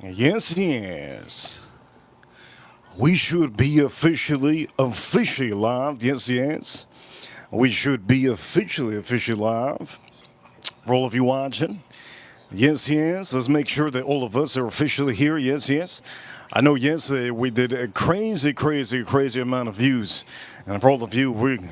Yes, yes. We should be officially live. Yes, yes. We should be officially live. For all of you watching. Yes, yes. Let's make sure that all of us are officially here. Yes, yes. I know yesterday we did a crazy amount of views. And for all of you,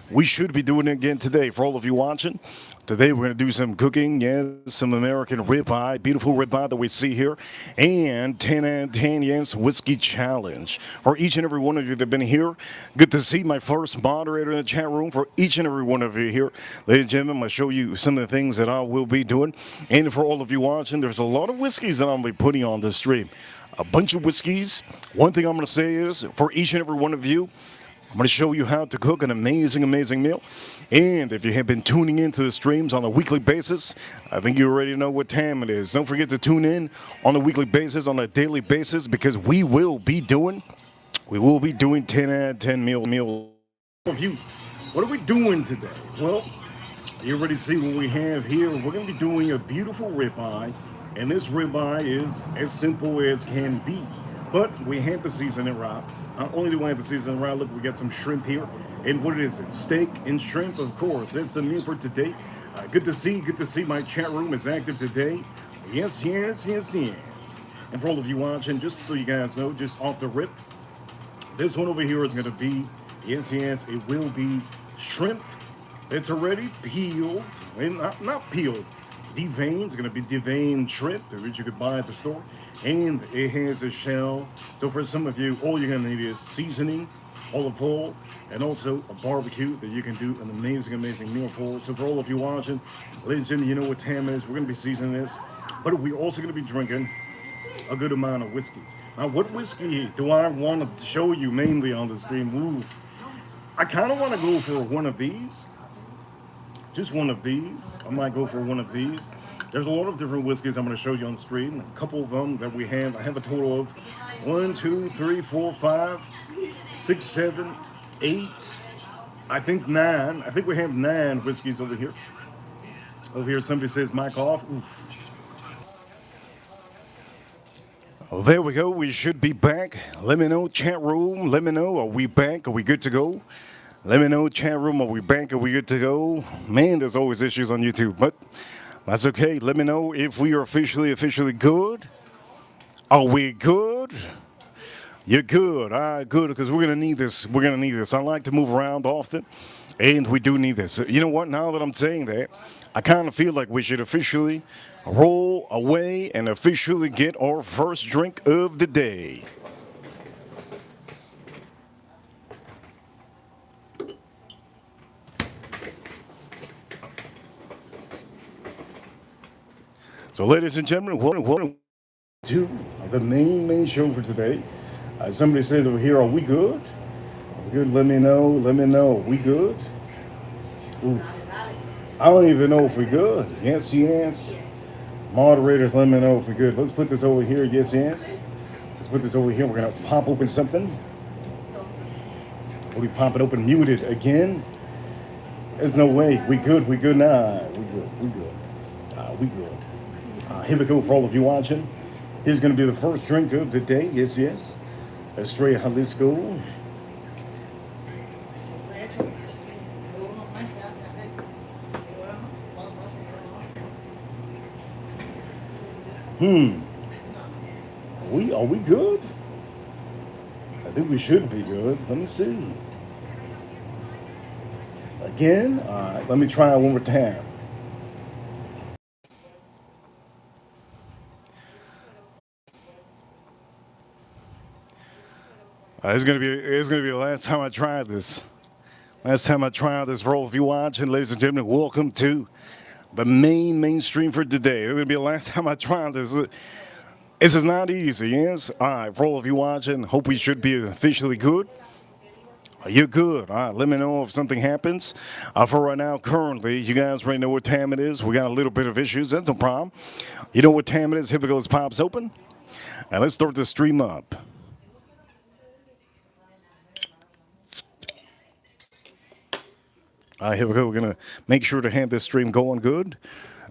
we should be doing it again today. For all of you watching, today we're going to do some cooking. Yes, some American ribeye, beautiful ribeye that we see here. And 10 out of 10 Yams Whiskey Challenge. For each and every one of you that have been here, good to see my first moderator in the chat room. For each and every one of you here, ladies and gentlemen, I'm going to show you some of the things that I will be doing. And for all of you watching, there's a lot of whiskeys that I'm going to be putting on this stream. A bunch of whiskeys. One thing I'm going to say is, for each and every one of you, I'm going to show you how to cook an amazing meal. And if you have been tuning into the streams on a weekly basis, I think you already know what time it is. Don't forget to tune in on a weekly basis, on a daily basis, because we will be doing 10 out of 10 meal. What are we doing today? Well, you already see what we have here. We're going to be doing a beautiful ribeye, and this ribeye is as simple as can be. But we have to season it right. Not only do we have to season it right, look, we got some shrimp here. And what is it? Steak and shrimp, of course. That's the meal for today. Good to see my chat room is active today. Yes, yes, yes, yes. And for all of you watching, just so you guys know, just off the rip, this one over here is going to be, yes, yes, it will be shrimp. It's already peeled, and not peeled, deveined. It's going to be deveined shrimp, which you could buy at the store. And it has a shell. So for some of you, all you're going to need is seasoning, olive oil, and also a barbecue that you can do an amazing meal for. So for all of you watching, ladies and gentlemen, you know what time it is. We're going to be seasoning this. But we're also going to be drinking a good amount of whiskeys. Now, what whiskey do I want to show you mainly on the stream? Ooh, I kind of want to go for one of these. Just one of these. I might go for one of these. There's a lot of different whiskeys I'm going to show you on the stream. A couple of them that we have. I have a total of 1, 2, 3, 4, 5, 6, 7, 8. I think 9. I think we have 9 whiskeys over here. Over here, somebody says mic off. Oof. Well, there we go. We should be back. Let me know, chat room. Let me know. Are we back? Are we good to go? Let me know, chat room. Are we back? Are we good to go? Man, there's always issues on YouTube, but that's okay. Let me know if we are officially good. Are we good? You're good. All right, good, because we're going to need this. We're going to need this. I like to move around often, and we do need this. You know what? Now that I'm saying that, I kind of feel like we should officially roll away and officially get our first drink of the day. So, ladies and gentlemen, welcome to the main show for today. Somebody says over here, are we good? Are we good? Let me know. Let me know. We good? Oof. I don't even know if we're good. Yes, yes. Moderators, let me know if we're good. Let's put this over here. Yes, yes. Let's put this over here. We're going to pop open something. We pop it open, muted again. There's no way. We good. We good. Nah, we good. We good. We good. Here we go for all of you watching. Here's going to be the first drink of the day. Yes, yes. Estrella Jalisco. Are we good? I think we should be good. Let me see. Again? All right, let me try it one more time. It's gonna be the last time I try this. Last time I tried this for all of you watching, ladies and gentlemen. Welcome to the mainstream for today. It's gonna be the last time I try this. This is not easy, yes? All right, for all of you watching, hope we should be officially good. You're good. All right, let me know if something happens. For right now, currently, you guys already know what time it is. We got a little bit of issues. That's no problem. You know what time it is. Here we go. Pops open. And let's start the stream up. Here we go. We're going to make sure to have this stream going good.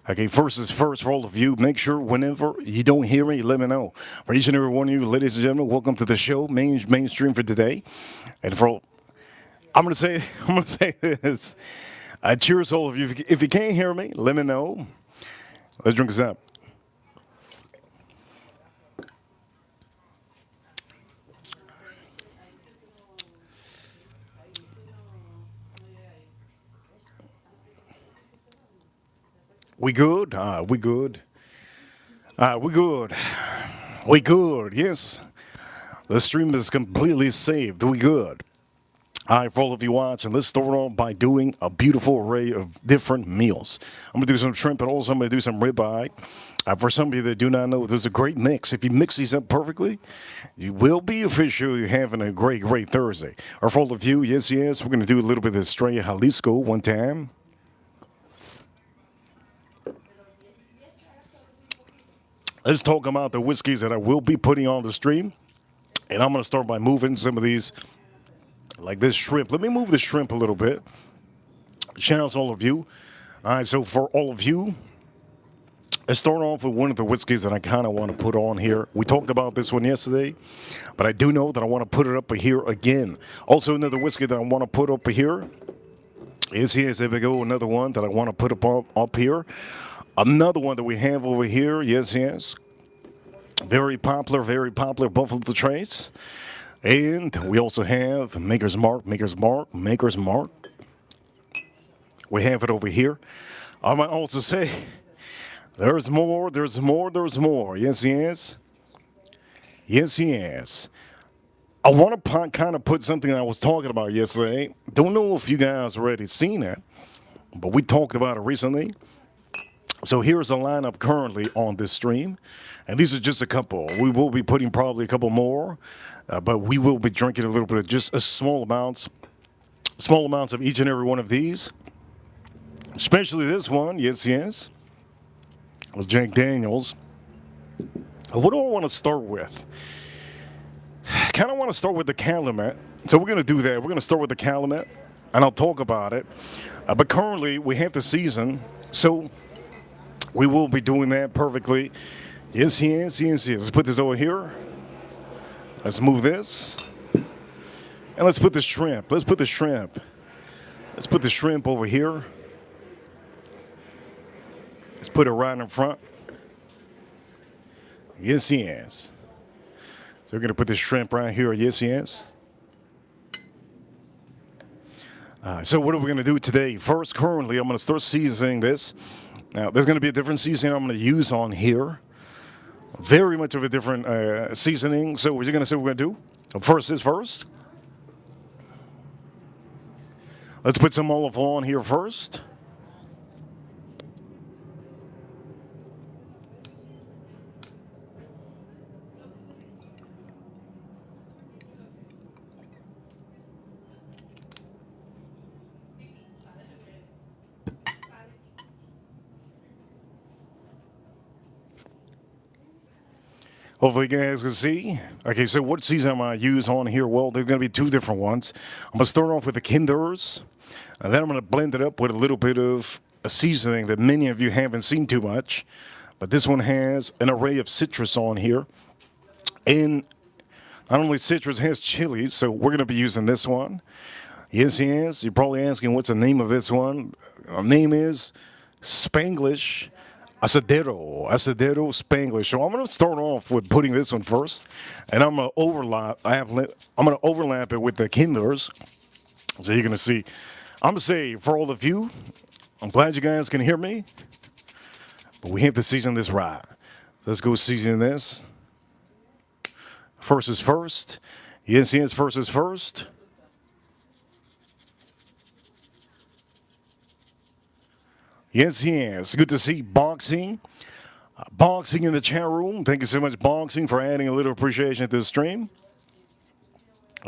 Okay, first is first for all of you. Make sure whenever you don't hear me, let me know. For each and every one of you, ladies and gentlemen, welcome to the show, mainstream for today. And for all, I'm gonna say, I'm gonna say this. Cheers, all of you. If you can't hear me, let me know. Let's drink this up. We good? We good. We good. We good. Yes, the stream is completely saved. We good. Hi, for all of you watching, let's start off by doing a beautiful array of different meals. I'm going to do some shrimp and also I'm going to do some ribeye. For some of you that do not know, there's a great mix. If you mix these up perfectly, you will be officially having a great, great Thursday. Or for all of you, yes, yes, we're going to do a little bit of Estrella Jalisco one time. Let's talk about the whiskeys that I will be putting on the stream. And I'm going to start by moving some of these, like this shrimp. Let me move the shrimp a little bit. Shout out to all of you. All right, so for all of you, let's start off with one of the whiskeys that I kind of want to put on here. We talked about this one yesterday, but I do know that I want to put it up here again. Also, another whiskey that I want to put up here is here. There we go. Another one that I want to put up here. Another one that we have over here. Yes, yes. Very popular Buffalo Trace. And we also have Maker's Mark. We have it over here. I might also say there's more. Yes, yes. Yes, yes. I want to kind of put something I was talking about yesterday. Don't know if you guys already seen it, but we talked about it recently. So here's the lineup currently on this stream. And these are just a couple. We will be putting probably a couple more, but we will be drinking a little bit of just a small amounts of each and every one of these. Especially this one, yes, yes. It was Jack Daniels. What do I want to start with? I kind of want to start with the Calumet. So we're going to do that. We're going to start with the Calumet, and I'll talk about it. But currently, we have the season, so we will be doing that perfectly. Yes, yes, yes, yes. Let's put this over here. Let's move this. And let's put the shrimp. Let's put the shrimp over here. Let's put it right in front. Yes, yes. So we're going to put the shrimp right here. Yes, yes. So what are we going to do today? First, currently, I'm going to start seasoning this. Now, there's going to be a different seasoning I'm going to use on here. Very much of a different seasoning. So what are you going to say we're going to do? First is first. Let's put some olive oil on here first. Hopefully you guys can see. Okay, so what season am I going to use on here? Well, there are going to be two different ones. I'm going to start off with the Kinders, and then I'm going to blend it up with a little bit of a seasoning that many of you haven't seen too much. But this one has an array of citrus on here. And not only citrus, it has chilies, so we're going to be using this one. Yes, yes. You're probably asking what's the name of this one. The name is Spanglish Asadero Spanglish. So I'm going to start off with putting this one first, and I'm going to overlap. I'm going to overlap it with the Kinders. So you're going to see. I'm going to say for all of you, I'm glad you guys can hear me, but we have to season this right. Let's go season this. First is first. Yes, yes. First is first. Yes, yes. Good to see Boxing. Boxing in the chat room. Thank you so much, Boxing, for adding a little appreciation to the stream.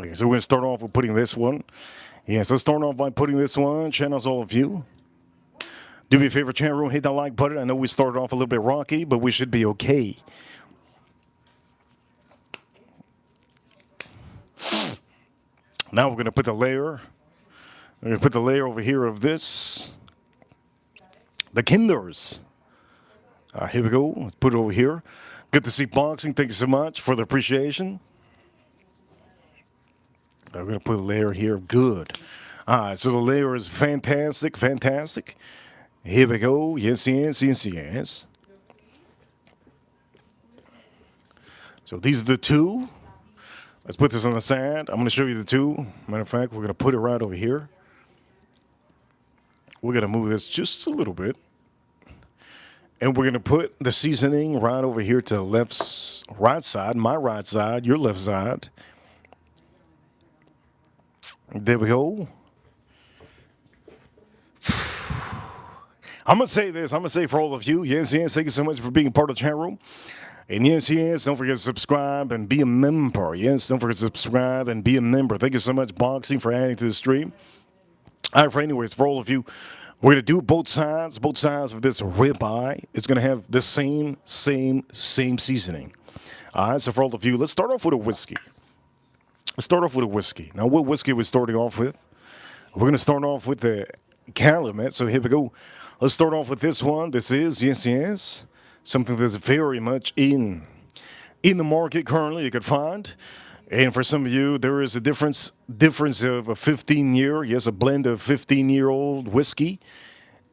Okay, so we're going to start off with putting this one. Yeah, so start off by putting this one. Channels all of you. Do me a favor, chat room, hit that like button. I know we started off a little bit rocky, but we should be okay. Now we're going to put the layer. We're going to put the layer over here of this. The Kinders. Here we go. Let's put it over here. Good to see boxing. Thank you so much for the appreciation. We're going to put a layer here. Good. All right, so the layer is fantastic, fantastic. Here we go. Yes, yes, yes, yes. So these are the two. Let's put this on the side. I'm going to show you the two. Matter of fact, we're going to put it right over here. We're going to move this just a little bit. And we're going to put the seasoning right over here to the right side, my right side, your left side. There we go. I'm going to say this. I'm going to say for all of you, yes, yes, thank you so much for being part of the chat room. And yes, yes, don't forget to subscribe and be a member. Yes, don't forget to subscribe and be a member. Thank you so much, Boxing, for adding to the stream. All right, anyways, for all of you, we're going to do both sides of this ribeye. It's going to have the same seasoning. All right, so for all of you, let's start off with a whiskey. Now, what whiskey we're starting off with? We're going to start off with the Calumet. So here we go. Let's start off with this one. This is, yes, yes, something that's very much in the market currently you could find. And for some of you, there is a difference of a 15-year, yes, a blend of 15-year-old whiskey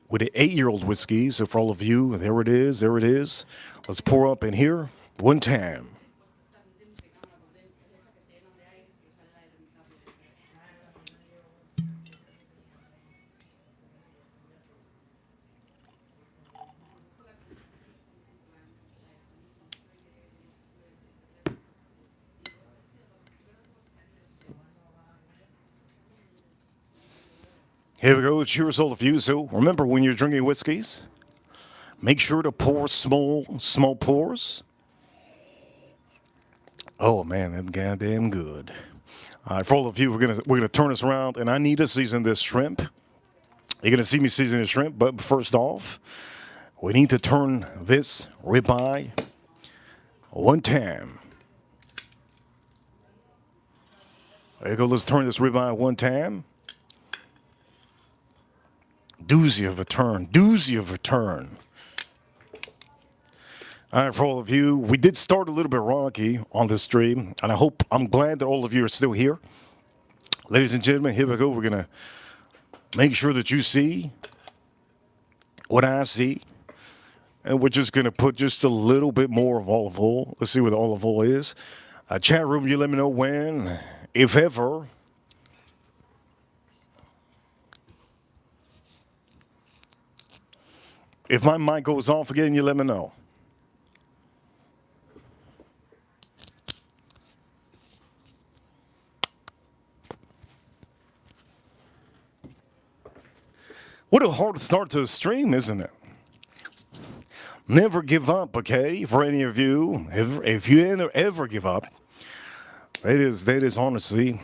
with an 8-year-old whiskey. So for all of you, there it is. Let's pour up in here one time. Here we go. Cheers, all of you. So remember, when you're drinking whiskeys, make sure to pour small pours. Oh man, that's goddamn good. All right, for all of you, we're gonna turn this around, and I need to season this shrimp. You're gonna see me season the shrimp, but first off, we need to turn this ribeye one time. There you go. Let's turn this ribeye one time. Doozy of a turn. All right, for all of you, we did start a little bit rocky on this stream, and I'm glad that all of you are still here. Ladies and gentlemen, here we go. We're going to make sure that you see what I see, and we're just going to put just a little bit more of olive oil. Let's see what olive oil is. Chat room, you let me know when, if ever. If my mic goes off again, you let me know. What a hard start to a stream, isn't it? Never give up, okay? For any of you, if you ever give up, that is honestly,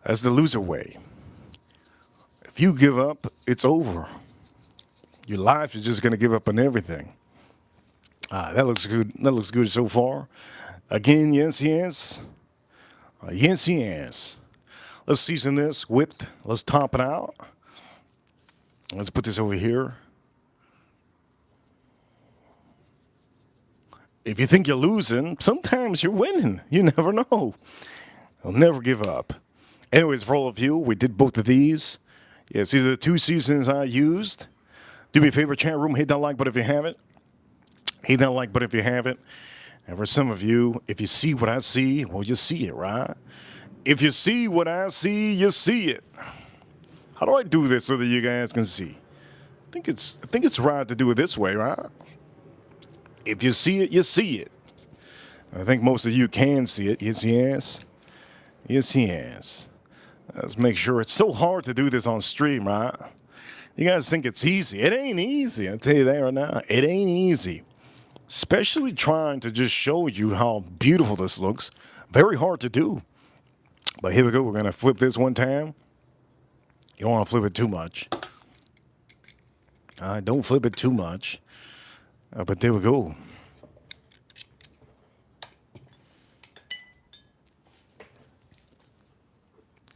that's the loser way. If you give up, it's over. Your life is just going to give up on everything. That looks good. That looks good so far. Again, yes, yes. Yes, yes. Let's season this with, let's top it out. Let's put this over here. If you think you're losing, sometimes you're winning. You never know. I'll never give up. Anyways, for all of you, we did both of these. Yes, these are the two seasons I used. Do me a favor, chat room, hit that like button if you haven't. Hit that like button if you haven't. And for some of you, if you see what I see, well, you see it, right? If you see what I see, you see it. How do I do this so that you guys can see? I think it's right to do it this way, right? If you see it, you see it. I think most of you can see it. Yes, yes. Yes, yes. Let's make sure. It's so hard to do this on stream, right? You guys think it's easy. It ain't easy. I'll tell you that right now. It ain't easy. Especially trying to just show you how beautiful this looks. Very hard to do. But here we go. We're going to flip this one time. You don't want to flip it too much. Don't flip it too much. But there we go.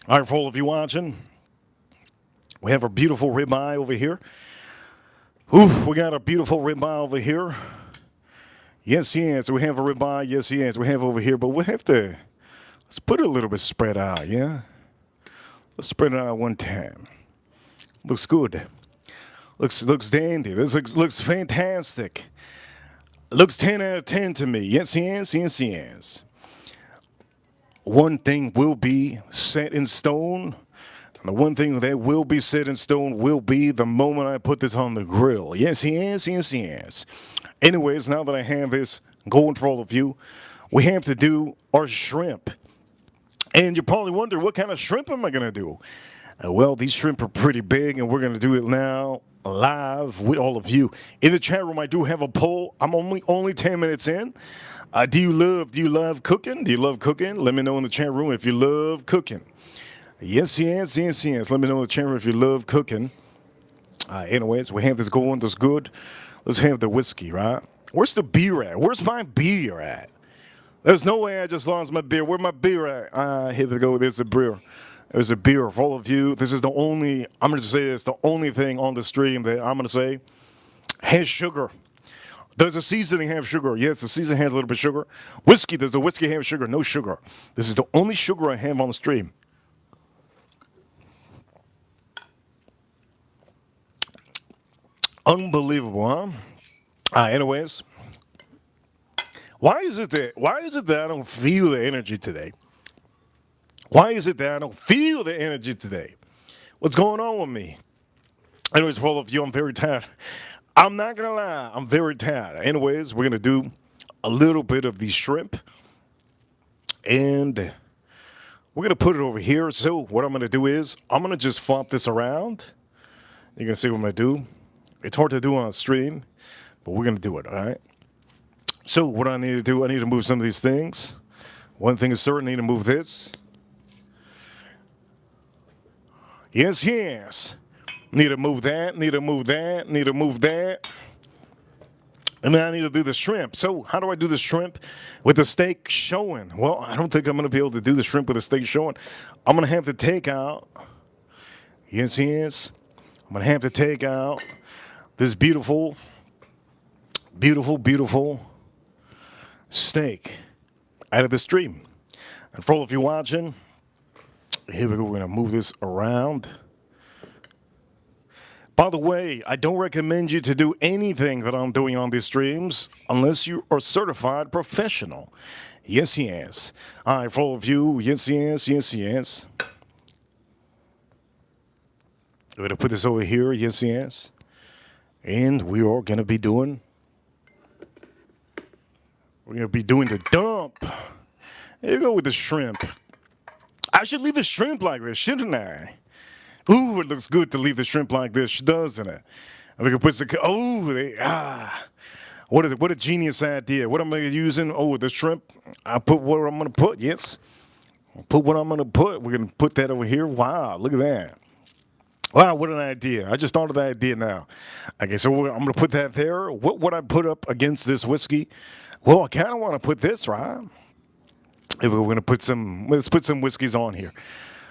All right, for all of you watching, we have a beautiful ribeye over here. Oof, we got a beautiful ribeye over here. Yes, yes, we have a ribeye. Yes, yes, we have over here, but we have to let's put it a little bit spread out. Yeah, let's spread it out one time. Looks good. Looks dandy. This looks fantastic. Looks 10 out of 10 to me. Yes, yes, yes, yes. One thing will be set in stone. And the one thing that will be set in stone will be the moment I put this on the grill. Yes, yes, yes, yes. Anyways, now that I have this going for all of you, we have to do our shrimp. And you probably wonder, what kind of shrimp am I going to do? Well, these shrimp are pretty big, and we're going to do it now live with all of you. In the chat room, I do have a poll. I'm only 10 minutes in. Do you love cooking? Do you love cooking? Let me know in the chat room if you love cooking. Yes, yes, yes, yes. Let me know in the chat room if you love cooking. Anyways, we have this going. That's good. Let's have the whiskey, right? Where's the beer at? Where's my beer at? There's no way I just lost my beer. Where's my beer at? Here we go. There's a beer. There's a beer for all of you. This is the only, I'm going to say this, the only thing on the stream that I'm going to say has sugar. Does the seasoning have sugar? Yes, the seasoning has a little bit of sugar. Whiskey, does the whiskey have sugar? No sugar. This is the only sugar I have on the stream. Unbelievable, huh? Anyways, why is it that I don't feel the energy today? Why is it that I don't feel the energy today? What's going on with me? Anyways, for all of you, I'm very tired. I'm not gonna lie, I'm very tired. Anyways, we're gonna do a little bit of the shrimp, and we're gonna put it over here. So what I'm gonna do is I'm gonna just flop this around. You're gonna see what I'm gonna do. It's hard to do on a stream, but we're gonna do it. All right. So what I need to do, I need to move some of these things. One thing is certain, I need to move this. Yes, yes. Need to move that, need to move that, need to move that. And then I need to do the shrimp. So how do I do the shrimp with the steak showing? Well, I don't think I'm going to be able to do the shrimp with the steak showing. I'm going to have to take out, yes, yes. I'm going to have to take out this beautiful, beautiful, beautiful steak out of the stream. And for all of you watching, here we go. We're going to move this around. By the way, I don't recommend you to do anything that I'm doing on these streams unless you are certified professional. Yes, yes. All right, for all of you, yes, yes, yes, yes. We're going to put this over here, yes, yes. And we are going to be doing, the dump. There you go with the shrimp. I should leave the shrimp like this, shouldn't I? Ooh, it looks good to leave the shrimp like this, doesn't it? And we can put what is it? What a genius idea. What am I using? Oh, the shrimp. I put what I'm going to put, yes. Put what I'm going to put. We're going to put that over here. Wow, look at that. Wow, what an idea. I just thought of that idea now. Okay, so I'm going to put that there. What would I put up against this whiskey? Well, I kind of want to put this, right? We're going to let's put some whiskeys on here.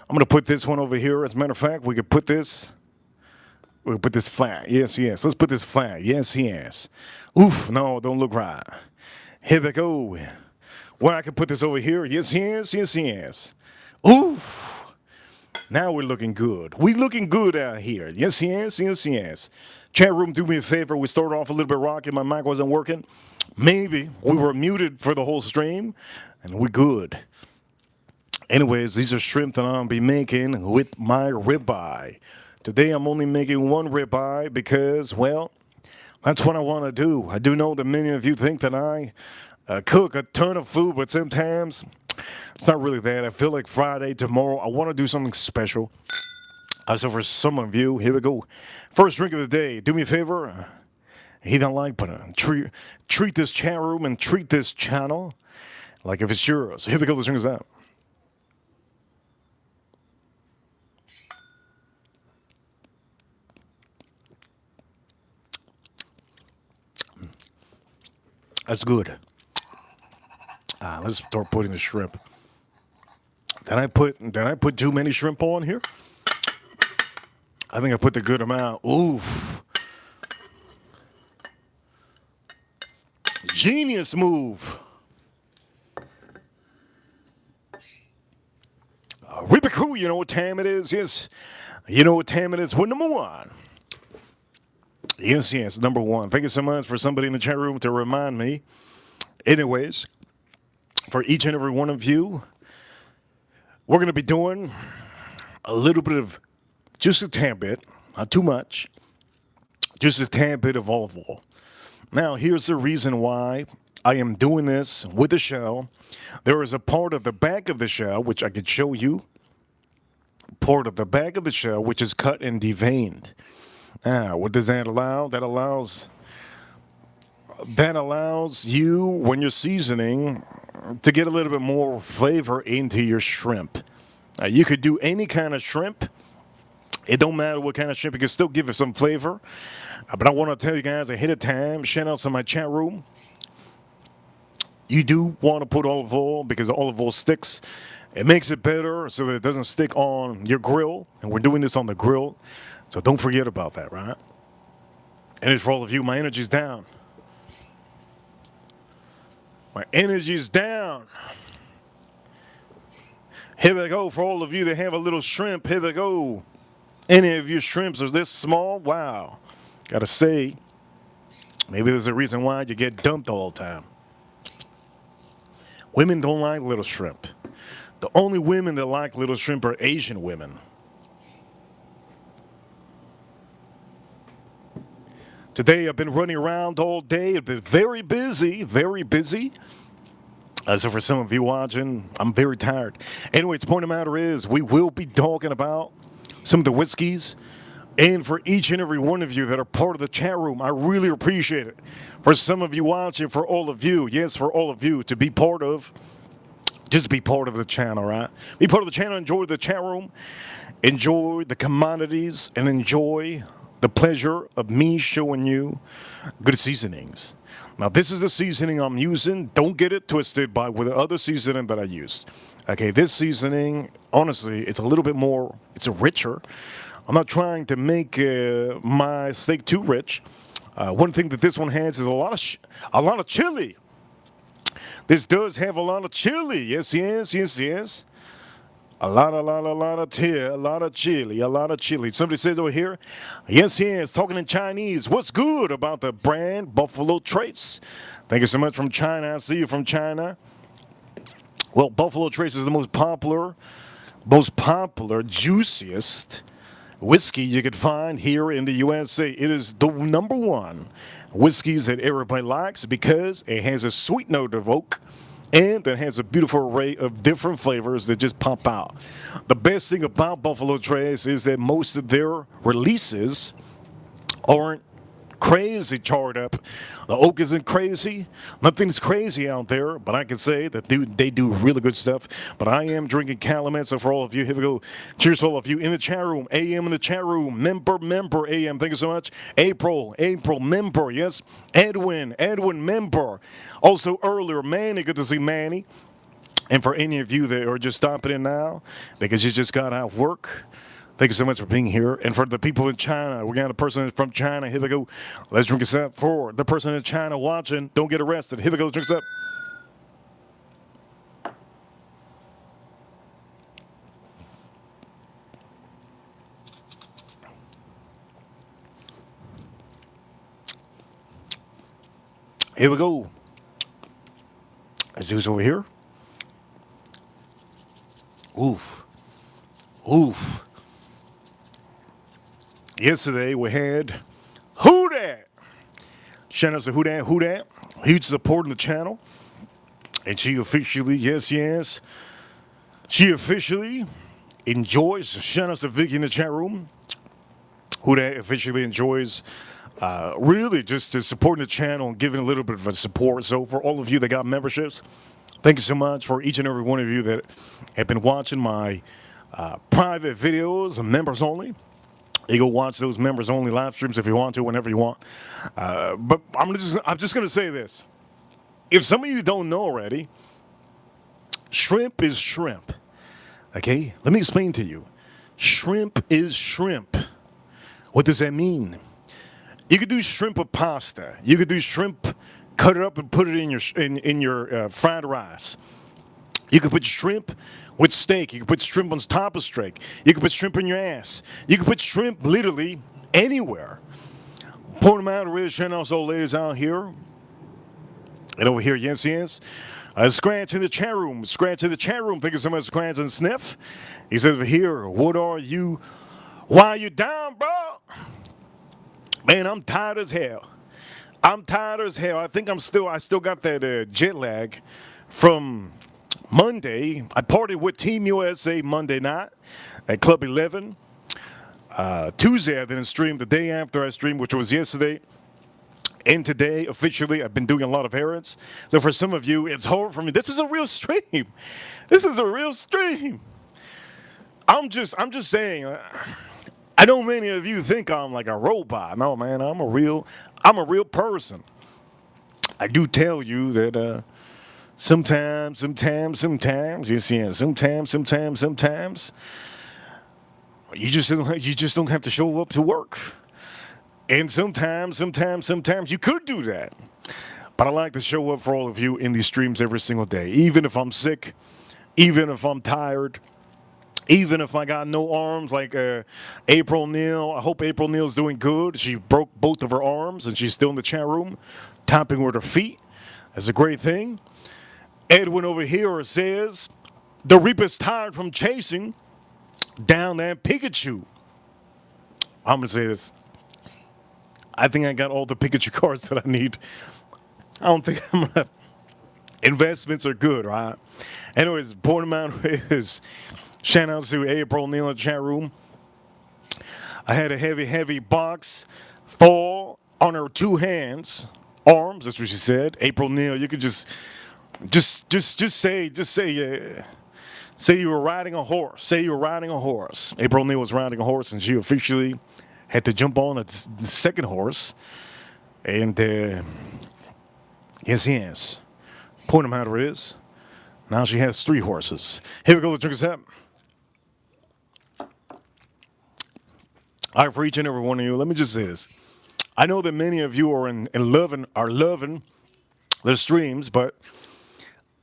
I'm going to put this one over here. As a matter of fact, we could put this flat. Yes, yes. Let's put this flat. Yes, yes. Oof, no, don't look right. Here we go. Well, I can put this over here. Yes, yes, yes, yes. Oof. Now we're looking good. We're looking good out here. Yes, yes, yes, yes. Chat room, do me a favor. We started off a little bit rocky. My mic wasn't working. Maybe we were muted for the whole stream, and we're good. Anyways, these are shrimp that I'll be making with my ribeye. Today I'm only making one ribeye because, well, that's what I want to do. I do know that many of you think that I cook a ton of food, but sometimes it's not really that. I feel like Friday, tomorrow, I want to do something special. So for some of you, here we go. First drink of the day. Do me a favor. Hit that like button. Treat this chat room and treat this channel like if it's yours. Here we go. Let's drink this out. That's good. Let's start putting the shrimp. Did I put too many shrimp on here? I think I put the good amount. Oof. Genius move. Ribeye crew, you know what time it is? Yes. You know what time it is? We're number one. Yes, number one. Thank you so much for somebody in the chat room to remind me. Anyways, for each and every one of you, we're going to be doing a little bit of, just a tad bit, not too much, just a tad bit of olive oil. Now, here's the reason why I am doing this with the shell. There is a part of the back of the shell, which I could show you, part of the back of the shell, which is cut and deveined. Now, what does that allow? That allows you, when you're seasoning, to get a little bit more flavor into your shrimp. You could do any kind of shrimp. It don't matter what kind of shrimp. You can still give it some flavor. But I want to tell you guys ahead of time, shout out to my chat room. You do want to put olive oil because olive oil sticks. It makes it better so that it doesn't stick on your grill. And we're doing this on the grill. So don't forget about that, right? And it's for all of you, my energy's down. My energy's down. Here we go for all of you that have a little shrimp. Here we go. Any of your shrimps are this small? Wow. Gotta say, maybe there's a reason why you get dumped all the time. Women don't like little shrimp. The only women that like little shrimp are Asian women. Today I've been running around all day. I've been very busy, very busy. So for some of you watching, I'm very tired. Anyway, the point of the matter is we will be talking about some of the whiskeys. And for each and every one of you that are part of the chat room, I really appreciate it. For some of you watching, for all of you, yes, for all of you to be part of, just be part of the channel, right? Be part of the channel, enjoy the chat room, enjoy the commodities, and enjoy the pleasure of me showing you good seasonings. Now, this is the seasoning I'm using. Don't get it twisted with the other seasoning that I used. Okay, this seasoning, honestly, it's a little bit more, it's richer. I'm not trying to make my steak too rich. One thing that this one has is a lot of chili. This does have a lot of chili. Yes. A lot of chili. Somebody says over here, yes, talking in Chinese. What's good about the brand Buffalo Trace? Thank you so much from China. I see you from China. Well, Buffalo Trace is the most popular, juiciest whiskey you could find here in the USA. It is the number one whiskeys that everybody likes because it has a sweet note of oak. And it has a beautiful array of different flavors that just pop out. The best thing about Buffalo Trace is that most of their releases aren't crazy charred up. The oak isn't crazy. Nothing's crazy out there, but I can say that they do really good stuff. But I am drinking Calumet, so for all of you, here we go. Cheers to all of you in the chat room. AM in the chat room. Member, AM. Thank you so much. April, member. Yes. Edwin, member. Also earlier, Manny. Good to see Manny. And for any of you that are just stopping in now, because you just got out of work, thank you so much for being here. And for the people in China, we got a person from China. Here we go. Let's drink us up. For the person in China watching, don't get arrested. Here we go. Drink us up. Here we go. Let's do this over here. Oof. Yesterday we had Who Dat. Shout out to Who Dat. Huge support in the channel. And she officially, she officially enjoys, shout out to Vicky in the chat room. Who Dat officially enjoys really just supporting the channel and giving a little bit of a support. So for all of you that got memberships, thank you so much. For each and every one of you that have been watching my private videos, members only. You go watch those members only live streams if you want to, whenever you want. But I'm just going to say this. If some of you don't know already, shrimp is shrimp. Okay? Let me explain to you. Shrimp is shrimp. What does that mean? You could do shrimp with pasta. You could do shrimp Cut it up and put it in your fried rice. You can put shrimp with steak. You can put shrimp on top of steak. You can put shrimp in your ass. You can put shrimp literally anywhere. Point them out, really showing out old ladies out here. And over here, yes. Scratch in the chat room. Scratch in the chat room. Thank you so much, Scratch and Sniff. He says over here, what are you? Why are you down, bro? Man, I'm tired as hell. I'm tired as hell. I think I still got that jet lag from Monday. I partied with Team USA Monday night at Club 11. Tuesday, I didn't stream. The day after I streamed, which was yesterday. And today, officially, I've been doing a lot of errands. So for some of you, it's hard for me. This is a real stream. This is a real stream. I'm just saying. I know many of you think I'm like a robot. No, man, I'm a real person. I do tell you that sometimes, yes, sometimes, you just don't have to show up to work. And sometimes you could do that. But I like to show up for all of you in these streams every single day, even if I'm sick, even if I'm tired. Even if I got no arms, like April Neal. I hope April Neal's doing good. She broke both of her arms, and she's still in the chat room, tapping with her feet. That's a great thing. Edwin over here says, the Reaper's tired from chasing down that Pikachu. I'm going to say this. I think I got all the Pikachu cards that I need. I don't think I'm going to... Investments are good, right? Anyways, point amount is... Shout out to April Neal in the chat room. I had a heavy box fall on her two hands, arms. That's what she said. April Neal, you could just say you were riding a horse. Say you were riding a horse. April Neal was riding a horse, and she officially had to jump on the second horse. And yes. Point them how it is. Now she has 3 horses. Here we go. Let's drink this up. All right, for each and every one of you, let me just say this. I know that many of you are loving the streams, but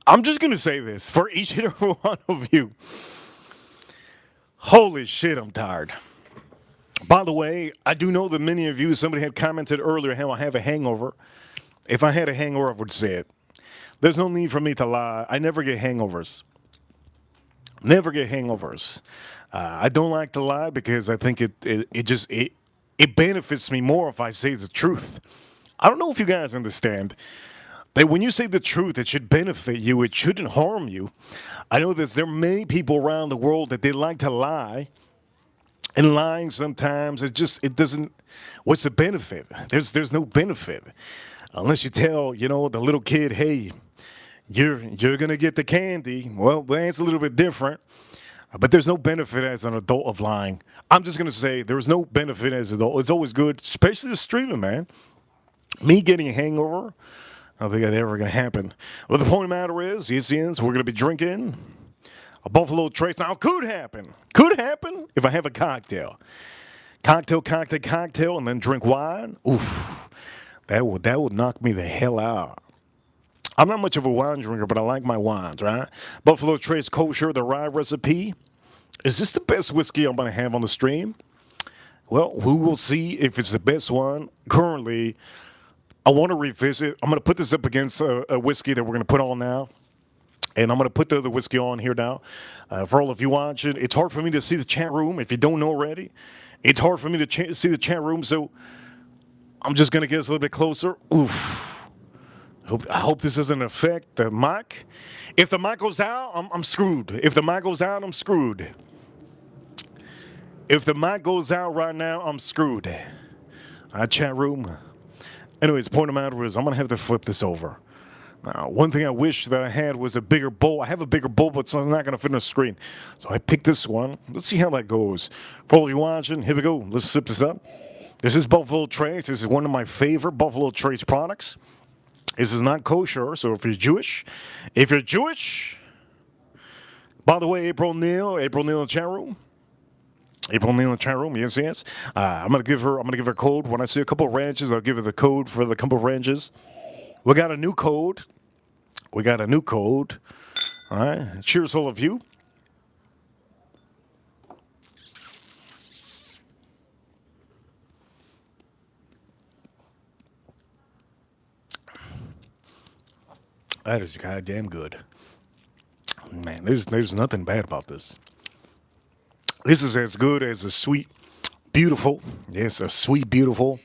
I'm just going to say this. For each and every one of you, holy shit, I'm tired. By the way, I do know that many of you, somebody had commented earlier how I have a hangover. If I had a hangover, I would say it. There's no need for me to lie. I never get hangovers. Never get hangovers. I don't like to lie because I think it benefits me more if I say the truth. I don't know if you guys understand that when you say the truth, it should benefit you. It shouldn't harm you. I know that there are many people around the world that they like to lie, and lying sometimes it doesn't. What's the benefit? There's no benefit unless you tell the little kid, hey, you're gonna get the candy. Well, that's a little bit different. But there's no benefit as an adult of lying. I'm just going to say there's no benefit as an adult. It's always good, especially the streaming, man. Me getting a hangover, I don't think that's ever going to happen. Well, the point of the matter is, we're going to be drinking a Buffalo Trace. Now, it could happen. Could happen if I have a cocktail. Cocktail, and then drink wine. Oof. That would knock me the hell out. I'm not much of a wine drinker, but I like my wines, right? Buffalo Trace Kosher, the rye recipe. Is this the best whiskey I'm going to have on the stream? Well, we will see if it's the best one. Currently, I want to revisit. I'm going to put this up against a whiskey that we're going to put on now. And I'm going to put the other whiskey on here now. For all of you watching, it's hard for me to see the chat room. If you don't know already, it's hard for me to see the chat room. So I'm just going to get us a little bit closer. Oof. I hope this doesn't affect the mic. If the mic goes out, I'm screwed. If the mic goes out, I'm screwed. If the mic goes out right now, I'm screwed. Chat room. Anyways, point of matter is I'm going to have to flip this over. Now, one thing I wish that I had was a bigger bowl. I have a bigger bowl, but it's not going to fit on the screen. So I picked this one. Let's see how that goes. For all of you watching, here we go. Let's sip this up. This is Buffalo Trace. This is one of my favorite Buffalo Trace products. This is not kosher, so if you're Jewish, by the way, April Neal in the chat room. Yes. I'm gonna give her a code. When I see a couple of ranches, I'll give her the code for the couple of ranches. We got a new code. We got a new code. All right. Cheers, all of you. That is goddamn good. Man, there's nothing bad about this. This is as good as a sweet, beautiful. Yes, a sweet, beautiful.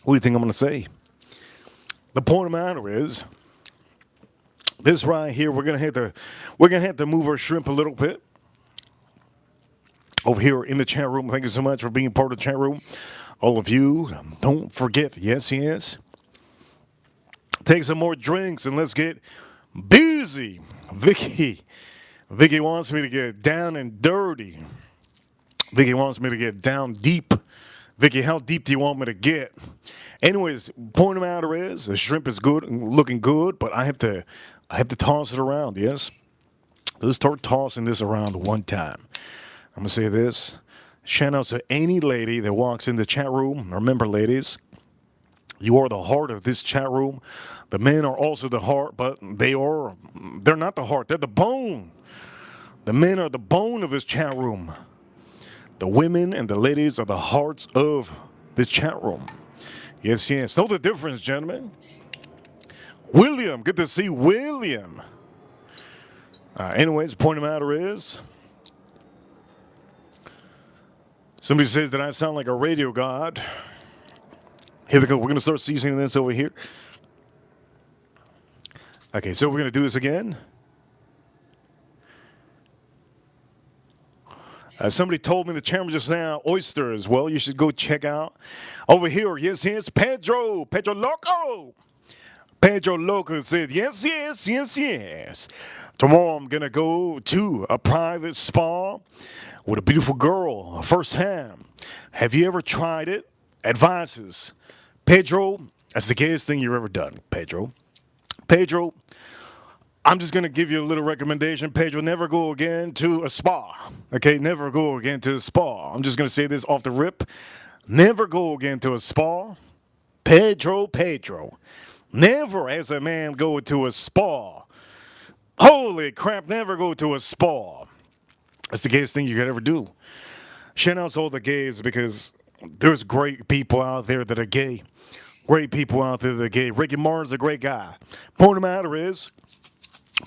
What do you think I'm going to say? The point of the matter is, this right here, we're gonna have to move our shrimp a little bit over here in the chat room. Thank you so much for being part of the chat room. All of you, don't forget, yes, take some more drinks and let's get busy. Vicky wants me to get down and dirty. Vicky wants me to get down deep. Vicky, how deep do you want me to get? Anyways, point of the matter is the shrimp is good and looking good, but I have to toss it around, yes? Let's start tossing this around one time. I'm gonna say this. Shout out to any lady that walks in the chat room. Remember, ladies, you are the heart of this chat room. The men are also the heart, but they're not the heart, they're the bone. The men are the bone of this chat room. The women and the ladies are the hearts of this chat room. Yes. Know the difference, gentlemen. William, good to see William. Anyways, the point of the matter is, somebody says that I sound like a radio god. Here we go. We're going to start seasoning this over here. Okay, so we're going to do this again. Somebody told me the chairman just now, oysters. Well, you should go check out over here. Yes, Pedro Loco. Pedro Loco said, yes. Tomorrow I'm going to go to a private spa with a beautiful girl, first time. Have you ever tried it? Advices. Pedro, that's the gayest thing you've ever done, Pedro. Pedro, I'm just going to give you a little recommendation. Pedro, never go again to a spa. Okay, never go again to a spa. I'm just going to say this off the rip. Never go again to a spa. Pedro. Never as a man go to a spa. Holy crap, never go to a spa. That's the gayest thing you could ever do. Shout out to all the gays because there's great people out there that are gay. Great people out there that are gay. Ricky Martin's a great guy. Point of the matter is,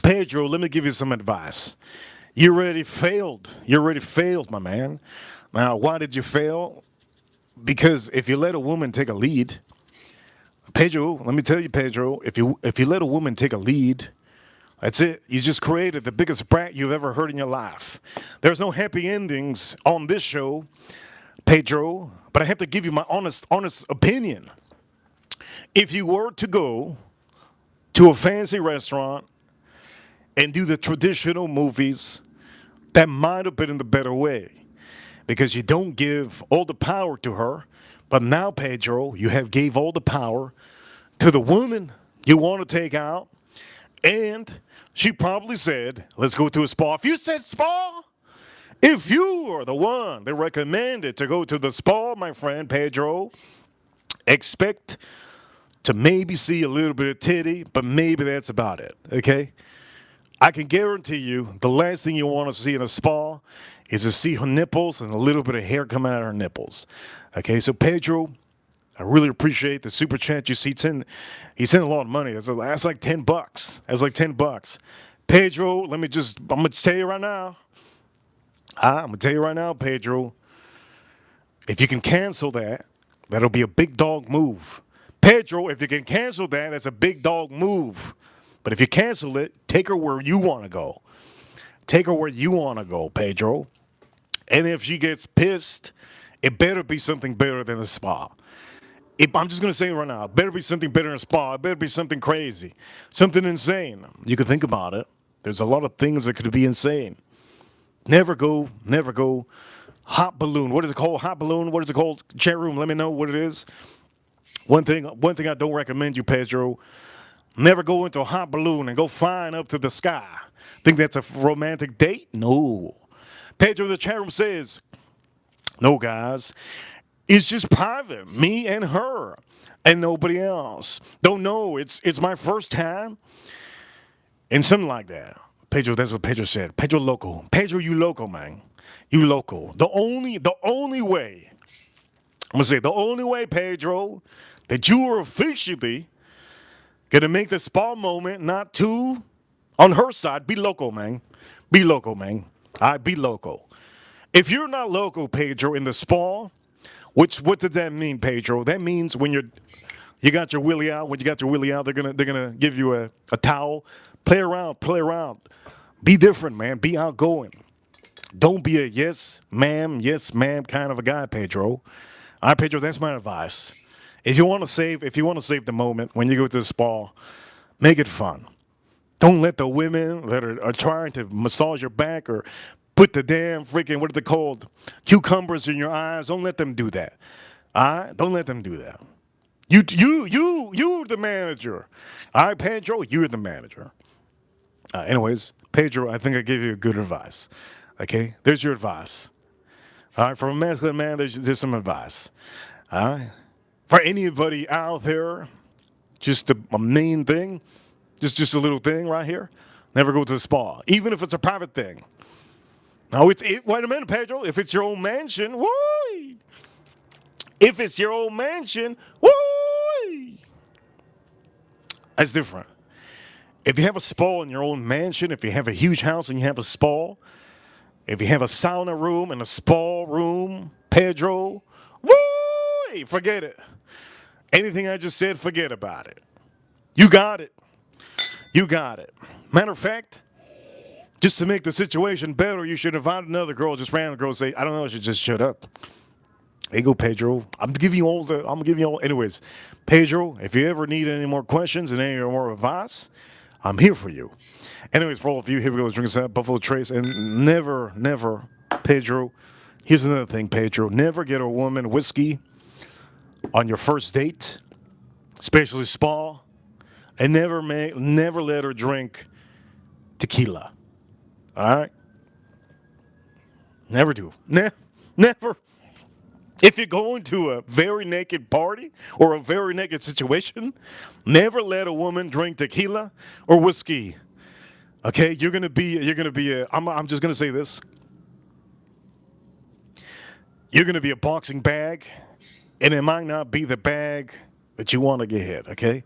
Pedro, let me give you some advice. You already failed. My man. Now, why did you fail? Because if you let a woman take a lead, Pedro, let me tell you, Pedro, if you let a woman take a lead, that's it. You just created the biggest brat you've ever heard in your life. There's no happy endings on this show, Pedro, but I have to give you my honest opinion. If you were to go to a fancy restaurant and do the traditional movies, that might have been the better way because you don't give all the power to her. But now, Pedro, you have gave all the power to the woman you want to take out, and she probably said, let's go to a spa. If you said spa, if you are the one that recommended to go to the spa, my friend Pedro, expect to maybe see a little bit of titty, but maybe that's about it, okay? I can guarantee you the last thing you want to see in a spa is to see her nipples and a little bit of hair coming out of her nipples. Okay, so Pedro, I really appreciate the super chat you see. He sent a lot of money. That's like $10. That's like $10. Pedro, I'm gonna tell you right now. I'm gonna tell you right now, Pedro. If you can cancel that, that'll be a big dog move. Pedro, if you can cancel that, that's a big dog move. But if you cancel it, take her where you want to go. Take her where you want to go, Pedro. And if she gets pissed, it better be something better than a spa. I'm just going to say it right now. It better be something better than a spa. It better be something crazy. Something insane. You can think about it. There's a lot of things that could be insane. Never go. Hot balloon. What is it called? Hot balloon. What is it called? Chat room. Let me know what it is. One thing I don't recommend you, Pedro. Never go into a hot balloon and go flying up to the sky. Think that's a romantic date? No. Pedro in the chat room says, no, guys. It's just private, me and her, and nobody else. Don't know. It's my first time, and something like that. Pedro, that's what Pedro said. Pedro loco. Pedro, you loco, man. You loco. The only way. I'm gonna say the only way, Pedro, that you are officially gonna make the spa moment not too on her side. Be loco, man. Be loco, man. All right, be loco. If you're not loco, Pedro, in the spa, which what did that mean, Pedro? That means when you got your willy out. When you got your willy out, they're gonna give you a towel. Play around, play around. Be different, man. Be outgoing. Don't be a yes ma'am kind of a guy, Pedro. All right, Pedro, that's my advice. If you want to save the moment when you go to the spa, make it fun. Don't let the women that are trying to massage your back or put the damn freaking, what are they called? Cucumbers in your eyes. Don't let them do that. All right? Don't let them do that. You're the manager. All right, Pedro, you're the manager. Anyways, Pedro, I think I gave you good advice. Okay? There's your advice. All right? From a masculine man, there's some advice. All right? For anybody out there, just a main thing, just a little thing right here. Never go to the spa, even if it's a private thing. No, wait a minute, Pedro. If it's your own mansion, woo! If it's your own mansion, woo! That's different. If you have a spa in your own mansion, if you have a huge house and you have a spa, if you have a sauna room and a spa room, Pedro, woo! Forget it. Anything I just said, forget about it. You got it. You got it. Matter of fact, just to make the situation better, you should invite another girl, just random girl, say, I don't know, she just shut up. There you go, Pedro. I'm giving you all. Anyways, Pedro, if you ever need any more questions and any more advice, I'm here for you. Anyways, for all of you, here we go. Let's drink some Buffalo Trace. And never, Pedro, here's another thing, Pedro. Never get a woman whiskey on your first date, especially spa, and never let her drink tequila. All right? Never do. Never. If you're going to a very naked party or a very naked situation, never let a woman drink tequila or whiskey. Okay? I'm just gonna say this. You're gonna be a boxing bag, and it might not be the bag that you want to get hit, okay?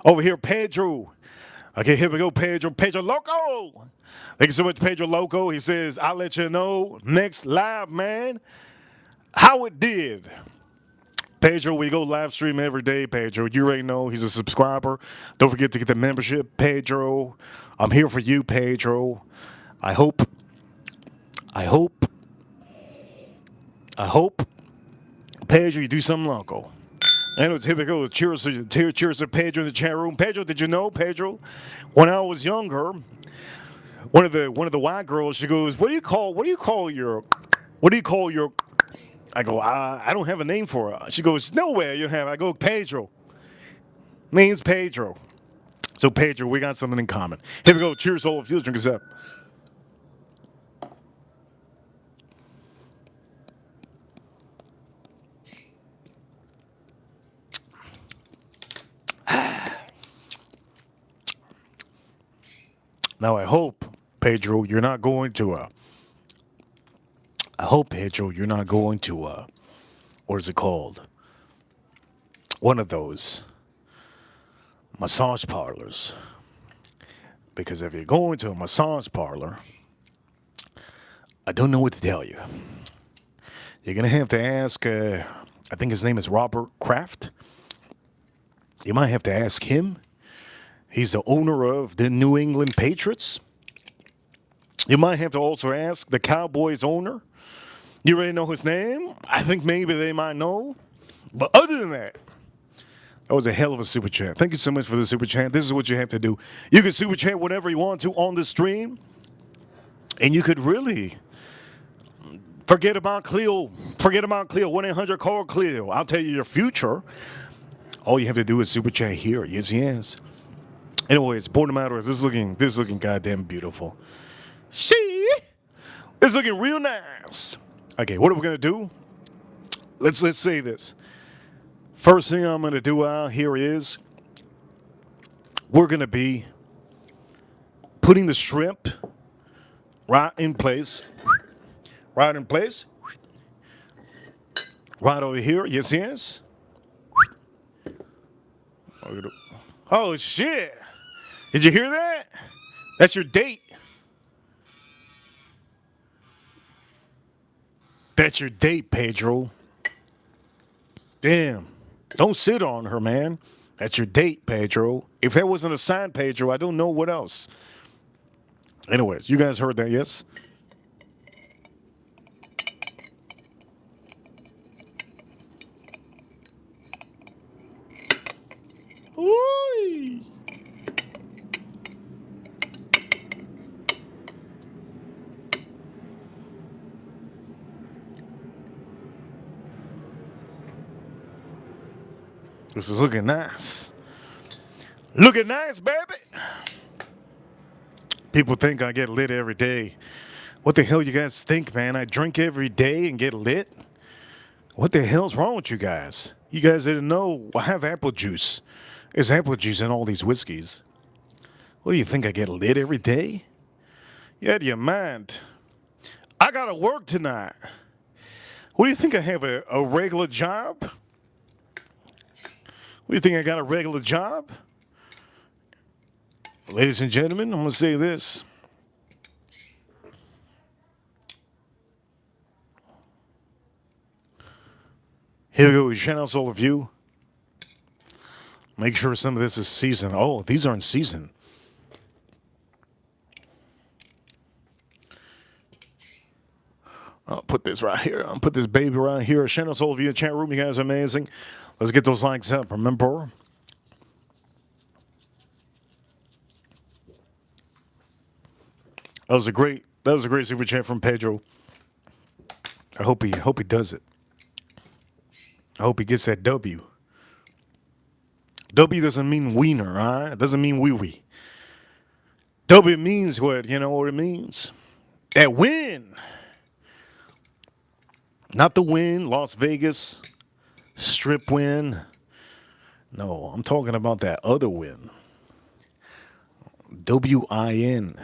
Over here, Pedro. Okay, here we go, Pedro. Pedro Loco. Thank you so much, Pedro Loco. He says, I'll let you know next live, man, how it did. Pedro, we go live stream every day, Pedro. You already know he's a subscriber. Don't forget to get the membership, Pedro. I'm here for you, Pedro. I hope, Pedro, you do something local. Anyways, here we go. Cheers to Pedro in the chat room. Pedro, did you know, Pedro? When I was younger, one of the white girls, she goes, what do you call your? I go, I don't have a name for her. She goes, no way you don't have. I go, Pedro. Name's Pedro. So Pedro, we got something in common. Here we go. Cheers, all of you. Let's drink this up. Now, I hope, Pedro, you're not going to what is it called? One of those massage parlors. Because if you're going to a massage parlor, I don't know what to tell you. You're going to have to ask, I think his name is Robert Kraft. You might have to ask him. He's the owner of the New England Patriots. You might have to also ask the Cowboys owner. You already know his name? I think maybe they might know. But other than that, that was a hell of a super chat. Thank you so much for the super chat. This is what you have to do. You can super chat whatever you want to on the stream. And you could really forget about Cleo. Forget about Cleo. 1-800-CALL Cleo. I'll tell you your future. All you have to do is super chat here. Yes, yes. Anyways, point of the matter is this is looking goddamn beautiful. See? It's looking real nice. Okay, what are we gonna do? let's say this. First thing I'm gonna do out here is we're gonna be putting the shrimp right in place, right in place, right over here. Yes, yes. Oh shit! Did you hear that? That's your date. That's your date, Pedro. Damn. Don't sit on her, man. That's your date, Pedro. If that wasn't a sign, Pedro, I don't know what else. Anyways, you guys heard that, yes? Ooh. This is looking nice. Looking nice, baby. People think I get lit every day. What the hell you guys think, man? I drink every day and get lit? What the hell's wrong with you guys? You guys didn't know I have apple juice. There's apple juice in all these whiskeys. What do you think I get lit every day? You out of your mind. I gotta work tonight. What do you think I have a regular job? What do you think I got a regular job? Ladies and gentlemen, I'm gonna say this. Here we go. Shout out to all of you. Make sure some of this is seasoned. Oh, these aren't seasoned. I'll put this right here. I'll put this baby right here. Shout out to all of you in the chat room. You guys are amazing. Let's get those likes up. Remember? That was a great super chat from Pedro. I hope he does it. I hope he gets that W. W doesn't mean wiener, all right? It doesn't mean wee-wee. W means what? You know what it means? That win. Not the win, Las Vegas, strip win. No, I'm talking about that other win. W-I-N.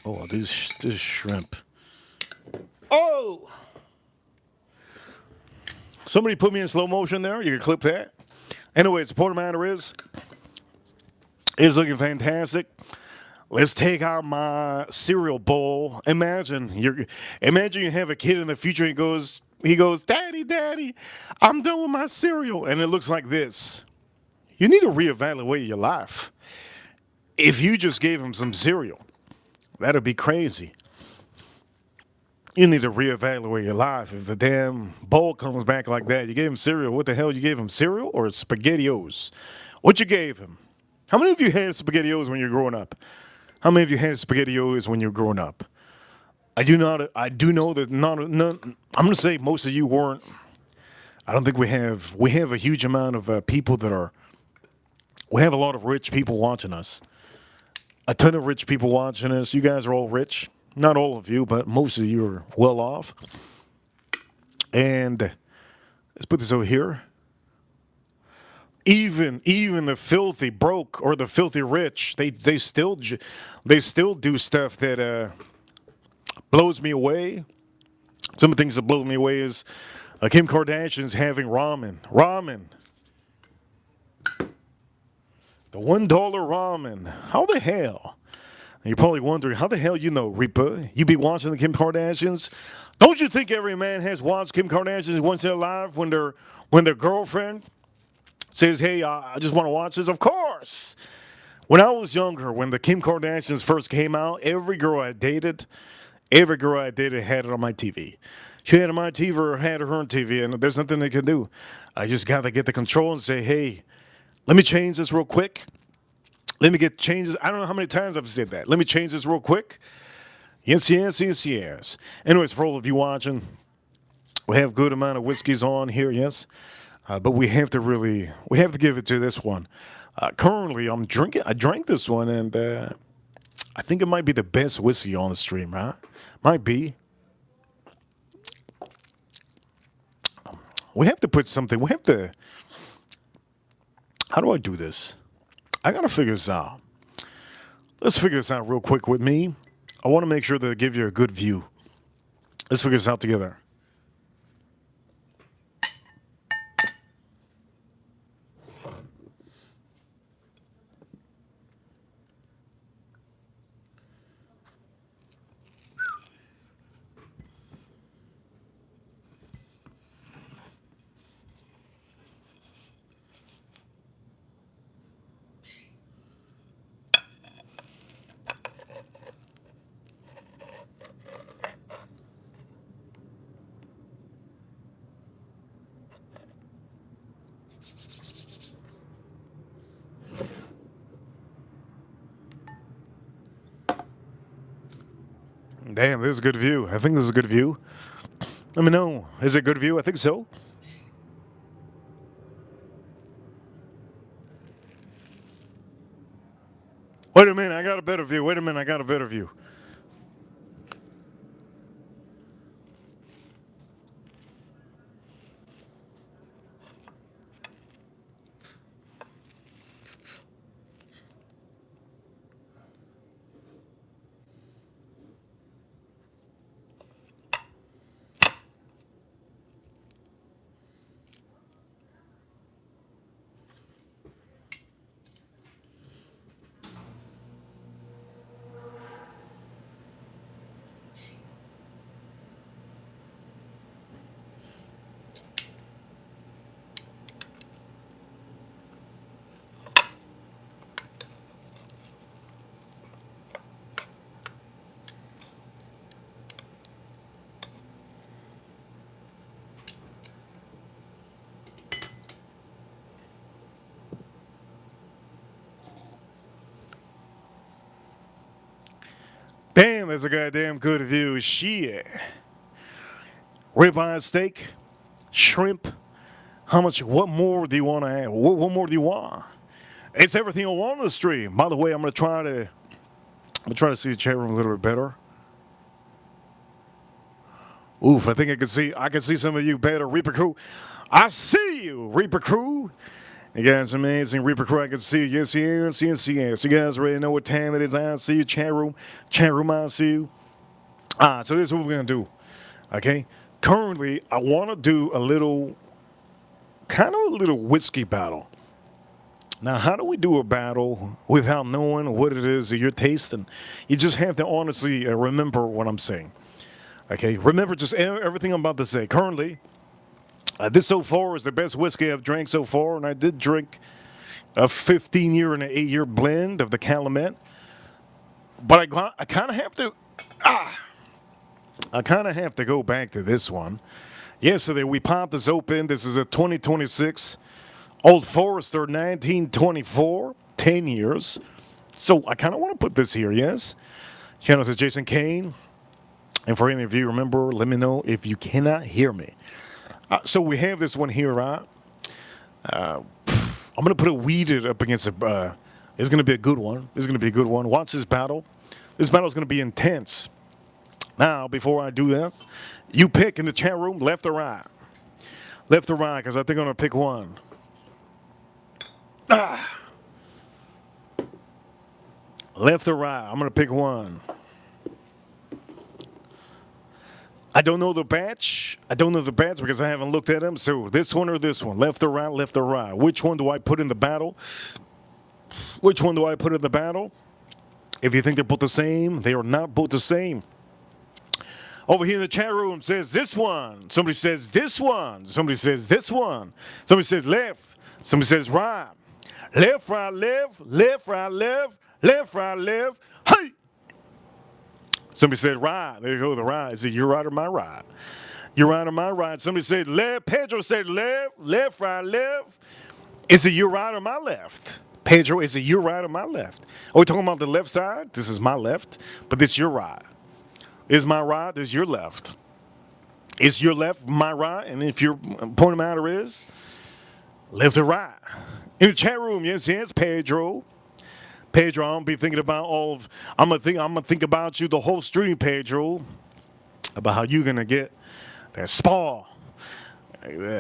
Oh, this shrimp. Oh! Somebody put me in slow motion there. You can clip that. Anyways, the point of the matter is, it's looking fantastic. Let's take out my cereal bowl. Imagine you have a kid in the future. He goes, Daddy, I'm done with my cereal, and it looks like this. You need to reevaluate your life. If you just gave him some cereal, that'd be crazy. You need to reevaluate your life. If the damn bowl comes back like that, you gave him cereal. What the hell? You gave him cereal or SpaghettiOs? What you gave him? How many of you had SpaghettiOs when you were growing up? How many of you had SpaghettiOs when you were growing up? I do know that none. I'm gonna say most of you weren't. I don't think we have a huge amount of people that are. We have a lot of rich people watching us. A ton of rich people watching us. You guys are all rich. Not all of you, but most of you are well off. And let's put this over here. Even the filthy broke or the filthy rich, they still do stuff that blows me away. Some of the things that blow me away is Kim Kardashian's having ramen. The $1 ramen. How the hell? And you're probably wondering, how the hell you know, Ribeye? You be watching the Kim Kardashians? Don't you think every man has watched Kim Kardashians once in their life when their girlfriend says, hey, I just want to watch this? Of course. When I was younger, when the Kim Kardashians first came out, every girl I dated had it on my TV. She had it on my TV or had her on TV, and there's nothing they can do. I just got to get the control and say, hey, let me change this real quick. Let me get changes. I don't know how many times I've said that. Let me change this real quick. Yes. Anyways, for all of you watching, we have a good amount of whiskeys on here, yes. But we have to give it to this one. Currently, I drank this one, and I think it might be the best whiskey on the stream, right? Might be. We have to put something. We have to. How do I do this? I gotta figure this out. Let's figure this out real quick with me. I want to make sure that I give you a good view. Let's figure this out together. Damn, this is a good view. I think this is a good view. Let me know. Is it a good view? I think so. Wait a minute, I got a better view. Wait a minute, I got a better view. Damn, that's a goddamn good view. Shit. Ribeye steak, shrimp. How much? What more do you want to add? What more do you want? It's everything I want on the stream. By the way, I'm gonna try to see the chat room a little bit better. Oof, I think I can see some of you better. Reaper Crew. I see you, Reaper Crew. You guys are amazing. Reaper Crew, I can see you. Yes, yes, yes, yes. You guys already know what time it is. I see you, chat room. Chat room, I see you. So this is what we're gonna do. Okay? Currently, I wanna do a little whiskey battle. Now, how do we do a battle without knowing what it is that you're tasting? You just have to honestly remember what I'm saying. Okay, remember just everything I'm about to say. Currently, this so far is the best whiskey I've drank so far, and I did drink a 15-year and an 8-year blend of the Calumet. But I kind of have to, go back to this one. Yesterday we popped this open. This is a 2026 Old Forester 1924, 10 years. So I kind of want to put this here. Yes. Channel says Jason Kane. And for any of you, remember, let me know if you cannot hear me. So we have this one here, right? I'm going to put it weeded up against a... it's going to be a good one. It's going to be a good one. Watch this battle. This battle is going to be intense. Now, before I do this, you pick in the chat room left or right. Left or right, because I think I'm going to pick one. Left or right. I'm going to pick one. I don't know the batch. I don't know the batch because I haven't looked at them. So this one or this one? Left or right, left or right? Which one do I put in the battle? Which one do I put in the battle? If you think they're both the same, they are not both the same. Over here in the chat room says this one. Somebody says this one. Somebody says this one. Somebody says left. Somebody says right. Left, right, left. Left, right, left. Left, right, left. Hey! Somebody said right. There you go, the right. Is it your right or my right? Your right or my right? Somebody said left. Pedro said left. Left, right, left. Is it your right or my left? Pedro, is it your right or my left? Are we talking about the left side? This is my left, but this is your right. Is my right, this is your left. Is your left my right? And if your point of matter is left or right. In the chat room, yes, Pedro. Pedro, I'm gonna be thinking about I'm gonna think about you the whole stream, Pedro. About how you're gonna get that spa.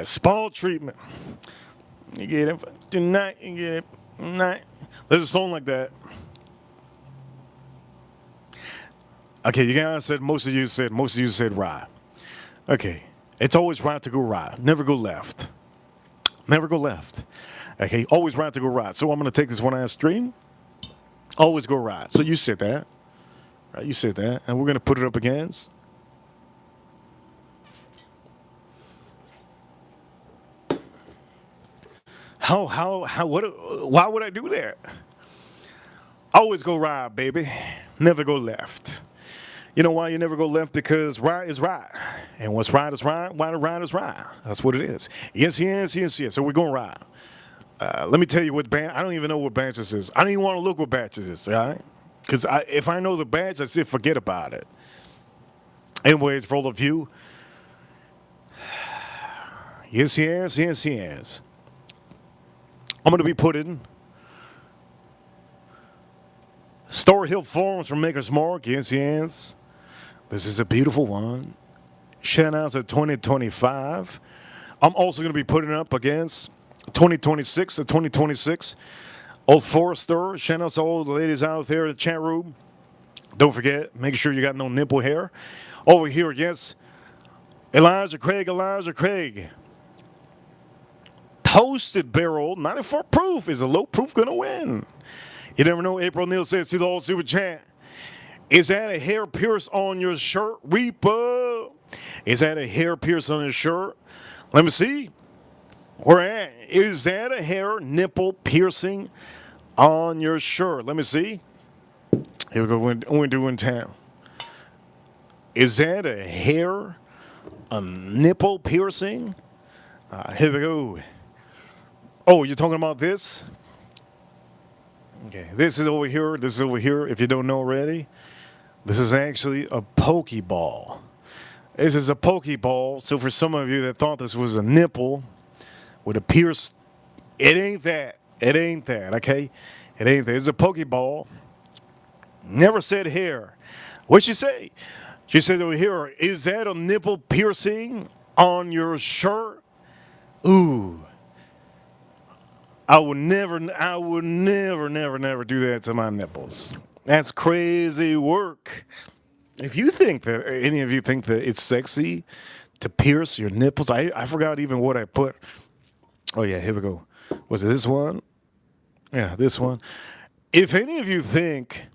Spa treatment. You get it tonight. You get it tonight. There's a song like that. Okay, you guys said most of you said right. Okay, it's always right to go right. Never go left. Never go left. Okay, always right to go right. So I'm gonna take this one ass stream. Always go right. So you said that, right? You said that, and we're gonna put it up against. What? Why would I do that? Always go right, baby. Never go left. You know why you never go left? Because right is right. And what's right is right. Right is right. That's what it is. Yes. So we're going right. Let me tell you what band. I don't even know what badge this is. I don't even want to look what badge this is, all right? Because if I know the badge, I say forget about it. Anyways, for all of you, yes. I'm going to be putting Story Hill Farms from Maker's Mark. Yes. This is a beautiful one. Shout out to 2025. I'm also going to be putting it up against 2026. Old Forester. Shout out to all the ladies out there in the chat room. Don't forget, make sure you got no nipple hair. Over here against Elijah Craig. Toasted barrel, 94 proof. Is a low proof going to win? You never know. April Neal says to the old super chat. Is that a hair pierce on your shirt, Reaper? Is that a hair pierce on your shirt? Let me see. Where at? Is that a hair nipple piercing on your shirt? Let me see. Here we go. We're doing town. Is that a nipple piercing? Here we go. Oh, you're talking about this? Okay, this is over here. If you don't know already, this is actually a Pokeball. This is a Pokeball. So for some of you that thought this was a nipple with a pierce, it ain't that. Okay? It ain't that. It's a Pokeball. Never said hair. What'd she say? She said over here, is that a nipple piercing on your shirt? Ooh. I would never do that to my nipples. That's crazy work. If you think that, any of you think that it's sexy to pierce your nipples, I forgot even what I put. Oh yeah, here we go. Was it this one? Yeah, this one. If any of you think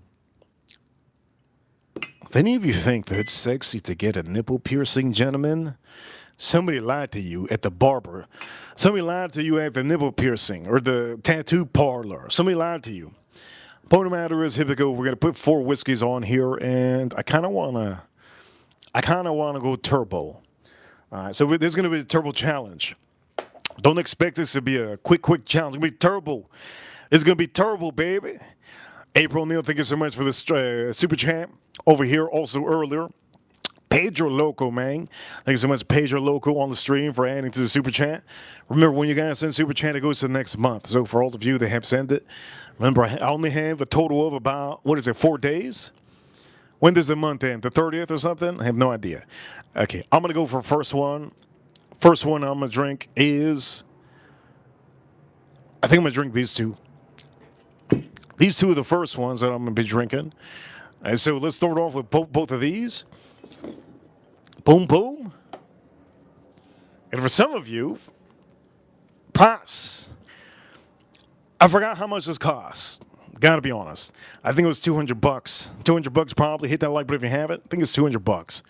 that it's sexy to get a nipple piercing, gentlemen, somebody lied to you at the barber. Somebody lied to you at the nipple piercing or the tattoo parlor. Somebody lied to you. Point of the matter is, here we go. We're gonna put 4 whiskeys on here, and I kind of wanna go turbo. All right, so this is gonna be a turbo challenge. Don't expect this to be a quick challenge. It's gonna be turbo. It's gonna be turbo, baby. April Neal, thank you so much for this super chat over here. Also earlier, Pedro Loco, man. Thank you so much, Pedro Loco, on the stream for adding to the super chat. Remember, when you guys send super chat, it goes to the next month. So for all of you that have sent it, remember, I only have a total of about, 4 days? When does the month end? The 30th or something? I have no idea. Okay, I'm going to go for first one. First one I'm going to drink is, I think I'm going to drink these two. These two are the first ones that I'm going to be drinking. And so let's start off with both of these. Boom. And for some of you, pass. I forgot how much this cost. Gotta be honest. I think it was $200. $200 probably. Hit that like button if you have it. I think it's $200.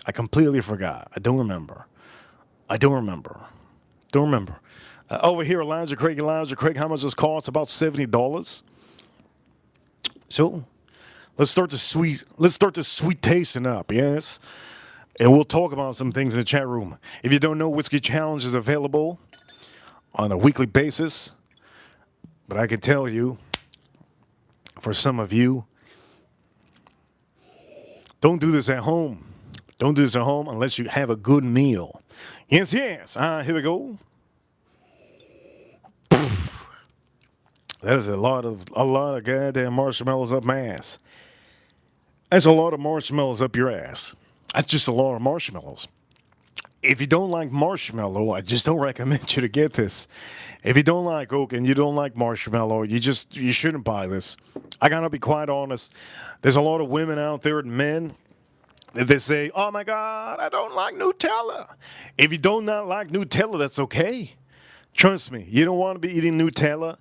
I completely forgot. I don't remember. Over here, Elijah Craig, how much this cost? About $70. So let's start the sweet tasting up, yes? And we'll talk about some things in the chat room. If you don't know, Whiskey Challenge is available on a weekly basis. But I can tell you, for some of you, don't do this at home. Don't do this at home unless you have a good meal. Yes. Here we go. That is a lot of goddamn marshmallows up my ass. That's a lot of marshmallows up your ass. That's just a lot of marshmallows. If you don't like marshmallow, I just don't recommend you to get this. If you don't like oak and you don't like marshmallow, you shouldn't buy this. I gotta be quite honest. There's a lot of women out there and men that they say, "Oh my God, I don't like Nutella." If you do not like Nutella, that's okay. Trust me, you don't want to be eating Nutella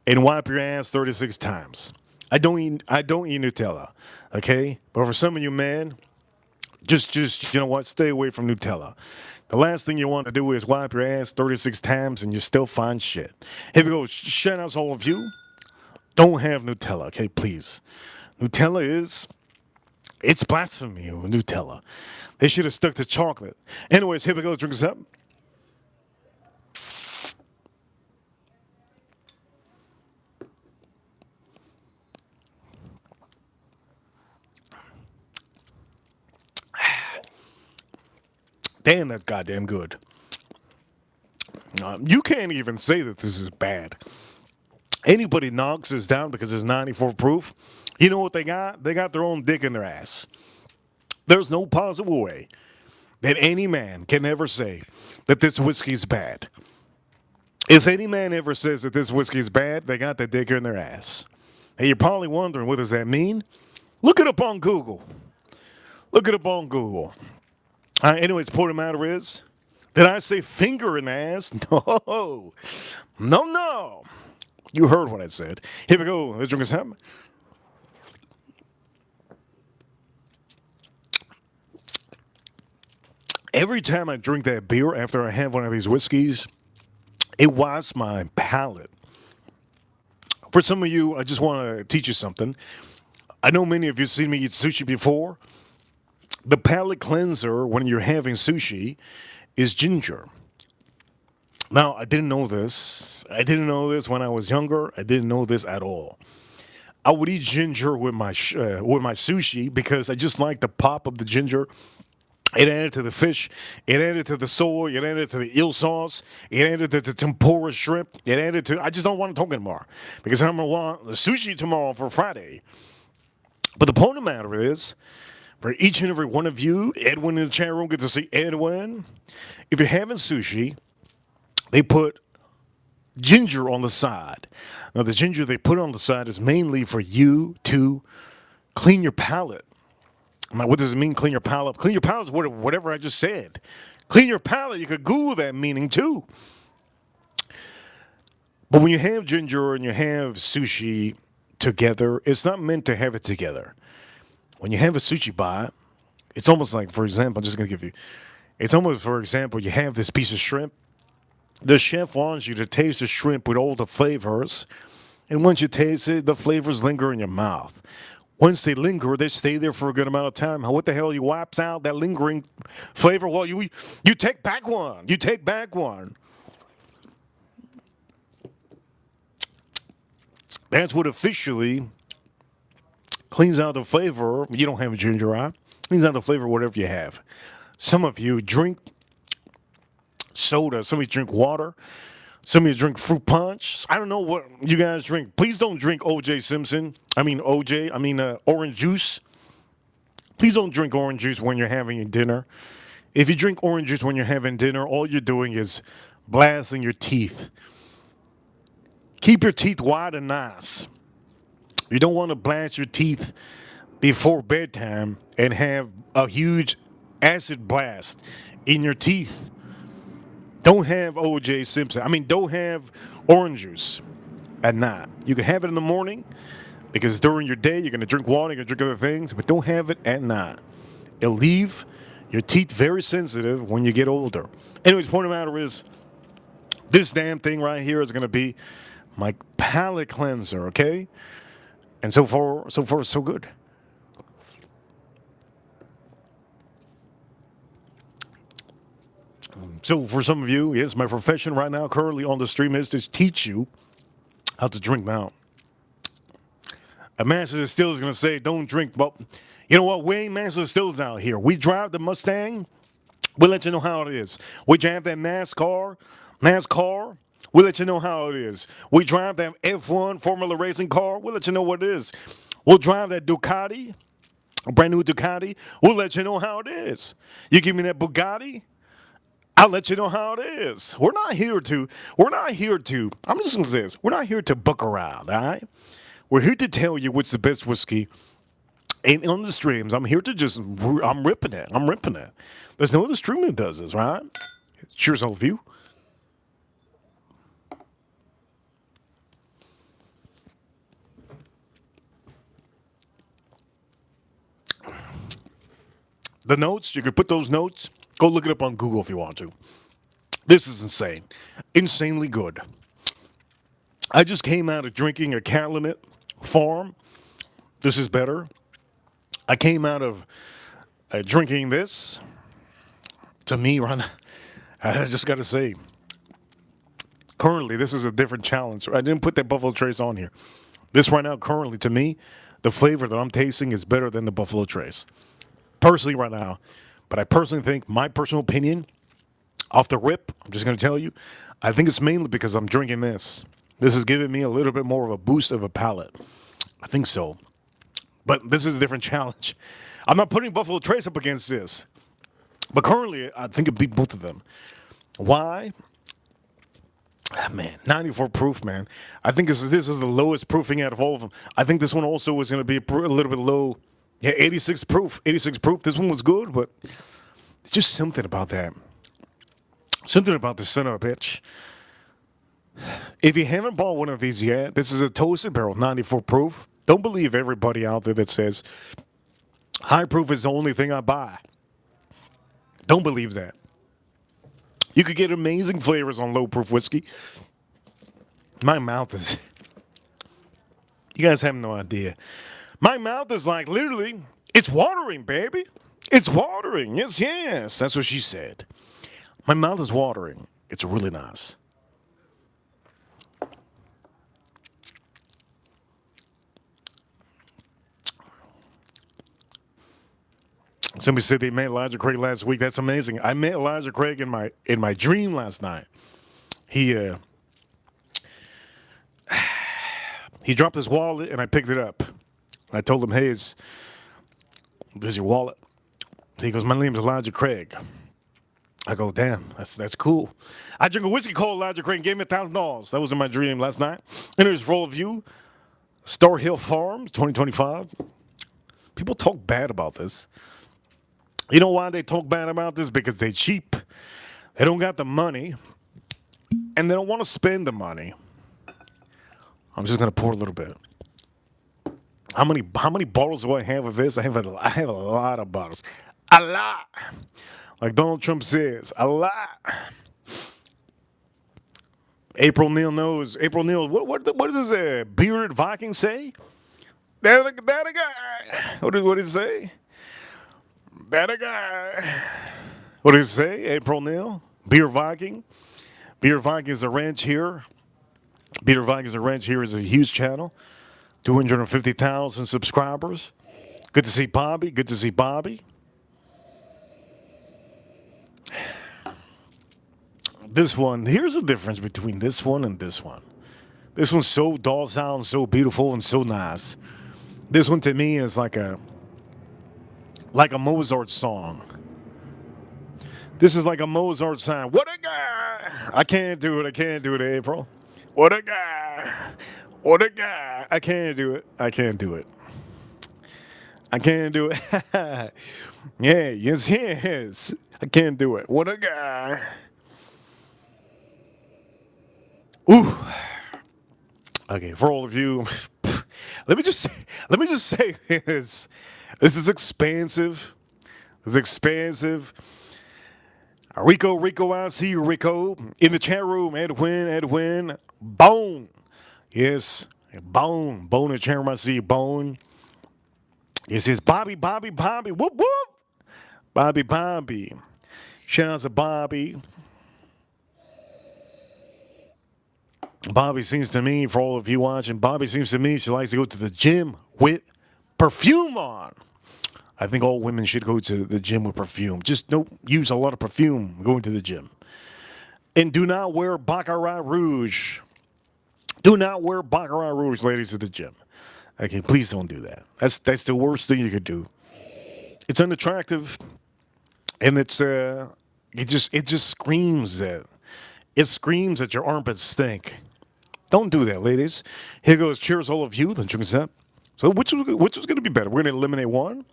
and wipe your ass 36 times. I don't eat Nutella, okay? But for some of you men, just you know what, stay away from Nutella. The last thing you want to do is wipe your ass 36 times and you still find shit. Here we go. Shout out to all of you. Don't have Nutella, okay, please. Nutella is it's blasphemy, Nutella. They should have stuck to chocolate. Anyways, here we go. Drink this up. Damn, that's goddamn good. You can't even say that this is bad. Anybody knocks this down because it's 94 proof. You know what they got? They got their own dick in their ass. There's no possible way that any man can ever say that this whiskey's bad. If any man ever says that this whiskey's bad, they got the dick in their ass. And you're probably wondering, what does that mean? Look it up on Google. Look it up on Google. Anyways, point of the matter is, did I say finger in the ass? No. No, no. You heard what I said. Here we go. Let's drink this up. Every time I drink that beer after I have one of these whiskeys, it wipes my palate. For some of you, I just want to teach you something. I know many of you have seen me eat sushi before. The palate cleanser when you're having sushi is ginger. Now, I didn't know this. I didn't know this when I was younger. I didn't know this at all. I would eat ginger with my sushi because I just like the pop of the ginger. It added to the fish. It added to the soy. It added to the eel sauce. It added to the tempura shrimp. It added to. I just don't want to talk anymore because I'm gonna want the sushi tomorrow for Friday. But the point of the matter is, for each and every one of you, Edwin in the chat room, get to see Edwin. If you're having sushi, they put ginger on the side. Now, the ginger they put on the side is mainly for you to clean your palate. I'm like, what does it mean, clean your palate? Clean your palate is whatever I just said. Clean your palate, you could Google that meaning too. But when you have ginger and you have sushi together, it's not meant to have it together. When you have a sushi bite, it's almost like, for example, I'm just going to give you, it's almost, for example, you have this piece of shrimp. The chef wants you to taste the shrimp with all the flavors. And once you taste it, the flavors linger in your mouth. Once they linger, they stay there for a good amount of time. What the hell? You wipes out that lingering flavor? Well, you take back one. You take back one. That's what officially cleans out the flavor. You don't have a ginger eye. Cleans out the flavor, whatever you have. Some of you drink soda. Some of you drink water. Some of you drink fruit punch. I don't know what you guys drink. Please don't drink orange juice. Please don't drink orange juice when you're having your dinner. If you drink orange juice when you're having dinner, all you're doing is blasting your teeth. Keep your teeth wide and nice. You don't want to blast your teeth before bedtime and have a huge acid blast in your teeth. Don't have O.J. Simpson. Don't have orange juice at night. You can have it in the morning because during your day you're going to drink water, you're going to drink other things, but don't have it at night. It'll leave your teeth very sensitive when you get older. Anyways, point of the matter is, this damn thing right here is going to be my palate cleanser, okay? And so far, so good. So for some of you, yes, my profession right now, currently on the stream, is to teach you how to drink now. A master still is going to say, don't drink. Well, you know what? We ain't master stills out here. We drive the Mustang. We'll let you know how it is. We drive that NASCAR. We'll let you know how it is. We drive that F1 Formula Racing car. We'll let you know what it is. We'll drive that Ducati, a brand new Ducati. We'll let you know how it is. You give me that Bugatti, I'll let you know how it is. We're not here to, I'm just going to say this, we're not here to buck around, all right? We're here to tell you what's the best whiskey. And on the streams, I'm here to just, I'm ripping it. I'm ripping it. There's no other stream that does this, right? Cheers, all of you. The notes, you could put those notes, go look it up on Google if you want to. This is insane. Insanely good. I just came out of drinking a Calumet Farm. This is better. I came out of drinking this. To me, right now, I just got to say, currently, this is a different challenge. I didn't put that Buffalo Trace on here. This right now, currently, to me, the flavor that I'm tasting is better than the Buffalo Trace. Personally, right now. But I personally think, my personal opinion, off the rip, I'm just going to tell you, I think it's mainly because I'm drinking this. This is giving me a little bit more of a boost of a palate. I think so. But this is a different challenge. I'm not putting Buffalo Trace up against this. But currently, I think it beat both of them. Why? Ah, man, 94 proof, man. I think this is the lowest proofing out of all of them. I think this one also was going to be a little bit low. Yeah, 86 proof. 86 proof. This one was good, but just something about that. Something about the son of a bitch. If you haven't bought one of these yet, this is a toasted barrel, 94 proof. Don't believe everybody out there that says high proof is the only thing I buy. Don't believe that. You could get amazing flavors on low proof whiskey. My mouth is. You guys have no idea. My mouth is like literally, it's watering, baby. It's watering. Yes, yes. That's what she said. My mouth is watering. It's really nice. Somebody said they met Elijah Craig last week. That's amazing. I met Elijah Craig in my dream last night. He dropped his wallet and I picked it up. I told him, "Hey, this is your wallet." He goes, "My name's Elijah Craig." I go, "Damn, that's cool." I drink a whiskey called Elijah Craig and gave me $1,000. That was in my dream last night. And it was for all of you. Star Hill Farms, 2025. People talk bad about this. You know why they talk bad about this? Because they're cheap. They don't got the money. And they don't want to spend the money. I'm just gonna pour a little bit. How many bottles do I have of this? I have a lot of bottles. A lot. Like Donald Trump says, a lot. April Neal knows. April Neal, what does this bearded Viking say? That a guy. What did it say? That a guy. What did it say? April Neal? Beer Viking? Beer Viking is a ranch here. Beer Viking is a ranch here is a huge channel. 250,000 subscribers. Good to see Bobby. Good to see Bobby. This one, here's the difference between this one and this one. This one's so doll sound, so beautiful, and so nice. This one to me is like a Mozart song. This is like a Mozart song. What a guy! I can't do it. I can't do it, April. What a guy! What a guy! I can't do it. I can't do it. I can't do it. Yeah, yes, yes. I can't do it. What a guy! Ooh. Okay, for all of you, let me just say this. This is expansive. This is expansive. Rico, I see you, Rico. In the chat room, Edwin, Bone. Yes, Bone in the chat room, I see you, Bone. It says Bobby, whoop, whoop. Bobby. Shout out to Bobby. Bobby seems to me, for all of you watching, Bobby seems to me she likes to go to the gym with perfume on. I think all women should go to the gym with perfume. Just don't use a lot of perfume going to the gym. And do not wear Baccarat Rouge. Do not wear Baccarat Rouge, ladies, at the gym. Okay, please don't do that. That's the worst thing you could do. It's unattractive, and it's It just screams that it screams that your armpits stink. Don't do that, ladies. Here goes. Cheers, all of you. Then drink us up. So which was going to be better? We're going to eliminate one.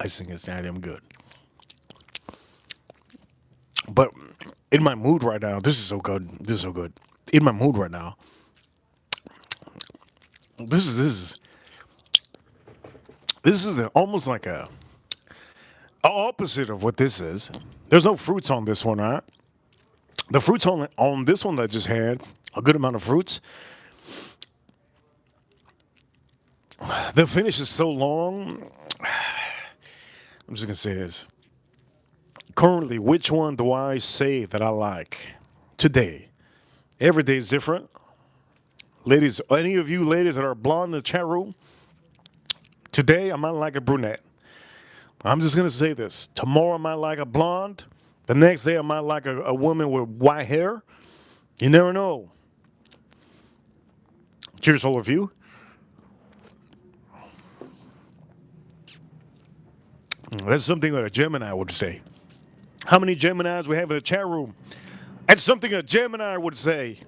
I think it's damn good. But in my mood right now, this is so good. This is so good. In my mood right now, this is almost like a opposite of what this is. There's no fruits on this one, right? The fruits on this one that I just had a good amount of fruits. The finish is so long. I'm just gonna say this. Currently, which one do I say that I like today? Every day is different. Ladies, any of you ladies that are blonde in the chat room, today I might like a brunette. I'm just gonna say this. Tomorrow I might like a blonde. The next day I might like a woman with white hair. You never know. Cheers, all of you. That's something that a Gemini would say. How many Geminis we have in the chat room? That's something a Gemini would say.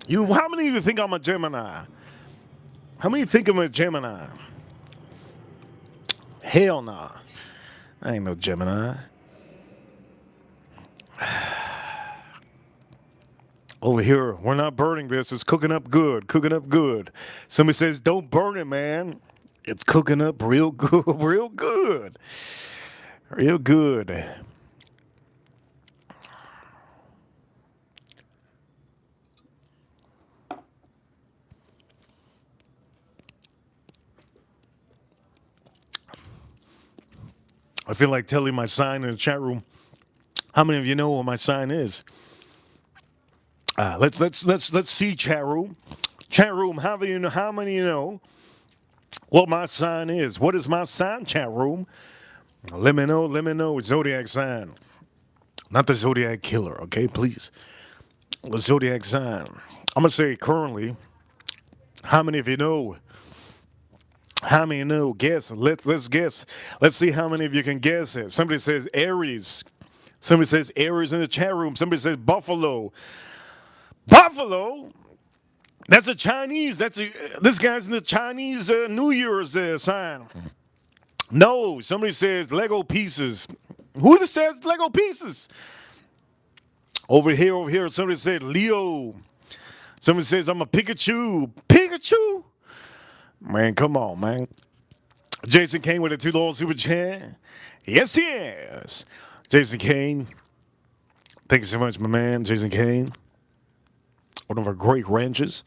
How many of you think I'm a Gemini? How many think I'm a Gemini? Hell nah. I ain't no Gemini. Over here, we're not burning this. It's cooking up good. Cooking up good. Somebody says, don't burn it, man. It's cooking up real good. Real good. Real good. I feel like telling my sign in the chat room. How many of you know what my sign is? Let's see, chat room. Chat room, how many of you know what my sign is? What is my sign, chat room? Let me know. It's zodiac sign. Not the zodiac killer, okay? Please. The zodiac sign. I'm gonna say currently. How many of you know? How many know? Guess. Let's guess. Let's see how many of you can guess it. Somebody says Aries. Somebody says Aries in the chat room. Somebody says Buffalo. Buffalo? That's a Chinese. This guy's in the Chinese New Year's sign. No, somebody says Lego pieces. Who says Lego pieces? Over here. Somebody said Leo. Somebody says I'm a Pikachu. Pikachu? Man, come on, man. Jason Kane with a $2 super chat. Yes, he is. Jason Kane. Thank you so much, my man, Jason Kane. One of our great ranches.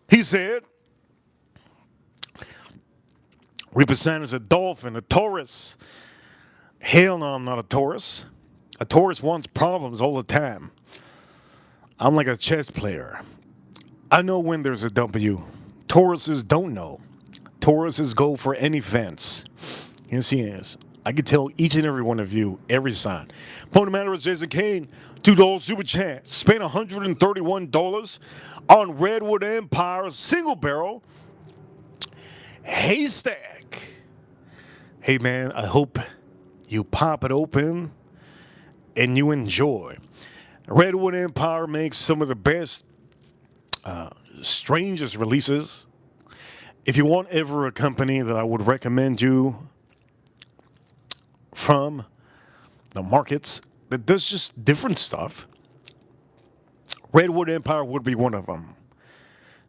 He said, Reaper Sanders a dolphin, a Taurus. Hell no, I'm not a Taurus. A Taurus wants problems all the time. I'm like a chess player. I know when there's a W. Tauruses don't know. Tauruses go for any fence. Yes, he is. I can tell each and every one of you every sign. Point of matter is Jason Kane, $2 super chat. Spent $131 on Redwood Empire single barrel haystack. Hey man, I hope you pop it open and you enjoy. Redwood Empire makes some of the best, strangest releases. If you want ever a company that I would recommend you from the markets that does just different stuff, Redwood Empire would be one of them.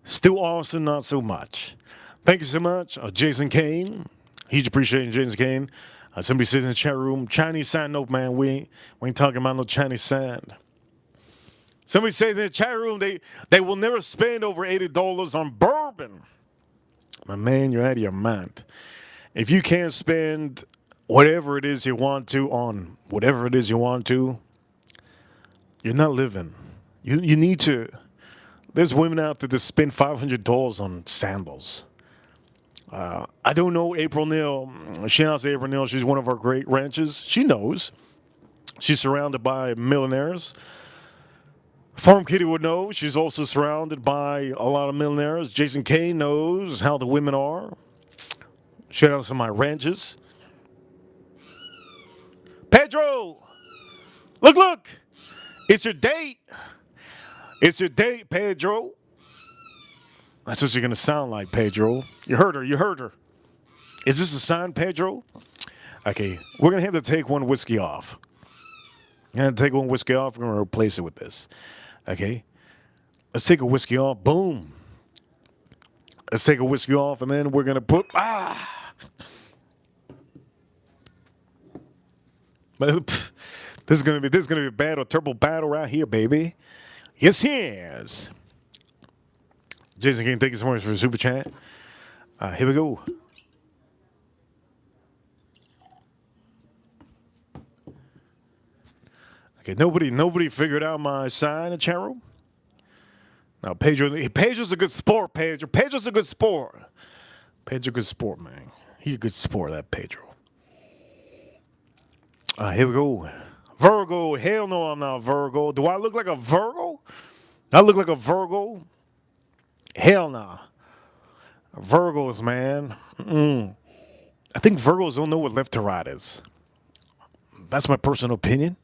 Still Austin, not so much. Thank you so much, Jason Kane. Huge appreciating Jason Kane. Somebody says in the chat room, Chinese sand. Nope, man, we ain't talking about no Chinese sand. Somebody says in the chat room they will never spend over $80 on bourbon. My man, you're out of your mind. If you can't spend whatever it is you want to on whatever it is you want to, you're not living. You need to. There's women out there that spend $500 on sandals. I don't know April Neal. Shout out to April Neal. She's one of our great ranches. She knows. She's surrounded by millionaires. Farm Kitty would know. She's also surrounded by a lot of millionaires. Jason K knows how the women are. Shout out to my ranches. Pedro! Look! It's your date. It's your date, Pedro. That's what you're going to sound like, Pedro. You heard her. Is this a sign, Pedro? Okay, we're going to have to take one whiskey off. We're going to take one whiskey off. We're going to replace it with this. Okay? Let's take a whiskey off. Boom. Let's take a whiskey off, and then we're going to put... This is gonna be a battle, turbo battle right here, baby. Yes. Jason King, thank you so much for the super chat. Here we go. Okay, nobody figured out my sign in the chat room. Now Pedro's a good sport. Pedro's a good sport. Pedro's a good sport, man. He's a good sport, that Pedro. Here we go. Virgo. Hell no, I'm not Virgo. Do I look like a Virgo? I look like a Virgo? Hell nah. Virgos, man. I think Virgos don't know what left to right is. That's my personal opinion.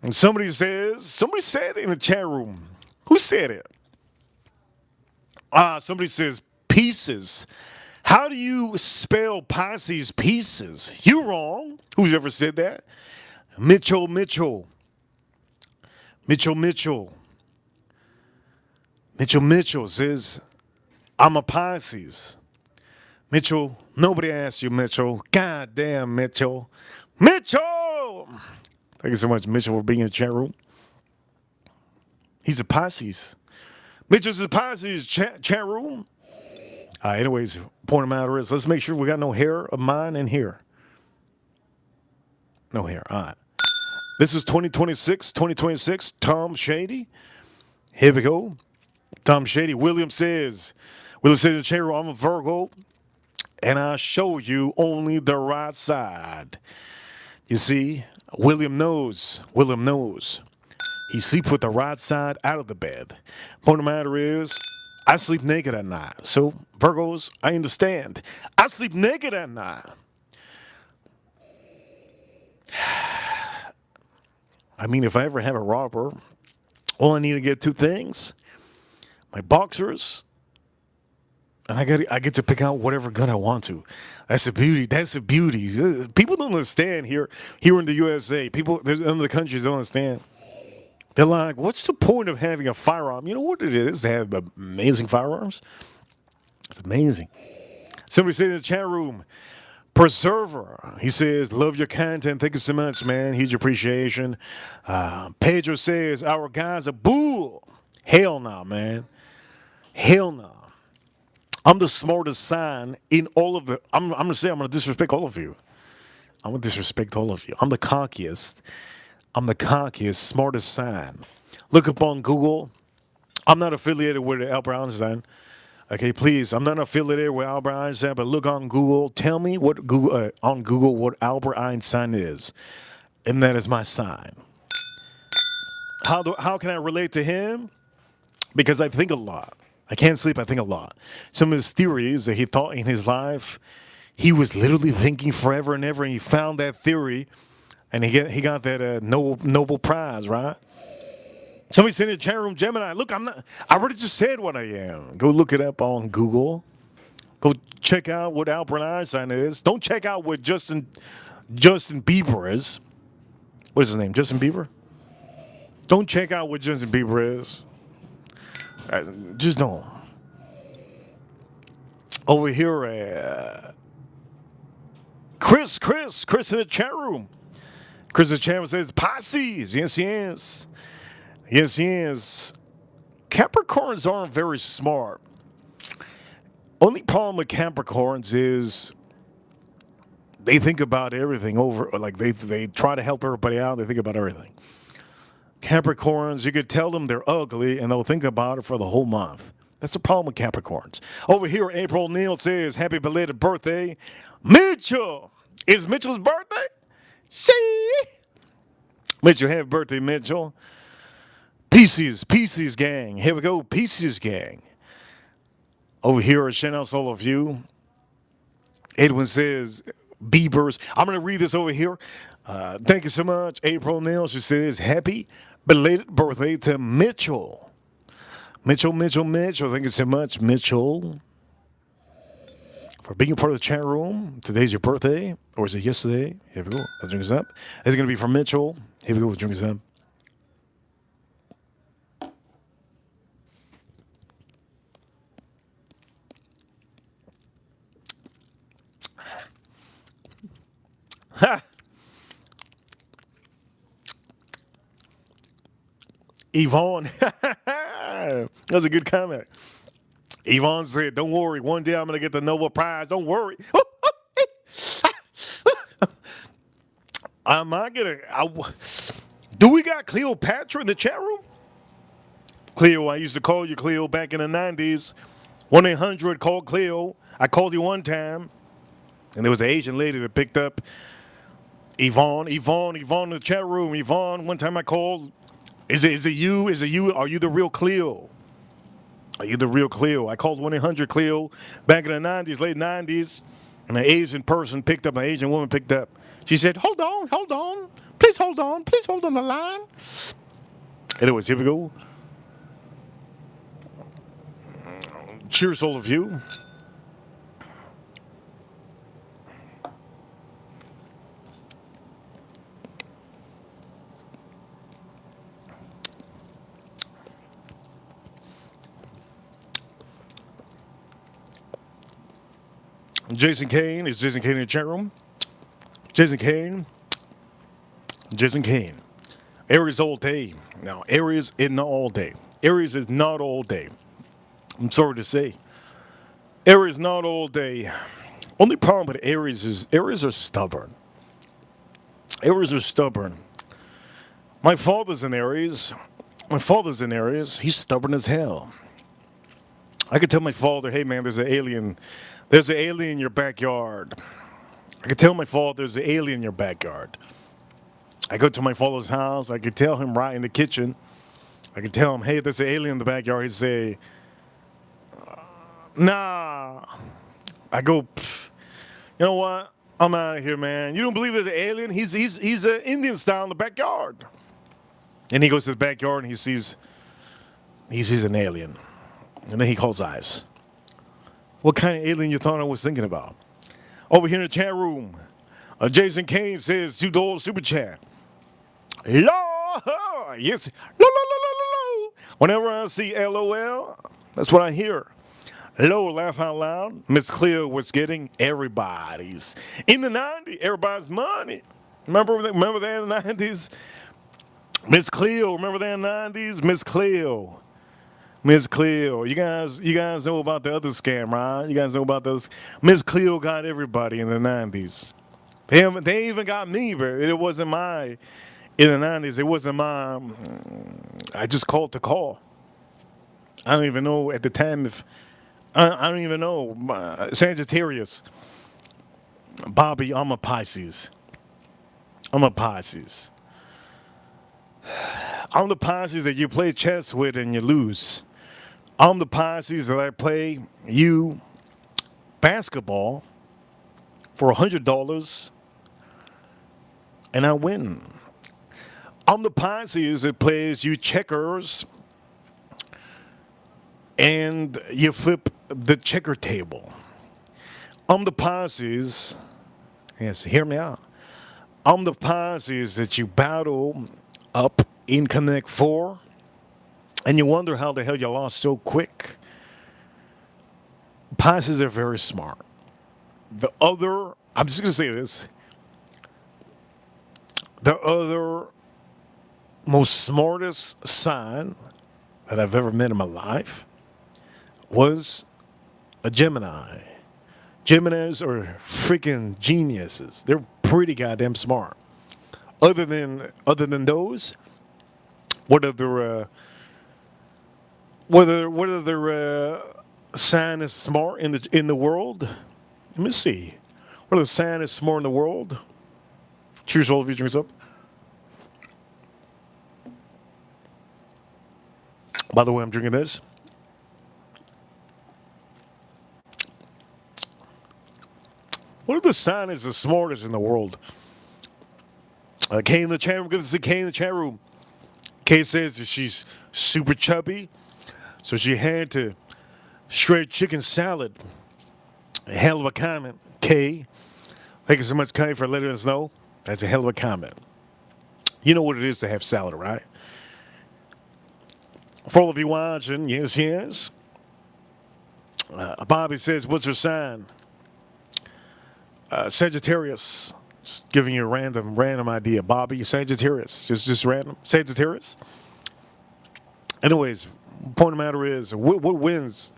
And somebody said in the chat room. Who said it? Somebody says pieces. How do you spell Pisces pieces? You wrong. Who's ever said that? Mitchell says, I'm a Pisces. Mitchell, nobody asked you, Mitchell. God damn, Mitchell. Mitchell! Thank you so much, Mitchell, for being in the chat room. He's a Pisces. Mitchell's a Pisces chat room. Anyways, point of matter is, let's make sure we got no hair of mine in here. No hair. All right. This is 2026, Tom Shady. Here we go. Tom Shady. William says in the chat room, I'm a Virgo, and I show you only the right side. You see, William knows. He sleeps with the right side out of the bed. Point of the matter is, I sleep naked at night. So, Virgos, I understand. I sleep naked at night. I mean, if I ever have a robber, all I need to get two things. My boxers, and I get to pick out whatever gun I want to. That's the beauty. People don't understand here in the USA. People in other countries don't understand. They're like, what's the point of having a firearm? You know what it is to have amazing firearms? It's amazing. Somebody said in the chat room, Preserver. He says, love your content. Thank you so much, man. Here's your appreciation. Pedro says, our guy's a bull. Hell no, man. Hell no. I'm the smartest sign in all of the... I'm going to disrespect all of you. I'm the cockiest. I'm the cockiest, smartest sign. Look up on Google. I'm not affiliated with Albert Einstein. Okay, please. I'm not affiliated with Albert Einstein, but look on Google. Tell me what on Google what Albert Einstein is, and that is my sign. How can I relate to him? Because I think a lot. I can't sleep. I think a lot. Some of his theories that he thought in his life, he was literally thinking forever and ever, and he found that theory. And he got that Nobel Prize, right? Somebody said in the chat room, Gemini, look, I already just said what I am. Go look it up on Google. Go check out what Albert Einstein is. Don't check out what Justin Bieber is. What is his name? Justin Bieber? Don't check out what Justin Bieber is. Just don't. Over here, Chris in the chat room. Chris in the chat room says, Pisces. Yes. Capricorns aren't very smart. Only problem with Capricorns is they think about everything over, like they try to help everybody out. They think about everything. Capricorns, you could tell them they're ugly and they'll think about it for the whole month. That's the problem with Capricorns. Over here, April Neal says, happy belated birthday. Mitchell. Is Mitchell's birthday? See? Mitchell, happy birthday, Mitchell. Pieces gang. Here we go, Pieces gang. Over here, shout out to all of you. Edwin says, Beavers. I'm going to read this over here. Thank you so much, April Neal. She says, happy belated birthday to Mitchell. Mitchell. Thank you so much, Mitchell, for being a part of the chat room. Today's your birthday, or is it yesterday? Here we go. Let's drink this up. It's going to be from Mitchell. Here we go. Let's drink this up. Ha! Yvonne. That's a good comment. Yvonne said, don't worry. One day I'm going to get the Nobel Prize. Don't worry. Am I going to... Do we got Cleopatra in the chat room? Cleo, I used to call you Cleo back in the 90s. 1-800-CALL Cleo. I called you one time, and there was an Asian lady that picked up. Yvonne in the chat room. Yvonne, one time I called. Is it you? Are you the real Cleo? Are you the real Cleo? I called 1-800-CLEO back in the 90s, late 90s, and an Asian person picked up, an Asian woman picked up. She said, hold on. Please hold on the line. Anyways, here we go. Cheers, all of you. Jason Kane. Is Jason Kane in the chat room? Jason Kane. Aries all day. Now, Aries is not all day. Aries is not all day. I'm sorry to say. Aries not all day. Only problem with Aries is Aries are stubborn. My father's in Aries. He's stubborn as hell. I could tell my father, hey man, there's an alien in your backyard. I could tell my father there's an alien in your backyard. I go to my father's house. I could tell him right in the kitchen. I could tell him, hey, there's an alien in the backyard. He'd say, nah. I go, you know what? I'm out of here, man. You don't believe there's an alien? He's an Indian style in the backyard. And he goes to the backyard and he sees an alien. And then he calls eyes. What kind of alien you thought I was thinking about? Over here in the chat room, Jason Kane says, $2 super chat. Yes. Whenever I see LOL, that's what I hear. Hello, laugh out loud. Miss Cleo was getting everybody's. In the 90s, everybody's money. Remember that in the 90s? Miss Cleo, remember that in the 90s? Miss Cleo. You guys know about the other scam, right? You guys know about those. Miss Cleo got everybody in the 90s. They even got me, but it wasn't in the 90s, it wasn't my, I just called the call. I don't even know at the time if, I don't even know. Sagittarius. Bobby, I'm a Pisces. I'm the Pisces that you play chess with and you lose. I'm the Pisces that I play you basketball for $100 and I win. I'm the Pisces that plays you checkers and you flip the checker table. I'm the Pisces, yes, hear me out. I'm the Pisces that you battle up in Connect 4 and you wonder how the hell you lost so quick. Pisces are very smart. I'm just going to say this. The other most smartest sign that I've ever met in my life was a Gemini. Geminis are freaking geniuses. They're pretty goddamn smart. Other than those, what What other sign is smart in the world? Let me see. What other sign is smart in the world? Cheers, all of you. Drinks up. By the way, I'm drinking this. What are the sign is the smartest in the world? Kay in the chat room. Good to see Kay in the chat room. Kay says that she's super chubby, so she had to shred chicken salad. A hell of a comment, Kay. Thank you so much, Kay, for letting us know. That's a hell of a comment. You know what it is to have salad, right? For all of you watching, yes, yes. Bobby says, what's her sign? Sagittarius. Just giving you a random idea. Bobby, Sagittarius. Just random. Sagittarius. Anyways, point of the matter is, what wins?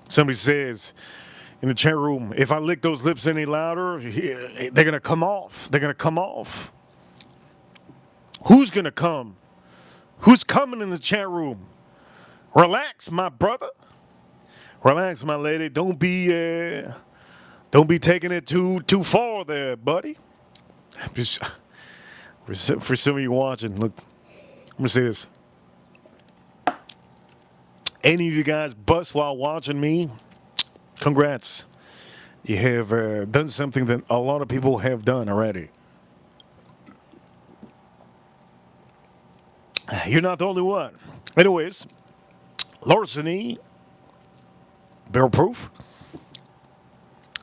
Somebody says in the chat room, if I lick those lips any louder, they're going to come off. They're going to come off. Who's going to come? Who's coming in the chat room? Relax, my brother. Relax, my lady. Don't be taking it too far there, buddy. Just, for some of you watching, look, I'm going to say this. Any of you guys bust while watching me, congrats. You have done something that a lot of people have done already. You're not the only one. Anyways, larceny, barrel proof.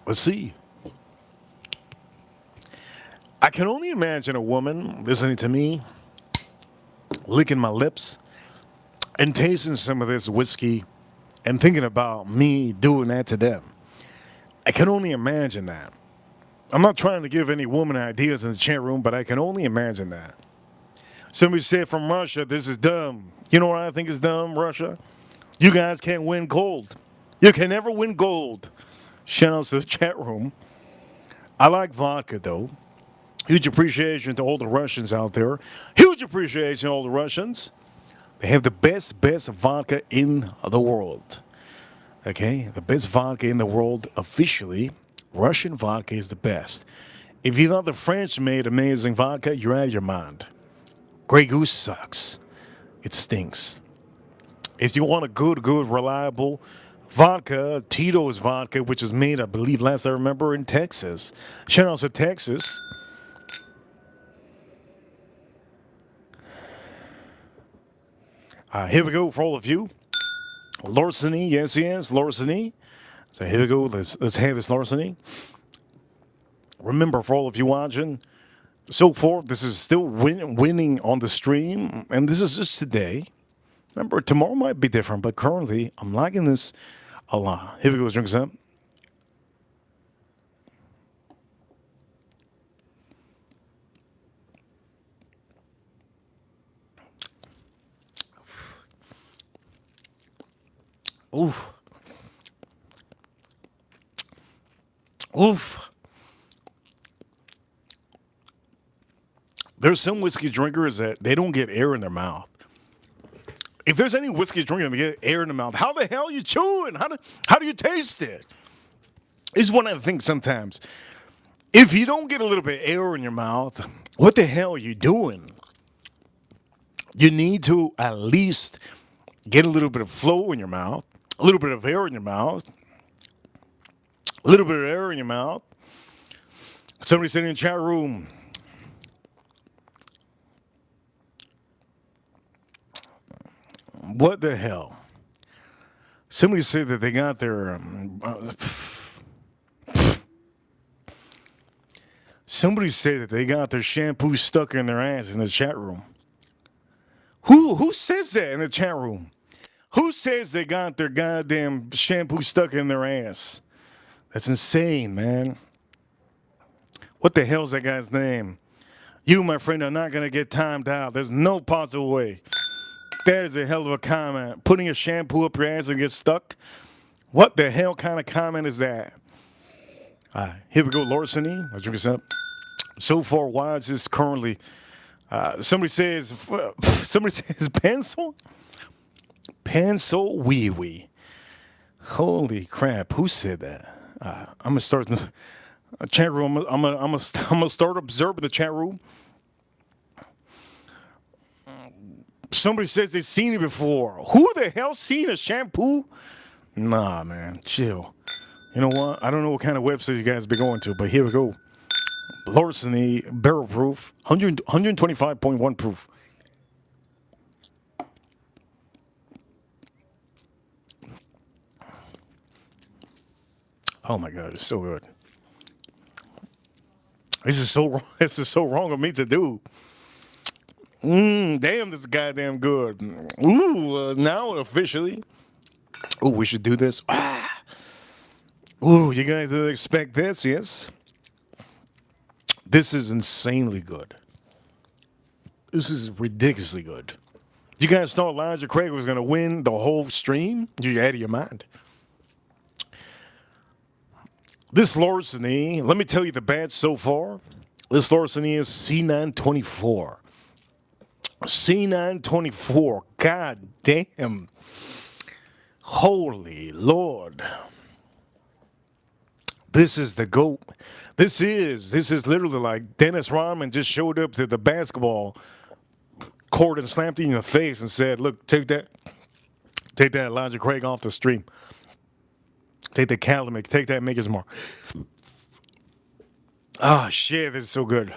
Let's see. I can only imagine a woman listening to me, licking my lips, and tasting some of this whiskey and thinking about me doing that to them. I can only imagine that. I'm not trying to give any woman ideas in the chat room, but I can only imagine that. Somebody said from Russia, this is dumb. You know what I think is dumb, Russia? You guys can't win gold. You can never win gold. Shout out to the chat room. I like vodka, though. Huge appreciation to all the Russians out there. Huge appreciation to all the Russians. They have the best vodka in the world. Okay? The best vodka in the world officially. Russian vodka is the best. If you thought the French made amazing vodka, you're out of your mind. Grey Goose sucks. It stinks. If you want a good, reliable vodka, Tito's vodka, which is made, I believe, last I remember, in Texas. Shout out to Texas. Here we go for all of you. Larceny, yes, larceny. So here we go. Let's have this larceny. Remember, for all of you watching, so far, this is still winning on the stream, and this is just today. Remember, tomorrow might be different, but currently, I'm liking this a lot. Here we go. Let's drink some. Oof. Oof. There's some whiskey drinkers that they don't get air in their mouth. If there's any whiskey drinker that get air in the mouth, how the hell are you chewing? How do you taste it? Is what I think sometimes. If you don't get a little bit of air in your mouth, what the hell are you doing? You need to at least get a little bit of flow in your mouth, a little bit of air in your mouth, a little bit of air in your mouth. Somebody said in the chat room, what the hell? Somebody said that they got their. Somebody said that they got their shampoo stuck in their ass in the chat room. Who says that in the chat room? Who says they got their goddamn shampoo stuck in their ass? That's insane, man. What the hell's that guy's name? You, my friend, are not going to get timed out. There's no possible way. That is a hell of a comment. Putting a shampoo up your ass and get stuck? What the hell kind of comment is that? Here we go, larceny. I'll drink this up. So far, why is this currently? Somebody says, somebody says pencil, pencil wee wee. Holy crap! Who said that? I'm gonna start the chat room. I'm gonna start observing the chat room. Somebody says they've seen it before. Who the hell seen a shampoo? Nah, man, chill. You know what? I don't know what kind of website you guys be going to, but here we go. Larceny, barrel proof, 125.1 proof. Oh my god, it's so good. This is so wrong. This is so wrong of me to do. Damn, this is goddamn good. Ooh, now officially. Ooh, we should do this. Ooh, you guys didn't expect this, yes? This is insanely good. This is ridiculously good. You guys thought Elijah Craig was going to win the whole stream? You're out of your mind. This larceny, let me tell you the batch so far. This larceny is C924. C924. God damn. Holy Lord. This is the GOAT. This is literally like Dennis Rodman just showed up to the basketball court and slapped you in the face and said, look, take that Elijah Craig off the stream. Take that Calumet, take that Maker's Mark. Oh shit, this is so good.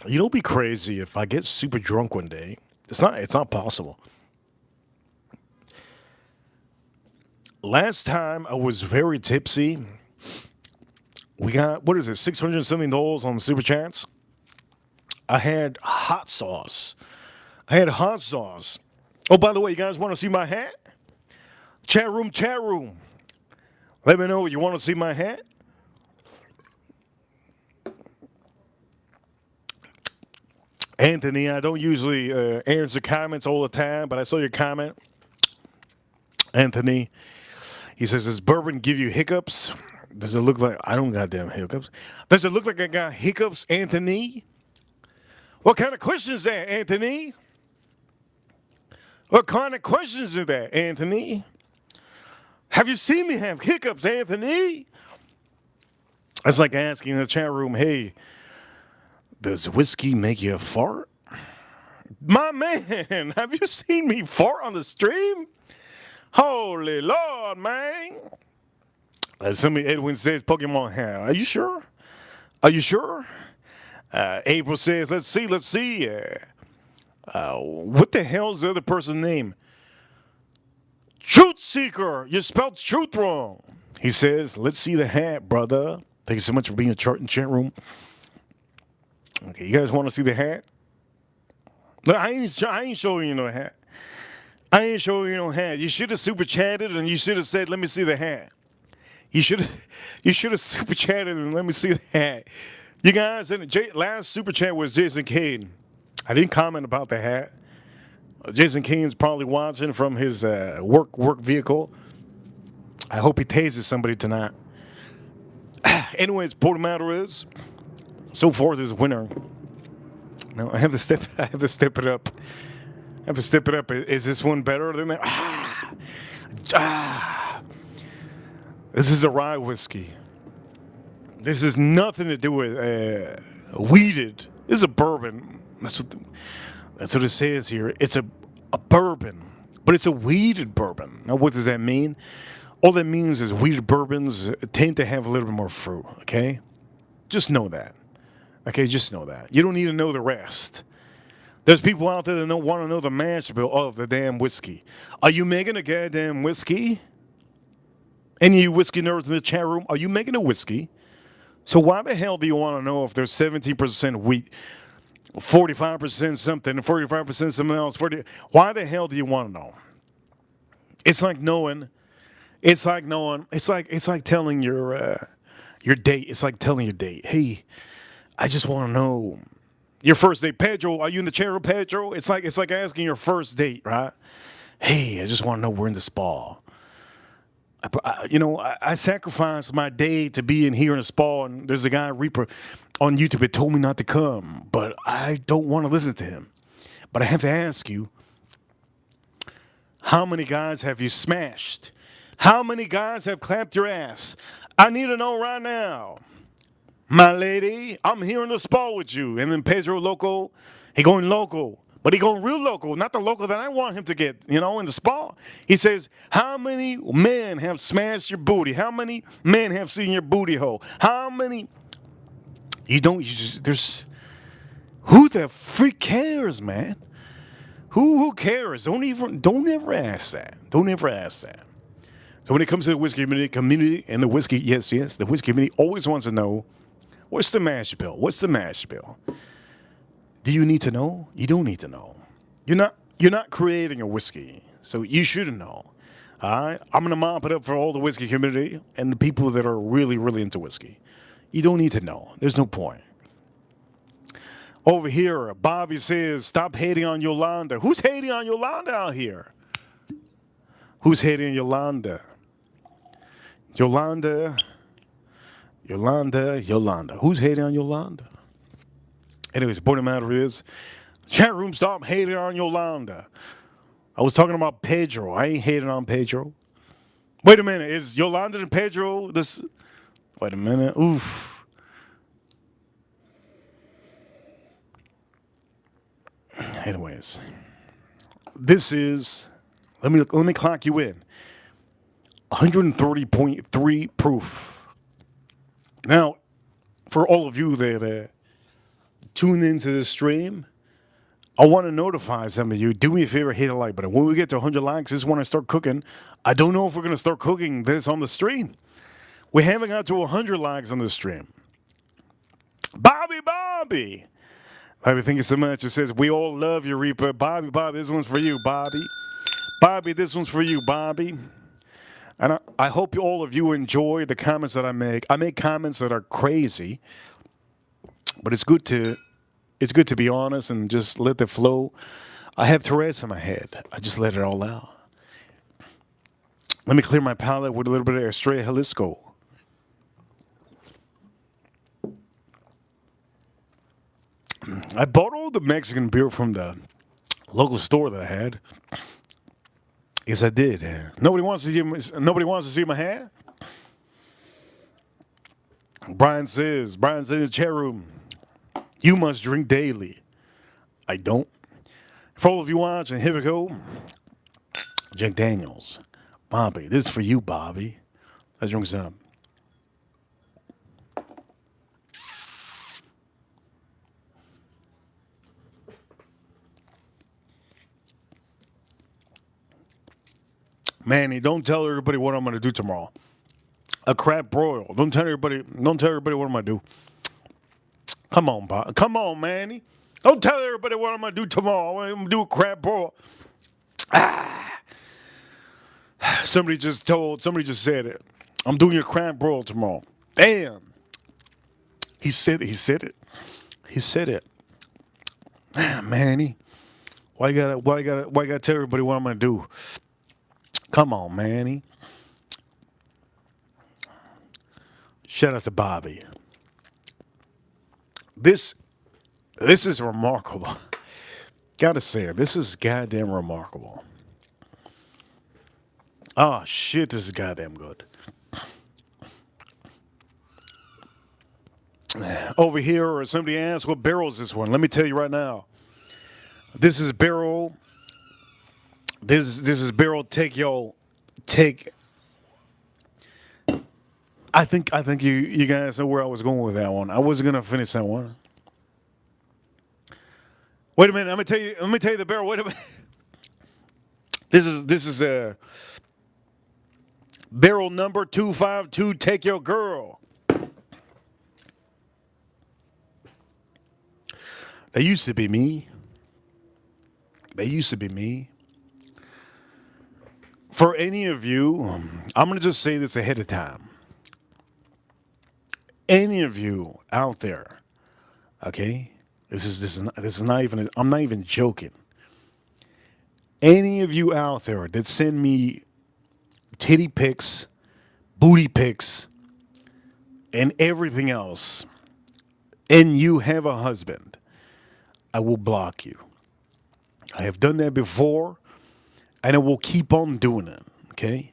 You know, it'd be crazy if I get super drunk one day. It's not possible. Last time I was very tipsy. We got, what is it, $670 on the super chats. I had hot sauce. Oh, by the way, you guys want to see my hat? Chat room. Let me know if you want to see my hat. Anthony, I don't usually answer comments all the time, but I saw your comment. Anthony, he says, does bourbon give you hiccups? Does it look like I don't got damn hiccups? Does it look like I got hiccups, Anthony? What kind of question is that, Anthony? What kind of questions are that, Anthony? Have you seen me have hiccups, Anthony? That's like asking in the chat room, hey, does whiskey make you fart? My man, have you seen me fart on the stream? Holy Lord, man. Somebody, Edwin says, Pokemon hat. Are you sure? April says, let's see. What the hell's the other person's name? Truth Seeker. You spelled truth wrong. He says, let's see the hat, brother. Thank you so much for being a chart in chat room. Okay, you guys want to see the hat? No, I ain't showing you no hat. You should have super chatted and you should have said, let me see the hat. You should have super chatted and let me see the hat. You guys, last super chat was Jason Kane. I didn't comment about the hat. Jason Kane's probably watching from his work vehicle. I hope he tases somebody tonight. Anyways, point of the matter is, so far this winner. No, I have to step it up. Is this one better than that? This is a rye whiskey. This has nothing to do with weeded. This is a bourbon. That's what it says here. It's a bourbon, but it's a weeded bourbon. Now, what does that mean? All that means is weeded bourbons tend to have a little bit more fruit. Okay, just know that. Okay, just know that. You don't need to know the rest. There's people out there that don't want to know the mash bill of the damn whiskey. Are you making a goddamn whiskey? Any of you whiskey nerds in the chat room, are you making a whiskey? So why the hell do you want to know if there's 17% wheat, 45% something, 45% something else? Why the hell do you want to know? It's like knowing. It's like telling your date. It's like telling your date, hey, I just want to know your first date. Pedro, are you in the chat room, Pedro? It's like asking your first date, right? Hey, I just want to know we're in the spa. I sacrificed my day to be in here in the spa, and there's a guy Reaper on YouTube that told me not to come, but I don't want to listen to him. But I have to ask you, how many guys have you smashed? How many guys have clapped your ass? I need to know right now. My lady, I'm here in the spa with you. And then Pedro Loco, he going local. But he going real local, not the local that I want him to get, in the spa. He says, how many men have smashed your booty? How many men have seen your booty hole? How many? There's, who the freak cares, man? Who cares? Don't ever ask that. Don't ever ask that. So when it comes to the whiskey community and the whiskey, yes, the whiskey community always wants to know, what's the mash bill? What's the mash bill? Do you need to know? You don't need to know. You're not creating a whiskey, so you shouldn't know. All right? I'm gonna mop it up for all the whiskey community and the people that are really, really into whiskey. You don't need to know. There's no point. Over here, Bobby says, stop hating on Yolanda. Who's hating on Yolanda out here? Who's hating on Yolanda? Yolanda. Who's hating on Yolanda? Anyways, the point of the matter is, chat room, stop hating on Yolanda. I was talking about Pedro. I ain't hating on Pedro. Wait a minute. Is Yolanda and Pedro this? Wait a minute. Oof. Anyways, this is, let me clock you in. 130.3 proof. Now, for all of you that tune into this stream, I want to notify some of you. Do me a favor, hit a like button. When we get to 100 likes, this is when I start cooking. I don't know if we're going to start cooking this on the stream. We haven't got to 100 likes on the stream. Bobby. Bobby, thank you so much. It says, we all love you, Reaper. Bobby, this one's for you, Bobby. Bobby, this one's for you, Bobby. And I hope all of you enjoy the comments that I make. I make comments that are crazy, but it's good to be honest and just let it flow. I have Tourette's in my head. I just let it all out. Let me clear my palate with a little bit of Estrella Jalisco. I bought all the Mexican beer from the local store that I had. Yes, I did. Nobody wants to see my hair. Brian says in the chat room, you must drink daily. I don't. For all of you watching, here we go. Jack Daniels. Bobby, this is for you, Bobby. Let's drink some. Manny, don't tell everybody what I'm going to do tomorrow. A crab broil. Don't tell everybody what I'm going to do. Come on, Bob. Come on, Manny. Don't tell everybody what I'm going to do tomorrow. I'm going to do a crab broil. Somebody just said it. I'm doing a crab broil tomorrow. Damn. He said it. Manny. Why you gotta tell everybody what I'm going to do? Come on, Manny. Shout out to Bobby. This is remarkable. Gotta say it. This is goddamn remarkable. Oh, shit, this is goddamn good. Over here, somebody asked, what barrel is this one? Let me tell you right now. This is barrel. This is barrel take. I think you guys know where I was going with that one. I wasn't gonna finish that one. Wait a minute. Let me tell you the barrel. Wait a minute. This is a barrel number 252. Take your girl. That used to be me. For any of you, I'm going to just say this ahead of time. Any of you out there, okay? This is not even, I'm not even joking. Any of you out there that send me titty pics, booty pics, and everything else, and you have a husband, I will block you. I have done that before, and I will keep on doing it. Okay?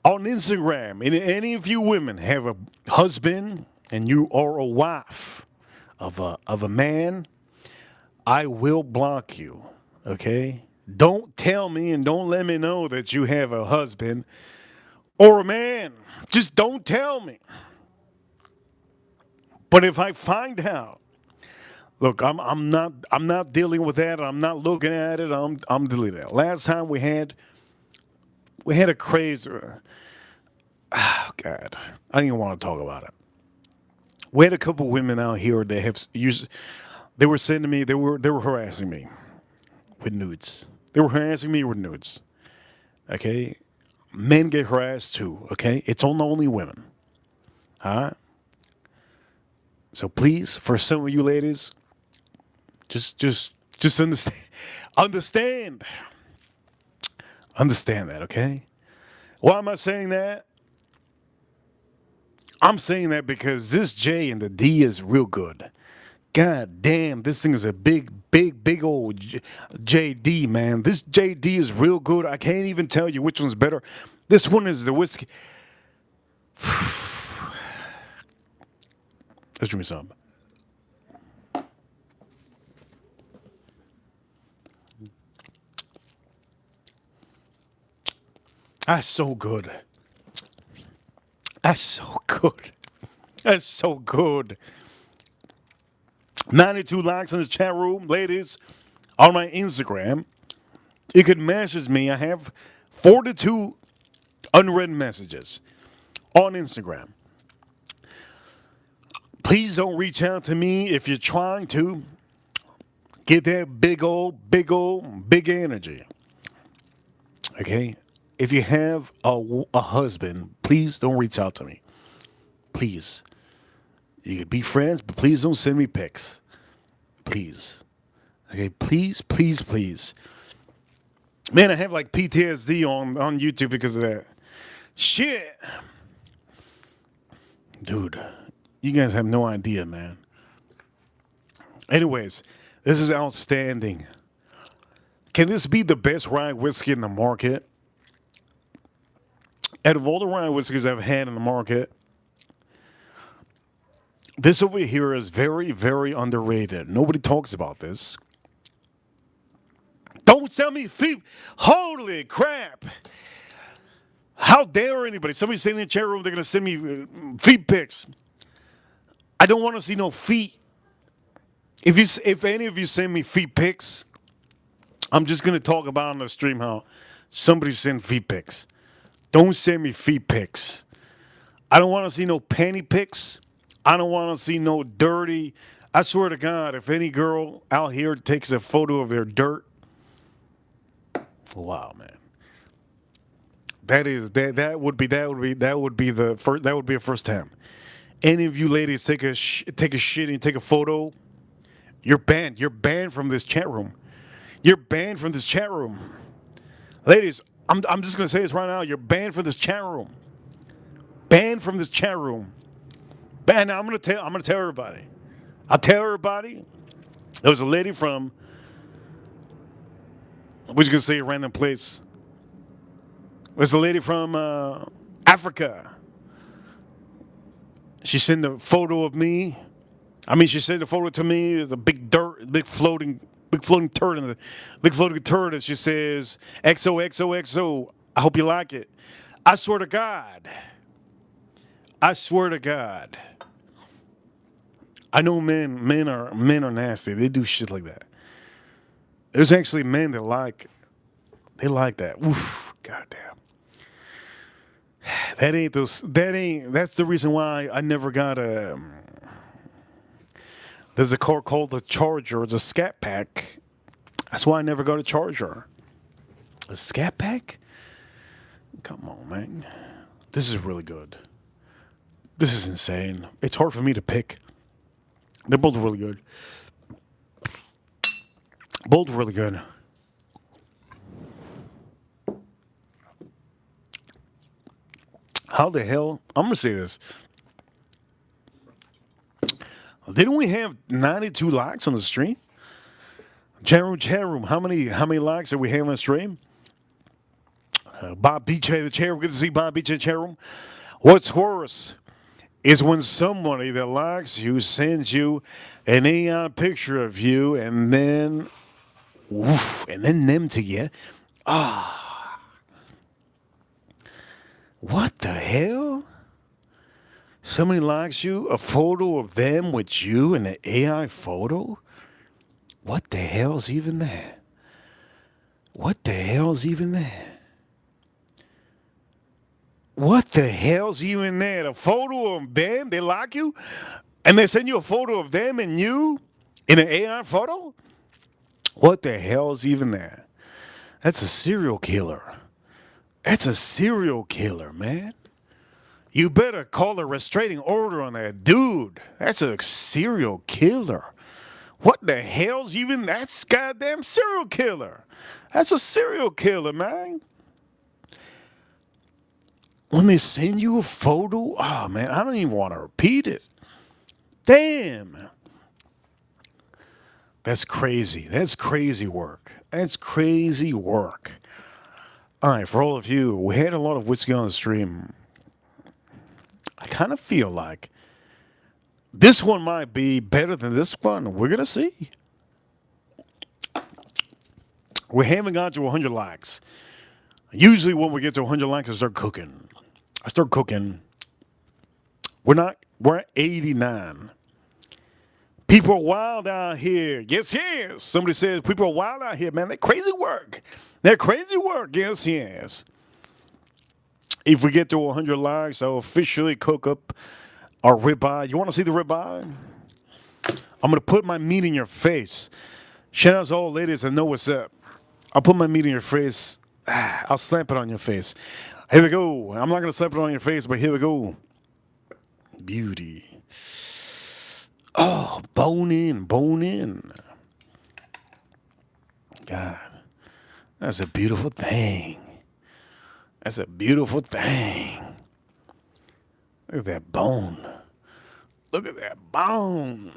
On Instagram, and any of you women have a husband and you are a wife of a man, I will block you. Okay? Don't tell me and don't let me know that you have a husband or a man. Just don't tell me. But if I find out, look, I'm not dealing with that. I'm not looking at it. I'm deleting it. Last time we had a crazy. Oh God, I don't even want to talk about it. We had a couple women out here that have used. They were sending me. They were harassing me with nudes. They were harassing me with nudes. Okay, men get harassed too. Okay, it's on only women. All right. So please, for some of you ladies, just understand, understand, understand that. Okay. Why am I saying that? I'm saying that because this J and the D is real good. God damn, this thing is a big, big, big old JD, man. This JD is real good. I can't even tell you which one's better. This one is the whiskey. Let's drink some. That's so good. That's so good. That's so good. 92 likes in the chat room, ladies, on my Instagram. You can message me. I have 42 unread messages on Instagram. Please don't reach out to me if you're trying to get that big energy. Okay? If you have a husband, please don't reach out to me. Please. You can be friends, but please don't send me pics. Please. Okay? Please, please, please. Man, I have like PTSD on YouTube because of that. Shit. Dude, you guys have no idea, man. Anyways, this is outstanding. Can this be the best rye whiskey in the market? Out of all the rye whiskeys I've had in the market, this over here is very, very underrated. Nobody talks about this. Don't sell me feet. Holy crap. How dare anybody? Somebody saying in the chat room they're going to send me feet pics. I don't want to see no feet. If any of you send me feet pics, I'm just going to talk about on the stream how somebody sent feet pics. Don't send me feet pics. I don't want to see no panty pics. I don't want to see no dirty. I swear to God, if any girl out here takes a photo of their dirt, wow, man. That would be a first time. Any of you ladies take a shit and take a photo, you're banned. You're banned from this chat room. You're banned from this chat room. Ladies, I'm just gonna say this right now. You're banned from this chat room. Banned from this chat room. Banned. Now I'm gonna tell everybody. I'll tell everybody. There was a lady from. We're just gonna say a random place. There's a lady from Africa. She sent a photo of me. I mean, she sent a photo to me. There's a big floating turd in the big floating turd, and she says XOXOXO. I hope you like it. I swear to God. I swear to God. I know men are nasty. They do shit like that. There's actually men that like that. Oof, goddamn. That's the reason why I never got a. There's a car called the Charger. It's a Scat Pack. That's why I never got a Charger. A Scat Pack? Come on, man. This is really good. This is insane. It's hard for me to pick. They're both really good. Both really good. How the hell? I'm gonna say this. Didn't we have 92 likes on the stream? Chat room, chat room. How many likes did we have on the stream? Bob Beach in the chat room. Good to see Bob Beach in the chat room. What's worse is when somebody that likes you sends you an AI picture of you and then, woof, and then them to you. What the hell? Somebody likes you, a photo of them with you in an AI photo? What the hell's even that? What the hell's even that? What the hell's even that? A photo of them? They like you? And they send you a photo of them and you in an AI photo? What the hell's even that? That's a serial killer. That's a serial killer, man. You better call a restraining order on that dude. That's a serial killer. What the hell's even that's goddamn serial killer? That's a serial killer, man. When they send you a photo, oh man, I don't even want to repeat it. Damn. That's crazy. That's crazy work. That's crazy work. All right, for all of you, we had a lot of whiskey on the stream. I kind of feel like this one might be better than this one. We're going to see. We haven't got to 100 likes. Usually when we get to 100 likes, I start cooking. We're at 89. People are wild out here. Yes, yes. Somebody says people are wild out here, man. They're crazy work. Yes, yes. If we get to 100 likes, I'll officially cook up our ribeye. You want to see the ribeye? I'm going to put my meat in your face. Shout out to all ladies that know what's up. I'll put my meat in your face. I'll slap it on your face. Here we go. I'm not going to slap it on your face, but here we go. Beauty. Oh, bone in, bone in. God, that's a beautiful thing. That's a beautiful thing. Look at that bone. Look at that bone.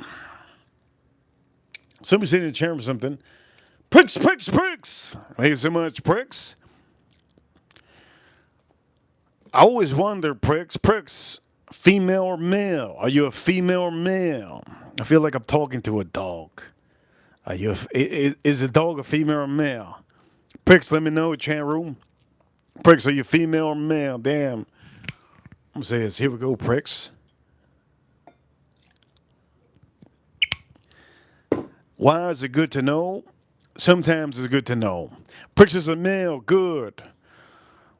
Somebody said in the chair or something. Pricks, pricks, pricks. Thank you so much, pricks. I always wonder, pricks, female or male? Are you a female or male? I feel like I'm talking to a dog. Are you? Is a dog a female or male? Pricks, let me know, chat room. Pricks, are you female or male? Damn. I'm gonna say this. Here we go, pricks. Why is it good to know? Sometimes it's good to know. Pricks is a male. Good.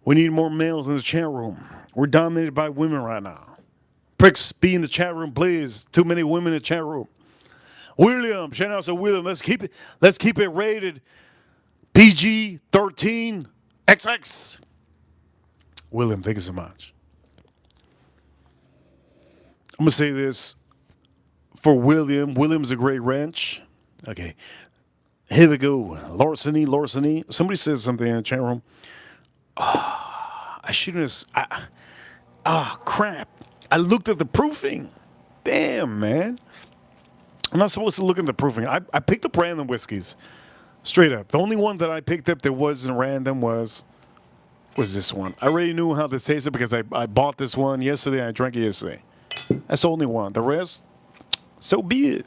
We need more males in the chat room. We're dominated by women right now. Pricks, be in the chat room, please. Too many women in the chat room. William, shout out to William. Let's keep it rated PG-13 XX. William, thank you so much. I'm gonna say this for William. William's a great ranch. Okay. Here we go. Larceny. Somebody says something in the chat room. I shouldn't have. Crap. I looked at the proofing. Damn, man. I'm not supposed to look at the proofing. I picked up random whiskeys. Straight up. The only one that I picked up that wasn't random was this one. I already knew how this tasted because I bought this one yesterday. I drank it yesterday. That's the only one. The rest, so be it.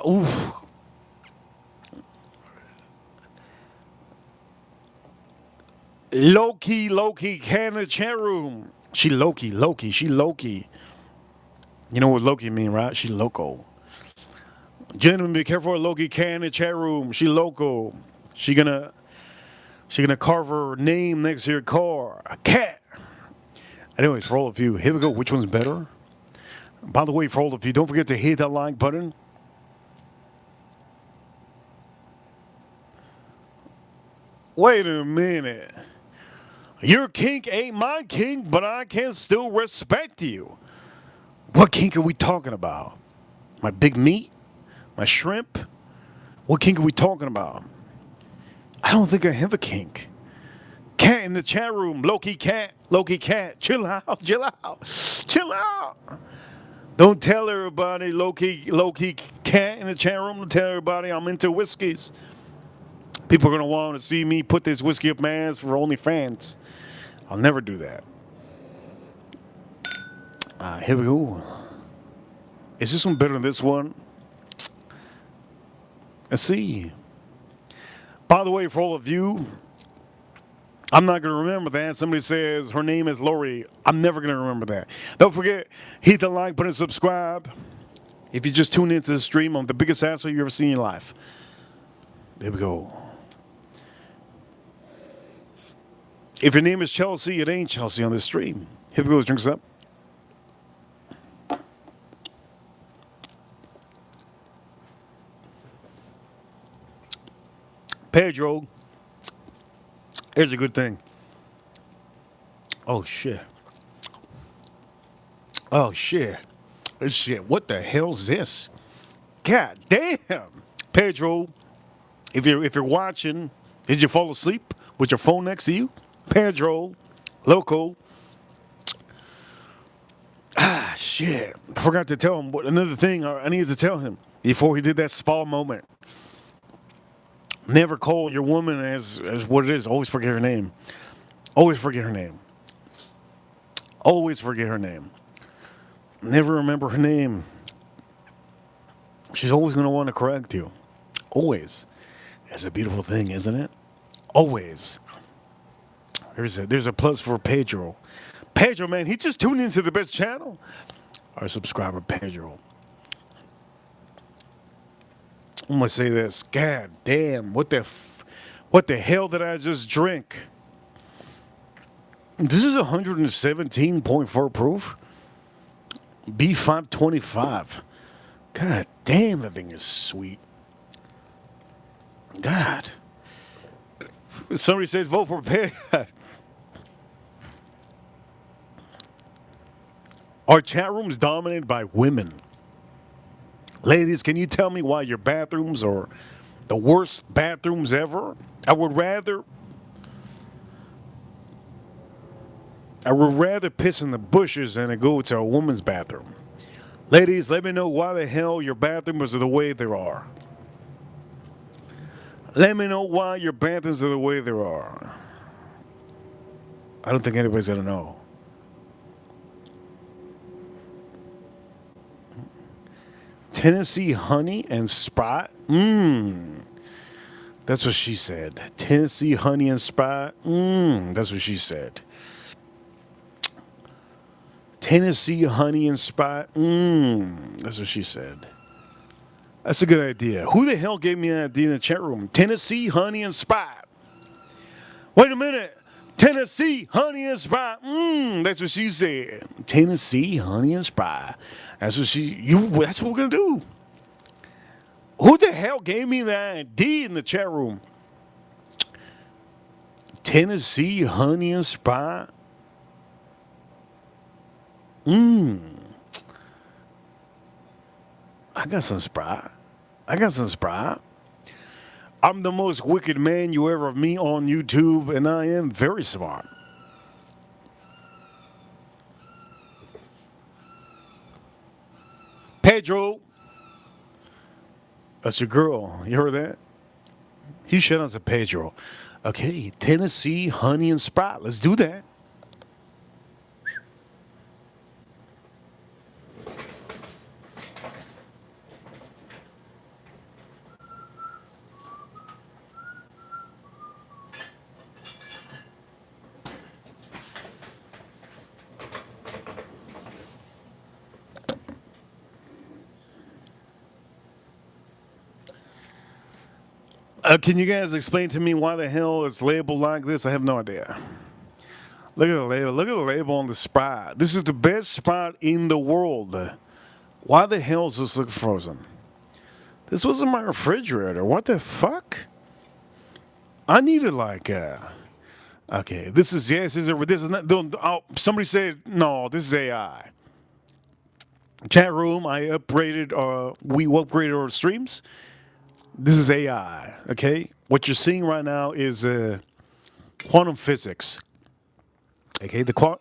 Oof. Loki, can in the chat room. She Loki. You know what Loki mean, right? She loco. Gentlemen, be careful of Loki can in the chat room. She loco. She gonna carve her name next to your car. A cat. Anyways, for all of you, here we go. Which one's better? By the way, for all of you, don't forget to hit that like button. Wait a minute. Your kink ain't my kink, but I can still respect you. What kink are we talking about? My big meat? My shrimp? What kink are we talking about? I don't think I have a kink. Cat in the chat room. Low-key cat. Low-key cat. Chill out. Chill out. Chill out. Don't tell everybody. Low-key cat in the chat room. Don't tell everybody I'm into whiskeys. People are going to want to see me put this whiskey up my ass for OnlyFans. I'll never do that. Here we go. Is this one better than this one? Let's see. By the way, for all of you, I'm not going to remember that. Somebody says her name is Lori. I'm never going to remember that. Don't forget, hit the like button and subscribe. If you just tune into the stream, I'm the biggest asshole you ever seen in your life. There we go. If your name is Chelsea, it ain't Chelsea on this stream. Here we go. Drinks up. Pedro. Here's a good thing. Oh, shit. Oh, shit. This shit. What the hell's this? God damn. Pedro, if you're watching, did you fall asleep with your phone next to you? Pedro, Loco. Ah, shit. I forgot to tell him. Another thing I needed to tell him before he did that spa moment. Never call your woman as what it is. Always forget her name. Always forget her name. Always forget her name. Never remember her name. She's always going to want to correct you. Always. That's a beautiful thing, isn't it? Always. There's a plus for Pedro. Pedro, man, he just tuned into the best channel. Our subscriber, Pedro. I'm gonna say this. God damn, what the hell did I just drink? This is 117.4 proof. B525. God damn, that thing is sweet. God. Somebody said vote for Pedro. Our chat room is dominated by women. Ladies, can you tell me why your bathrooms are the worst bathrooms ever? I would rather piss in the bushes than to go to a woman's bathroom. Ladies, let me know why the hell your bathrooms are the way they are. Let me know why your bathrooms are the way they are. I don't think anybody's going to know. Tennessee honey and Sprite. That's what she said. Tennessee honey and Sprite. That's what she said. Tennessee honey and Sprite. That's what she said. That's a good idea. Who the hell gave me an idea in the chat room? Tennessee honey and Sprite. Wait a minute. Tennessee honey and Sprite. That's what she said. Tennessee honey and Sprite. That's what that's what we're gonna do. Who the hell gave me that idea in the chat room? Tennessee honey and Sprite. I got some Sprite. I'm the most wicked man you ever meet on YouTube, and I am very smart. Pedro. That's your girl. You heard that? He shout out to Pedro. Okay, Tennessee honey and Sprite. Let's do that. Can you guys explain to me why the hell it's labeled like this? I have no idea. Look at the label. Look at the label on the Sprite. This is the best Sprite in the world. Why the hell does this look frozen? This was in my refrigerator. What the fuck? I needed like okay, this is not. Somebody said no. This is AI. Chat room. We upgraded our streams. This is AI, okay? What you're seeing right now is quantum physics. Okay, the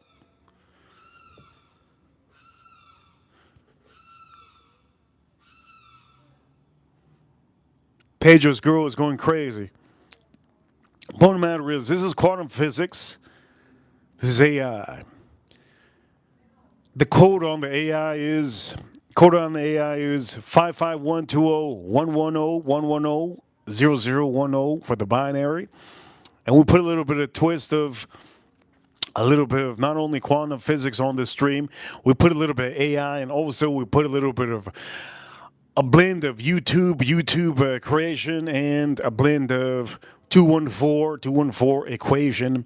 Pedro's girl is going crazy. Point of the matter is, this is quantum physics. This is AI. The code on the AI is 551201101100010 for the binary, and we put a little bit of not only quantum physics on this stream, we put a little bit of AI, and also we put a little bit of a blend of YouTube creation, and a blend of 214 equation.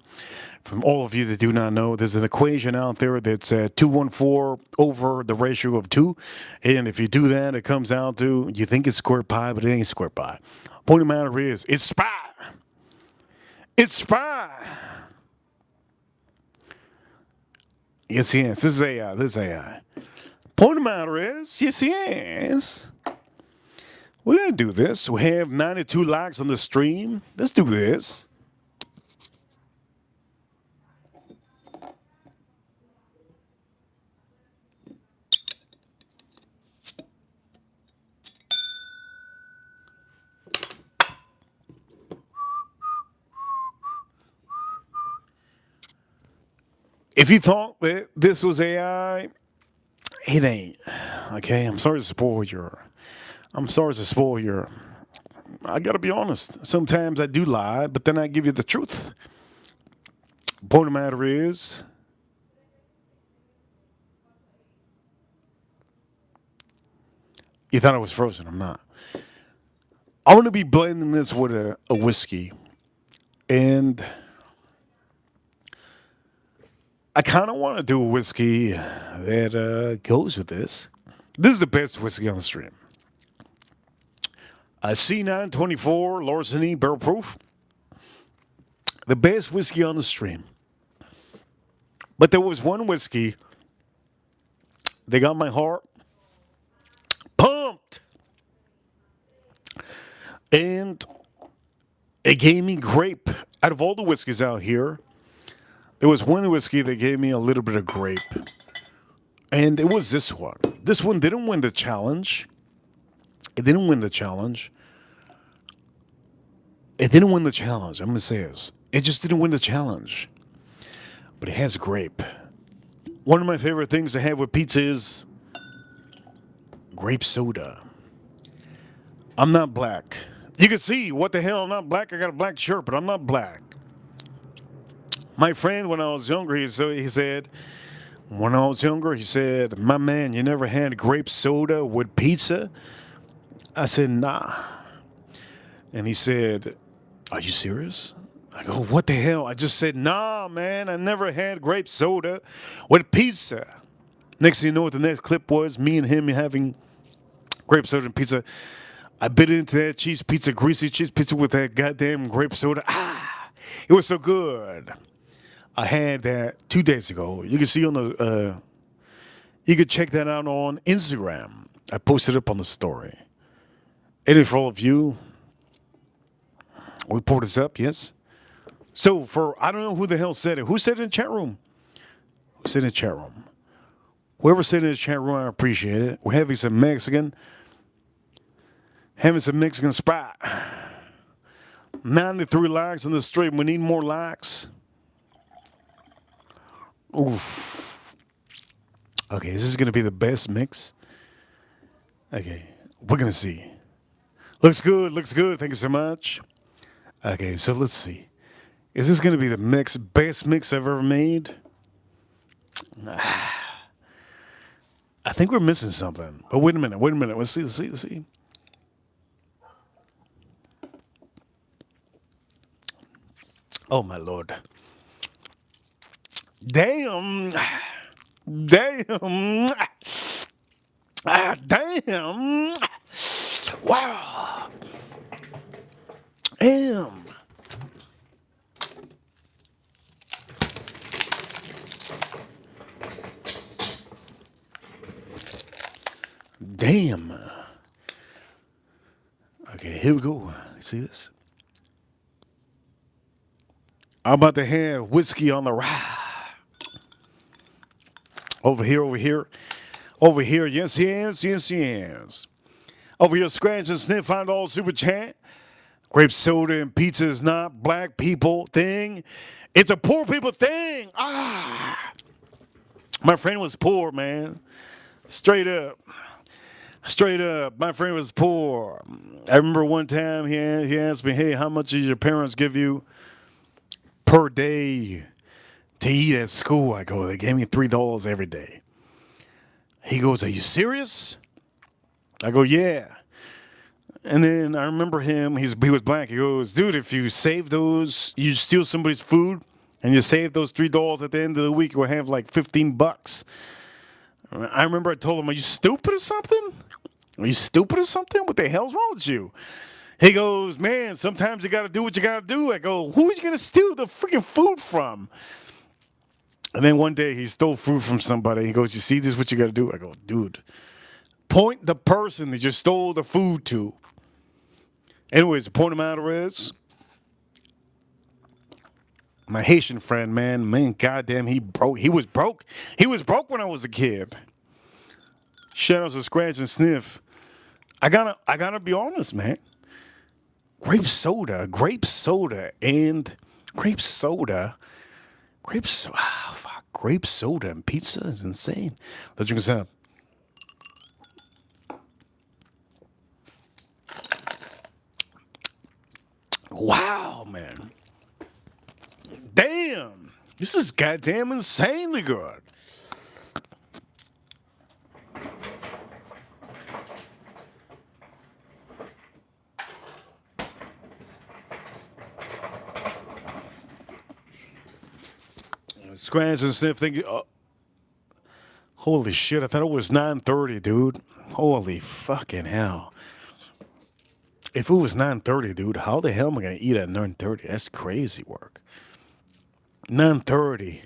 From all of you that do not know, there's an equation out there that's 214 over the ratio of 2. And if you do that, it comes out to, you think it's square pi, but it ain't square pi. Point of the matter is, it's pi. It's pi. Yes. This is AI. This is AI. Point of the matter is, yes. We're going to do this. We have 92 likes on the stream. Let's do this. If you thought that this was AI, it ain't. Okay, I'm sorry to spoil your. I gotta be honest. Sometimes I do lie, but then I give you the truth. Point of the matter is, you thought I was frozen. I'm not. I'm gonna be blending this with a whiskey, and I kind of want to do a whiskey that goes with this. This is the best whiskey on the stream. C924 Larceny Barrel Proof. The best whiskey on the stream. But there was one whiskey that got my heart pumped. And it gave me grape. Out of all the whiskeys out here, there was one whiskey that gave me a little bit of grape. And it was this one. This one didn't win the challenge. It didn't win the challenge. It didn't win the challenge. I'm going to say this. It just didn't win the challenge. But it has grape. One of my favorite things to have with pizza is grape soda. I'm not black. You can see, what the hell, I'm not black. I got a black shirt, but I'm not black. My friend, when I was younger, he said, my man, you never had grape soda with pizza? I said, nah. And he said, are you serious? I go, what the hell? I just said, nah, man, I never had grape soda with pizza. Next thing you know what the next clip was, me and him having grape soda and pizza. I bit into that cheese pizza, greasy cheese pizza with that goddamn grape soda. It was so good. I had that 2 days ago. You can see on you could check that out on Instagram. I posted it up on the story. And for all of you, we pulled this up, yes? So I don't know who the hell said it. Who said it in the chat room? Who said it in the chat room? Whoever said it in the chat room, I appreciate it. We're having some Mexican spot. 93 likes on the stream. We need more likes. Oof. Okay, this is going to be the best mix. Okay, we're going to see. Looks good. Thank you so much. Okay, so let's see. Is this going to be the best mix I've ever made? I think we're missing something. But wait a minute. Let's see. Oh, my Lord. Damn. Damn. Wow. Damn. Damn. Okay, here we go. See this? I'm about to have whiskey on the rye. Over here, over here. Over here, yes, yes, yes, yes. Over here, scratch and sniff, $5 super chat. Grape soda and pizza is not black people thing. It's a poor people thing. Ah. My friend was poor, man. Straight up. Straight up. My friend was poor. I remember one time he asked me, hey, how much did your parents give you per day to eat at school? I go, they gave me $3 every day. He goes, are you serious? I go, yeah. And then I remember him, he was black. He goes, dude, if you save those, you steal somebody's food and you save those $3 at the end of the week, you'll have like $15. I remember I told him, are you stupid or something? Are you stupid or something? What the hell's wrong with you? He goes, man, sometimes you got to do what you got to do. I go, who are you going to steal the freaking food from? And then one day he stole food from somebody. He goes, you see, this is what you got to do. I go, dude, point the person that you stole the food to. Anyways, the point of the matter is, my Haitian friend, man, goddamn, he broke. He was broke. He was broke when I was a kid. Shout out to Scratch and Sniff. I gotta be honest, man. Grape soda, and grape soda, grape soda and pizza is insane. Let's drink this up. Wow, man. Damn. This is goddamn insanely good. Scratch and Sniff thinking, holy shit, I thought it was 9:30, dude. Holy fucking hell. If it was 9:30, dude, how the hell am I going to eat at 9:30? That's crazy work. 9:30.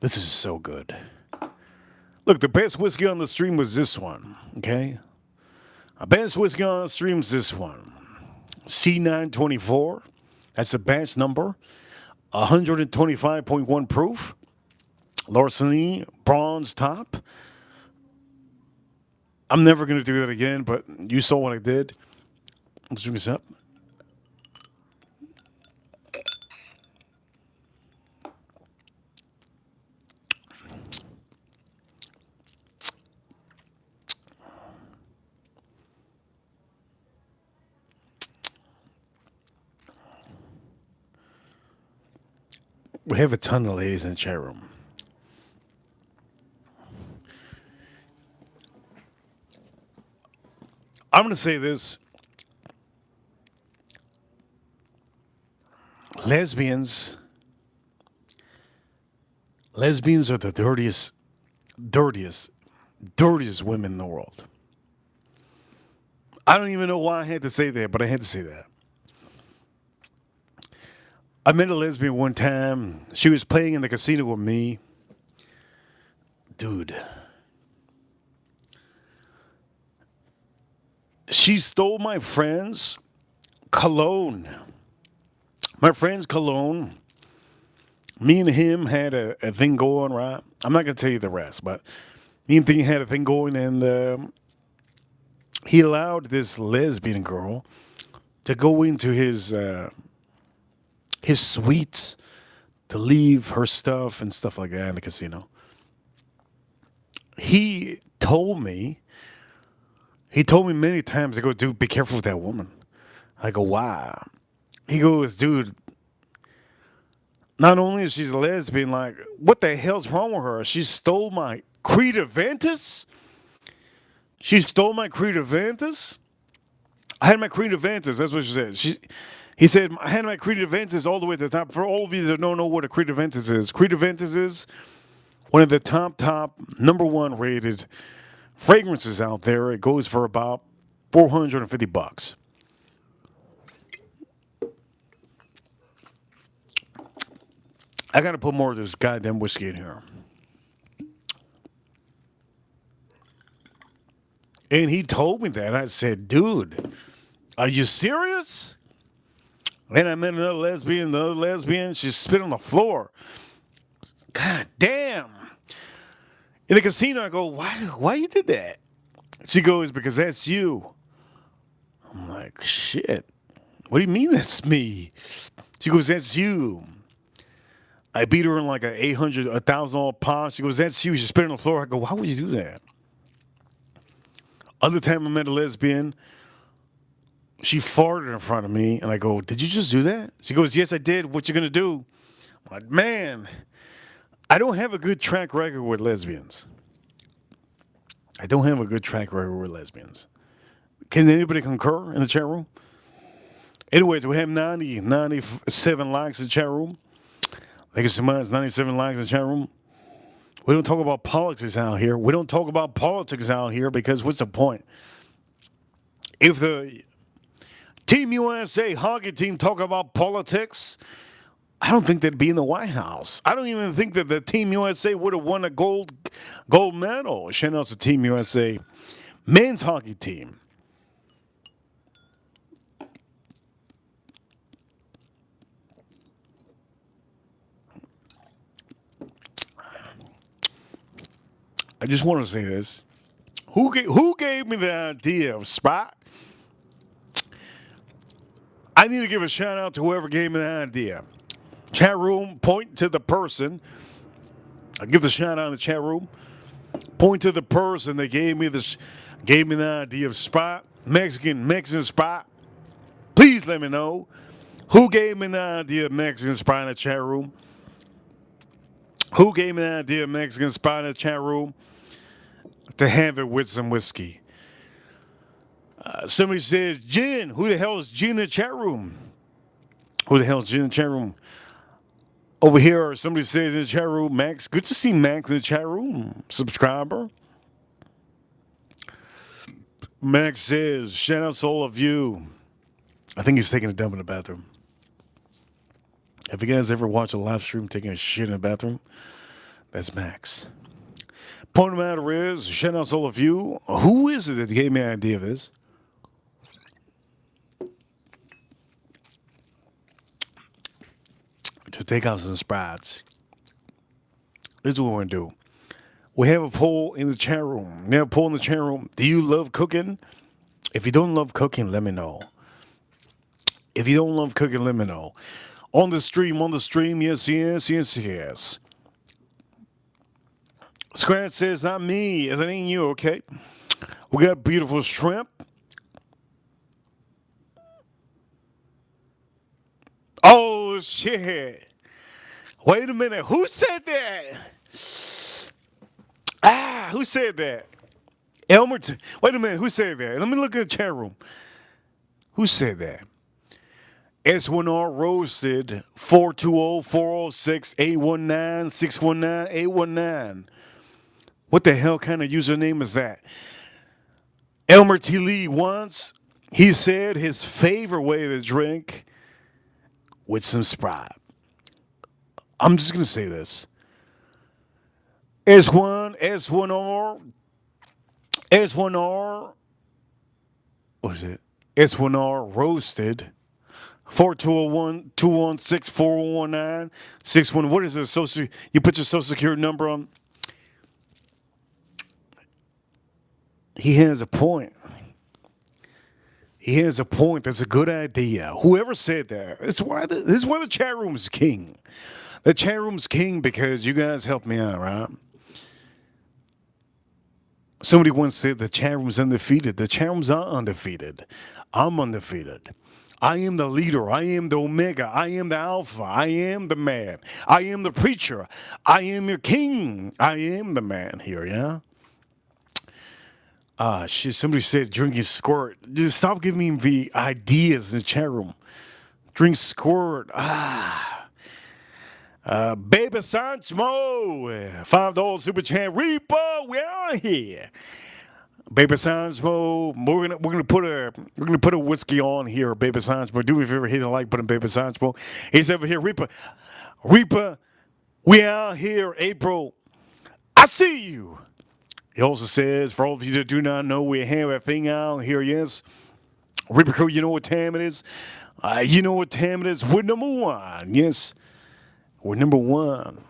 This is so good. Look, the best whiskey on the stream was this one, okay? The best whiskey on the stream is this one. C924. That's the batch number. 125.1 proof. Larceny bronze top. I'm never going to do that again, but you saw what I did. Let's drink this up. We have a ton of ladies in the chat room. I'm going to say this. Lesbians are the dirtiest women in the world. I don't even know why I had to say that, but I had to say that. I met a lesbian one time. She was playing in the casino with me. Dude. She stole my friend's cologne. My friend's cologne. Me and him had a thing going, right? I'm not going to tell you the rest, but me and him had a thing going, and he allowed this lesbian girl to go into his suites to leave her stuff and stuff like that in the casino. He told me many times, I go, dude, be careful with that woman. I go, why? He goes, dude, not only is she a lesbian, like, what the hell's wrong with her? She stole my Creed Aventus? She stole my Creed Aventus? I had my Creed Aventus, that's what she said. He said, I had my Creed Aventus all the way to the top. For all of you that don't know what a Creed Aventus is one of the top, number one rated fragrances out there. It goes for about $450. I got to put more of this goddamn whiskey in here. And he told me that. I said, dude, are you serious? Then I met another lesbian. The other lesbian, she spit on the floor. God damn. In the casino, I go, why you did that? She goes, because that's you. I'm like, shit. What do you mean that's me? She goes, that's you. I beat her in like a $1,000 pot. She goes, that's you. She spit on the floor. I go, why would you do that? Other time I met a lesbian, she farted in front of me, and I go, did you just do that? She goes, yes, I did. What you gonna do? I'm like, man, I don't have a good track record with lesbians. I don't have a good track record with lesbians. Can anybody concur in the chat room? Anyways, we have 97 likes in the chat room. Thank you so much. 97 likes in the chat room. We don't talk about politics out here. We don't talk about politics out here because what's the point? If the Team USA hockey team talk about politics, I don't think they'd be in the White House. I don't even think that the Team USA would have won a gold medal. Shout out to Team USA men's hockey team. I just want to say this. Who gave me the idea of Spot? I need to give a shout out to whoever gave me the idea. Chat room, point to the person. I'll give the shout out in the chat room. Point to the person that gave me the idea of Spot, Mexican Spot. Please let me know who gave me the idea of Mexican Spot in the chat room. Who gave me the idea of Mexican Spot in the chat room? To have it with some whiskey. Somebody says, Jen. Who the hell is Jen in the chat room? Who the hell is Jen in the chat room? Over here, somebody says in the chat room, Max. Good to see Max in the chat room. Subscriber. Max says, shout out to all of you. I think he's taking a dump in the bathroom. Have you guys ever watched a live stream taking a shit in the bathroom? That's Max. Point of the matter is, shout out to all of you. Who is it that gave me an idea of this? To take out some spots. This is what we're going to do. We have a poll in the chat room. We have a poll in the chat room. Do you love cooking? If you don't love cooking, let me know. If you don't love cooking, let me know. On the stream, yes. Scratch says, not me. It ain't you, okay? We got beautiful shrimp. Oh, shit. Wait a minute. Who said that? Who said that? Elmer. Wait a minute. Who said that? Let me look at the chat room. Who said that? S1R Roasted 420-406-819-619-819. What the hell kind of username is that? Elmer T. Lee once, he said his favorite way to drink with some Sprite. I'm just going to say this. S1R, what is it? S1R Roasted 420-216-4119-61. What is it? You put your social security number on. He has a point. He has a point. That's a good idea. Whoever said that. This is why the chat room's king. The chat room's king because you guys help me out, right? Somebody once said the chat room's undefeated. The chat rooms are undefeated. I'm undefeated. I am the leader. I am the Omega. I am the Alpha. I am the man. I am the preacher. I am your king. I am the man here, yeah? Shit, somebody said drinking squirt. Just stop giving me the ideas in the chat room. Drink squirt. Baby Sanchmo, $5 super chat. Reaper, we are here. Baby Sanchmo, we're gonna put a whiskey on here, Baby Sanchmo. Do me a favor, hit a like button, Baby Sanchmo. He's over here, Reaper, we are here, April. I see you. He also says, for all of you that do not know, we have a thing out here, yes. Reaper Crew, you know what time it is? You know what time it is? We're number one. Yes, we're number one.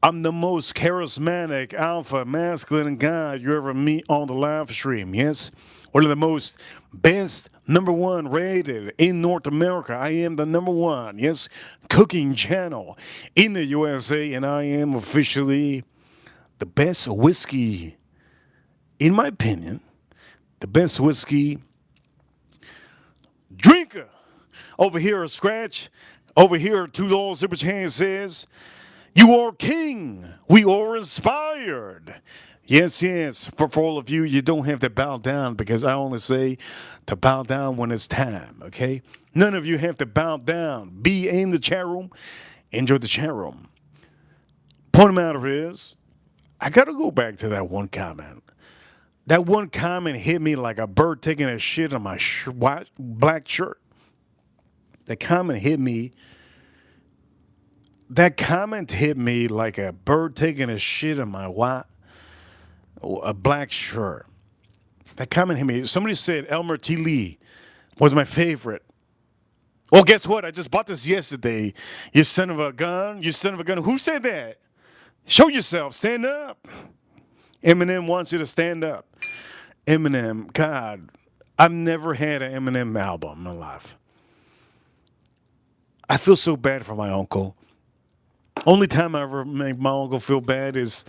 I'm the most charismatic, alpha, masculine guy you ever meet on the live stream. Yes, one of the most best number one rated in North America. I am the number one. Yes, cooking channel in the USA, and I am officially the best whiskey, in my opinion, the best whiskey drinker. Over here, a scratch. Over here, $2 Super Chan says, "You are king. We are inspired." Yes, yes. For all of you, you don't have to bow down because I only say to bow down when it's time, okay? None of you have to bow down. Be in the chat room. Enjoy the chat room. Point of matter is, I got to go back to that one comment. That one comment hit me like a bird taking a shit on my white, black shirt. That comment hit me. That comment hit me like a bird taking a shit on my a black shirt. That comment hit me. Somebody said Elmer T. Lee was my favorite. Well, guess what? I just bought this yesterday. You son of a gun. You son of a gun. Who said that? Show yourself. Stand up. Eminem wants you to stand up. Eminem, God, I've never had an Eminem album in my life. I feel so bad for my uncle. Only time I ever make my uncle feel bad is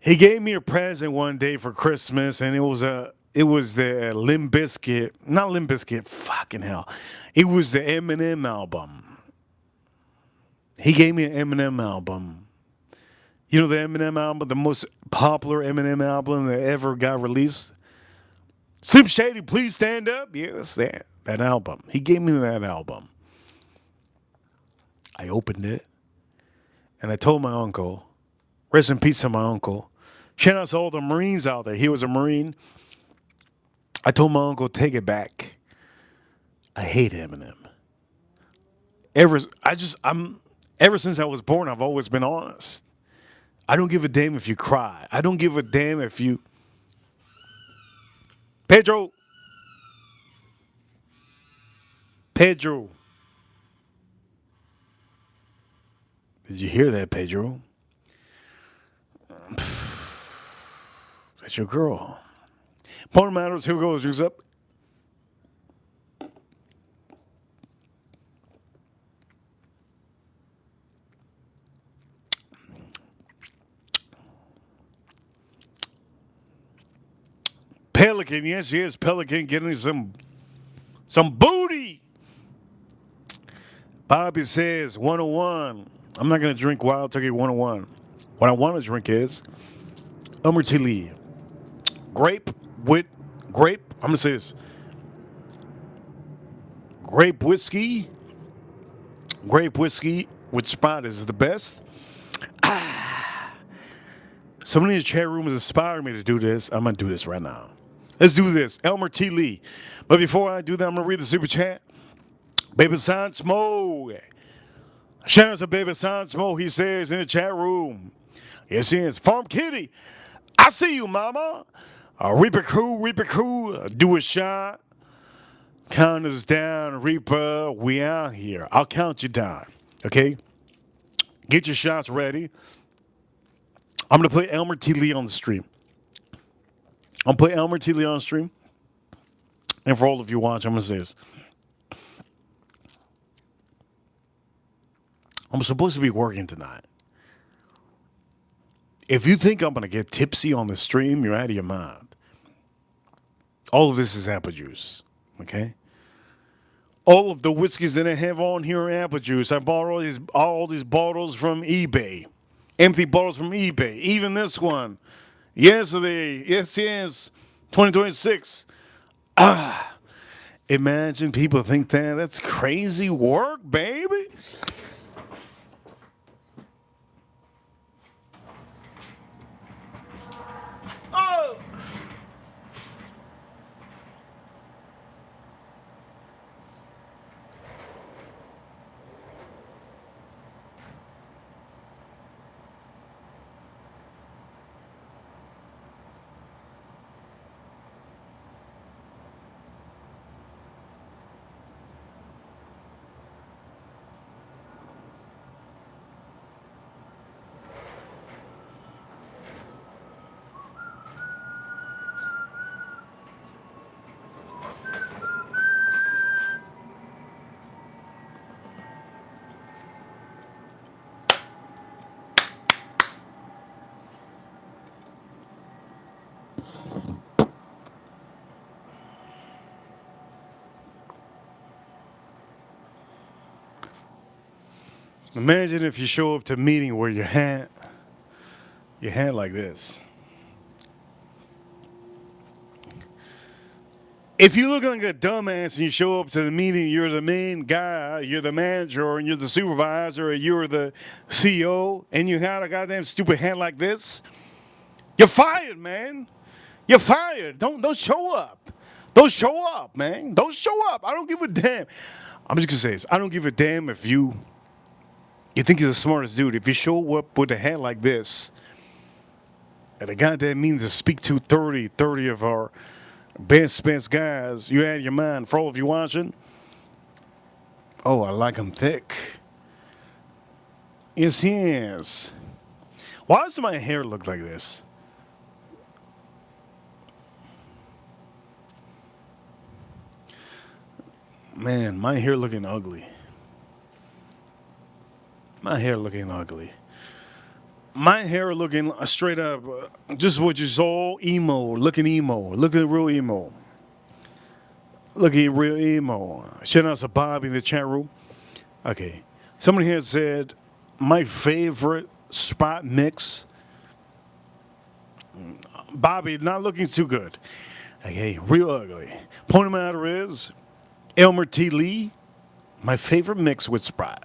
he gave me a present one day for Christmas, and it was the Limp Bizkit, not Limp Bizkit, fucking hell. It was the Eminem album. He gave me an Eminem album. You know the Eminem album, the most popular Eminem album that ever got released? Slim Shady, Please Stand Up. Yes, that album. He gave me that album. I opened it, and I told my uncle, rest in peace to my uncle. Shout out to all the Marines out there. He was a Marine. I told my uncle, take it back. I hate Eminem. Ever since I was born, I've always been honest. I don't give a damn if you cry. I don't give a damn if you. Pedro. Pedro. Did you hear that, Pedro? That's your girl. Point of matters, here goes. Who's up? Pelican, yes, Pelican getting some booty. Bobby says 101. I'm not gonna drink Wild Turkey 101. What I want to drink is Elmer T. Lee. Grape with grape. I'm gonna say this. Grape whiskey. Grape whiskey with Spot is the best. Somebody in the chat room has inspired me to do this. I'm gonna do this right now. Let's do this. Elmer T. Lee. But before I do that, I'm gonna read the super chat. Baby San Smoke. Shout out to Baby San Smoke. He says in the chat room. Yes, he is. Farm Kitty. I see you, mama. Reaper Crew. Do a shot. Count us down, Reaper. We out here. I'll count you down. Okay? Get your shots ready. I'm going to put Elmer T. Lee on the stream. I'm going to put Elmer T. Lee on the stream. And for all of you watching, I'm going to say this. I'm supposed to be working tonight. If you think I'm going to get tipsy on the stream, you're out of your mind. All of this is apple juice. Okay? All of the whiskeys that I have on here are apple juice. I bought all these bottles from eBay. Empty bottles from eBay. Even this one. Yesterday. Yes. 2026. Imagine people think that's crazy work, baby. Oh! Imagine if you show up to a meeting where your hand like this. If you look like a dumbass and you show up to the meeting, you're the main guy, you're the manager, and you're the supervisor, or you're the CEO, and you got a goddamn stupid hand like this, you're fired, man. You're fired. Don't show up. Don't show up, man. Don't show up. I don't give a damn. I'm just gonna say this. I don't give a damn if you think you're the smartest dude. If you show up with a hand like this, and a goddamn means to speak to 30 of our best guys, you out of your mind. For all of you watching, oh, I like them thick. Yes. Why does my hair look like this? Man, my hair looking ugly. My hair looking ugly. My hair looking straight up, just what you saw, looking real emo. Looking real emo. Shout out to Bobby in the chat room. Okay. Somebody here said, my favorite spot mix. Bobby, not looking too good. Okay, real ugly. Point of matter is, Elmer T. Lee, my favorite mix with Sprite.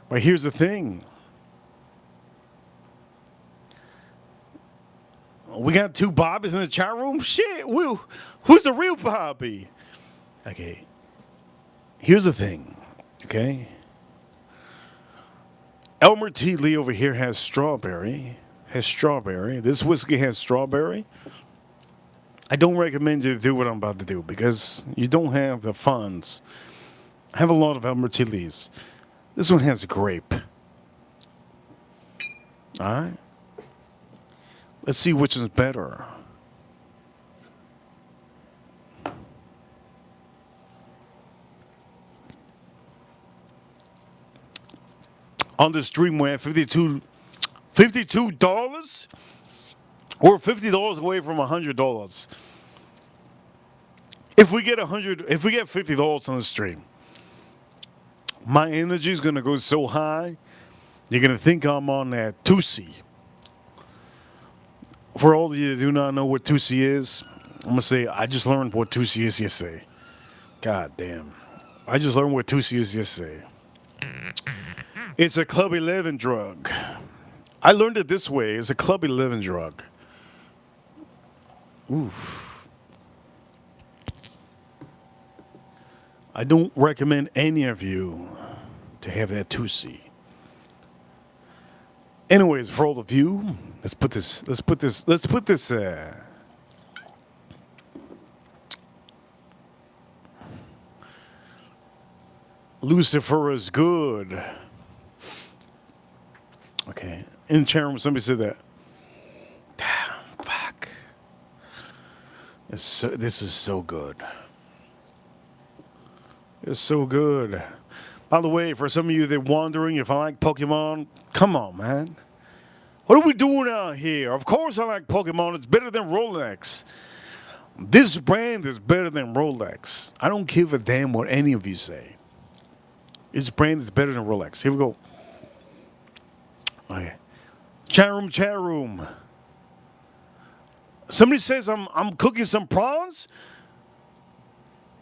But here's the thing. We got two Bobbies in the chat room? Shit, who's the real Bobby? Okay. Here's the thing, okay? Elmer T. Lee over here has strawberry. This whiskey has strawberry. I don't recommend you to do what I'm about to do because you don't have the funds. I have a lot of Elmer T. Lees. This one has grape. All right? Let's see which is better. On the stream, we're at $52. We're $50 away from $100. If we get $50 on the stream, my energy is gonna go so high, you're gonna think I'm on that 2C. For all of you that do not know what 2C is, I'm gonna say I just learned what 2C is yesterday. God damn, I just learned what 2C is yesterday. It's a Club 11 drug. I learned it this way. It's a Club 11 drug. Oof. I don't recommend any of you to have that 2C. Anyways, for all of you, let's put this Lucifer is good. Okay. In the chat room, somebody said that. Fuck. This is so good. It's so good. By the way, for some of you that are wondering if I like Pokemon, come on, man. What are we doing out here? Of course I like Pokemon. It's better than Rolex. This brand is better than Rolex. I don't give a damn what any of you say. This brand is better than Rolex. Here we go. Okay. Chat room. Somebody says I'm cooking some prawns.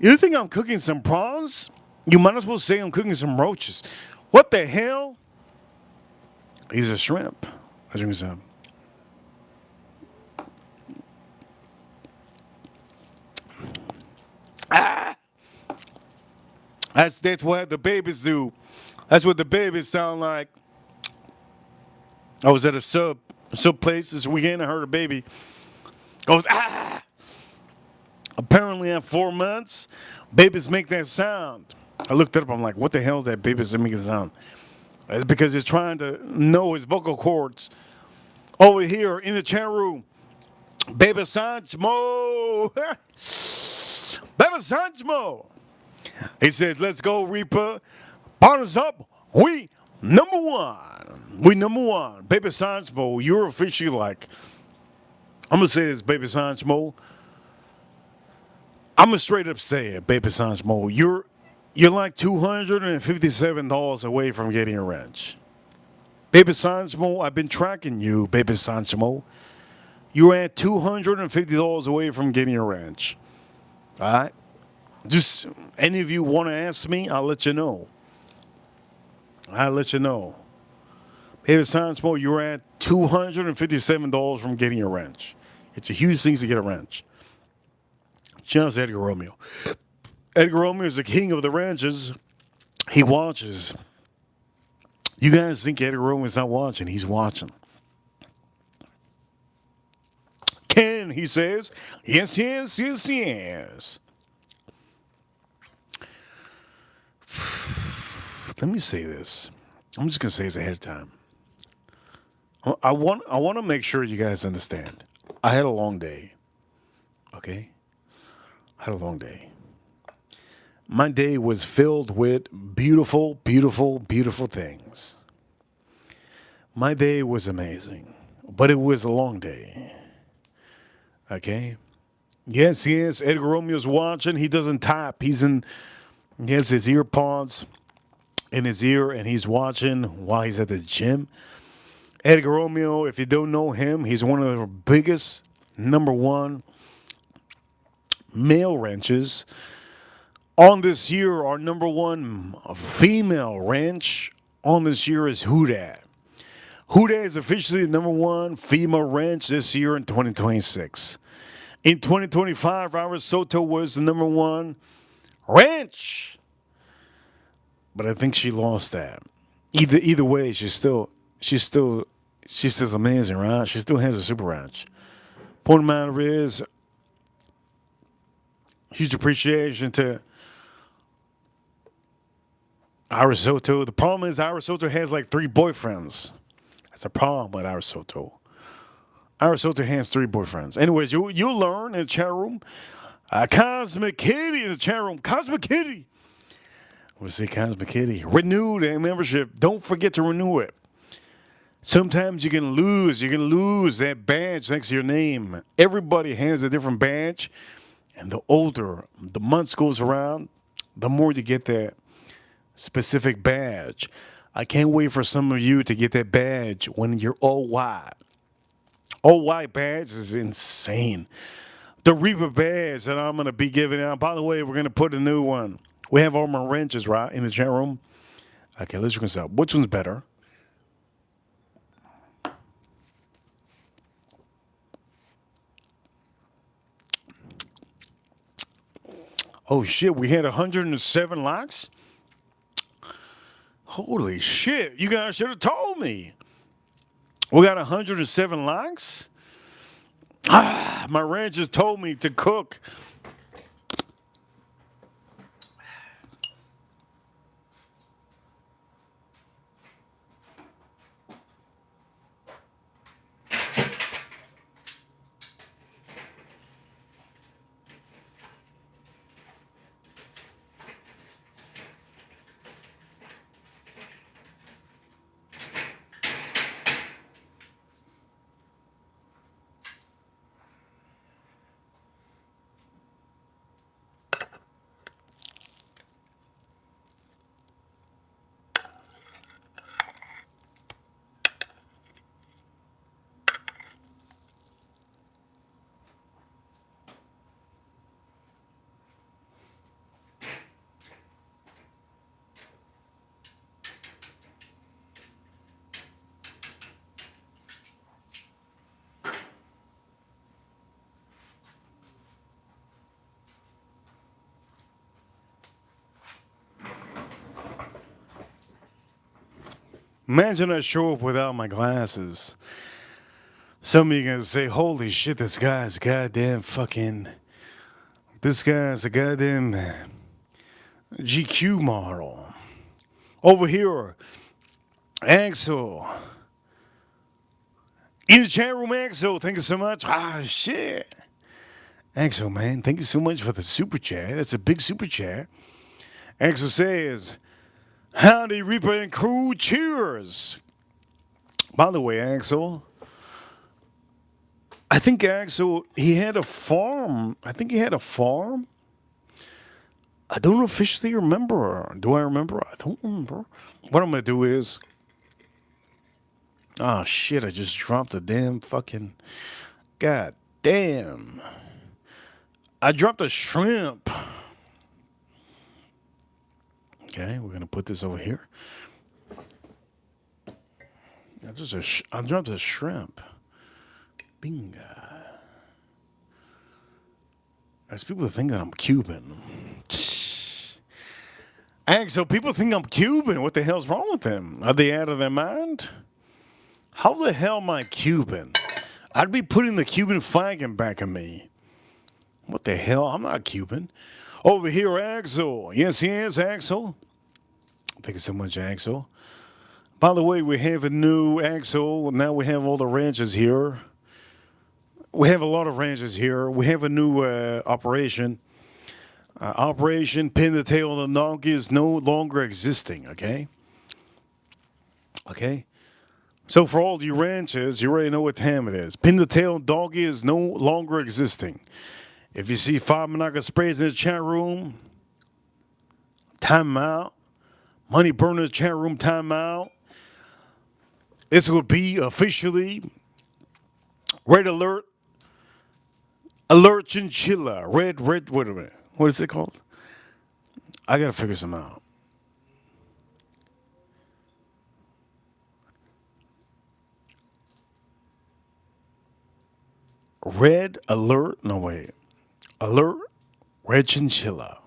You think I'm cooking some prawns? You might as well say I'm cooking some roaches. What the hell? He's a shrimp. I drink some. Ah! That's what the babies do. That's what the babies sound like. I was at a sub place this weekend. I heard a baby goes, ah! Apparently at 4 months, babies make that sound. I looked it up. I'm like, what the hell is that baby's making sound? It's because he's trying to know his vocal cords. Over here in the chat room, Baby Sanchmo. Baby Sanchmo. He says, let's go, Reaper. Partners up. We number one. Baby Sanchmo, you're officially like I'm gonna say this, Baby Sanchmo. I'm gonna straight up say it, Baby Sanchmo. You're like $257 away from getting a wrench. Baby Sanchmo, I've been tracking you, Baby Sanchmo. You're at $250 away from getting a wrench. All right? Just any of you want to ask me, I'll let you know. I'll let you know. Baby Sanchmo, you're at $257 from getting a wrench. It's a huge thing to get a wrench. Shout Edgar Romeo. Edgar Romeo is the king of the wrenches. He watches. You guys think Edgar Romeo is not watching? He's watching. Ken, he says, yes, yes, yes, yes. Let me say this. I'm just gonna say this ahead of time. I want to make sure you guys understand. I had a long day. Okay? I had a long day. My day was filled with beautiful, beautiful, beautiful things. My day was amazing, but it was a long day. Okay? Yes, yes, Edgar Romeo's watching. He doesn't tap. He has his ear pods in his ear and he's watching while he's at the gym. Edgar Romeo, if you don't know him, he's one of the biggest, number one male wrenches. On this year, our number one female wrench on this year is Huda. Huda is officially the number one female wrench this year in 2026. In 2025, Iris Soto was the number one wrench. But I think she lost that. Either way, she's still amazing, right? She still has a super wrench. Point of the matter is, huge appreciation to Iris Soto. The problem is Iris Soto has like 3 boyfriends. That's a problem with Iris Soto. Iris Soto has 3 boyfriends. Anyways, you'll learn in the chat room. Cosmic Kitty in the chat room. Cosmic Kitty. We'll see Cosmic Kitty. Renew that membership. Don't forget to renew it. Sometimes you can lose. You can lose that badge next to your name. Everybody has a different badge. And the older the months goes around, the more you get that specific badge. I can't wait for some of you to get that badge when you're all white. All white badge is insane. The Reaper badge that I'm going to be giving out. By the way, we're going to put a new one. We have all my wrenches, right, in the chat room. Okay, let's check this out. Which one's better? Oh, shit, we had 107 likes? Holy shit, you guys should have told me. We got 107 likes? My ranchers told me to cook. Imagine I show up without my glasses. Some of you gonna say, holy shit, this guy's a goddamn GQ model. Over here, Axel. In the chat room, Axel, thank you so much. Shit. Axel, man, thank you so much for the super chat. That's a big super chat. Axel says, howdy, Reaper and crew, cheers. By the way, Axel, I think Axel, he had a farm. I think he had a farm. I don't officially remember. Do I remember? I don't remember. What I'm gonna do is, oh shit! I just dropped a damn fucking. God damn! I dropped a shrimp. Okay, we're gonna put this over here. I dropped a shrimp. Bingo. As people think that I'm Cuban. So people think I'm Cuban. What the hell's wrong with them? Are they out of their mind? How the hell am I Cuban? I'd be putting the Cuban flag in back of me. What the hell? I'm not Cuban. Over here, Axel. Yes, Axel. Thank you so much, Axel. By the way, we have a new Axel. Now we have all the ranches here. We have a lot of ranches here. We have a new operation. Operation Pin the Tail on the Donkey is no longer existing, okay? Okay? So for all you ranches, you already know what time it is. Pin the Tail on Donkey is no longer existing. If you see 5 Monaco sprays in the chat room, time out. Money burn in the chat room, time out. This will be officially red alert. Alert chinchilla. Red, wait a minute. What is it called? I gotta figure some out. Red alert. No, wait. Alert. Red chinchilla.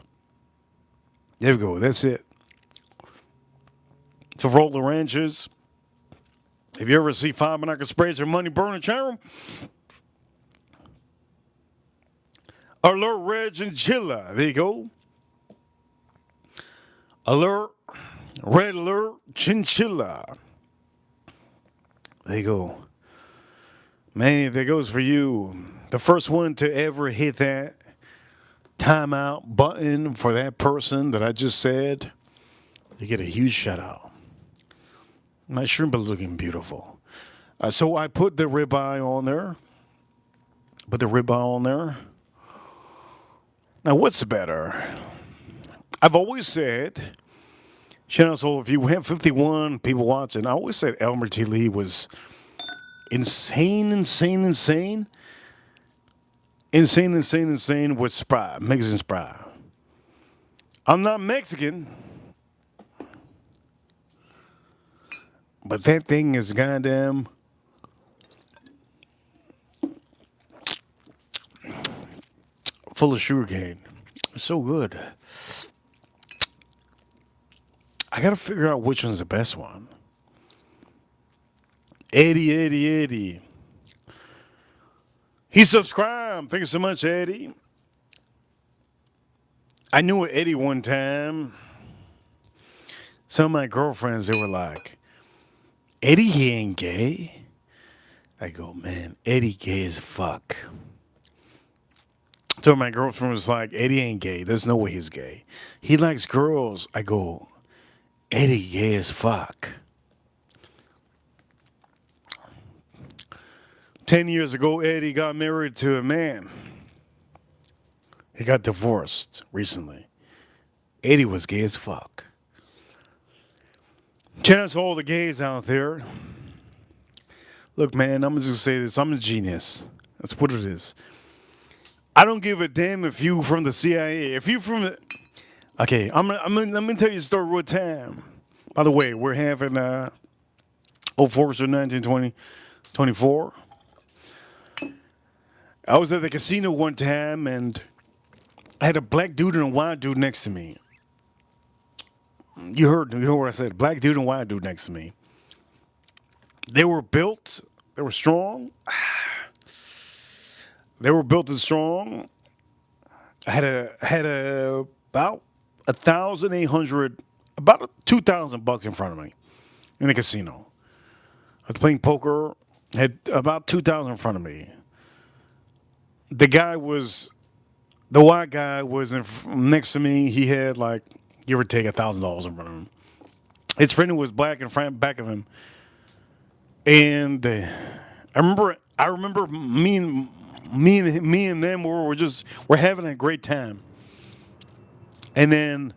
There we go. That's it. So for all the ranchers, if you ever see 5 Monaco sprays or money burning chat room, alert red chinchilla. There you go. Alert. Red alert chinchilla. There you go. Man, there goes for you. The first one to ever hit that timeout button for that person that I just said, you get a huge shout out. My shrimp is looking beautiful. So I put the ribeye on there. Put the ribeye on there. Now, what's better? I've always said, shout out to all of you. We have 51 people watching. I always said Elmer T. Lee was insane with Spry, Mexican Spry. I'm not Mexican, but that thing is goddamn full of sugarcane. It's so good. I gotta figure out which one's the best one. Eddie. He subscribed. Thank you so much, Eddie. I knew Eddie one time. Some of my girlfriends, they were like, Eddie, he ain't gay. I go, man, Eddie gay as fuck. So my girlfriend was like, Eddie ain't gay. There's no way he's gay. He likes girls. I go, Eddie gay as fuck. 10 years ago, Eddie got married to a man. He got divorced recently. Eddie was gay as fuck. Shout out to all the gays out there. Look, man, I'm just gonna say this. I'm a genius. That's what it is. I don't give a damn if you from the CIA. If you from the... Okay, let me tell you a story real time. By the way, we're having 04 1920, 24. I was at the casino one time and I had a black dude and a white dude next to me. You heard what I said. Black dude and white dude next to me. They were built. They were strong. They were built and strong. I had about 1,800, about $2,000 in front of me in the casino. I was playing poker. Had about 2,000 in front of me. The white guy was next to me. He had like, give or take $1,000 in front of him. His friend was black in front, back of him. And I remember I remember me and them we're having a great time. And then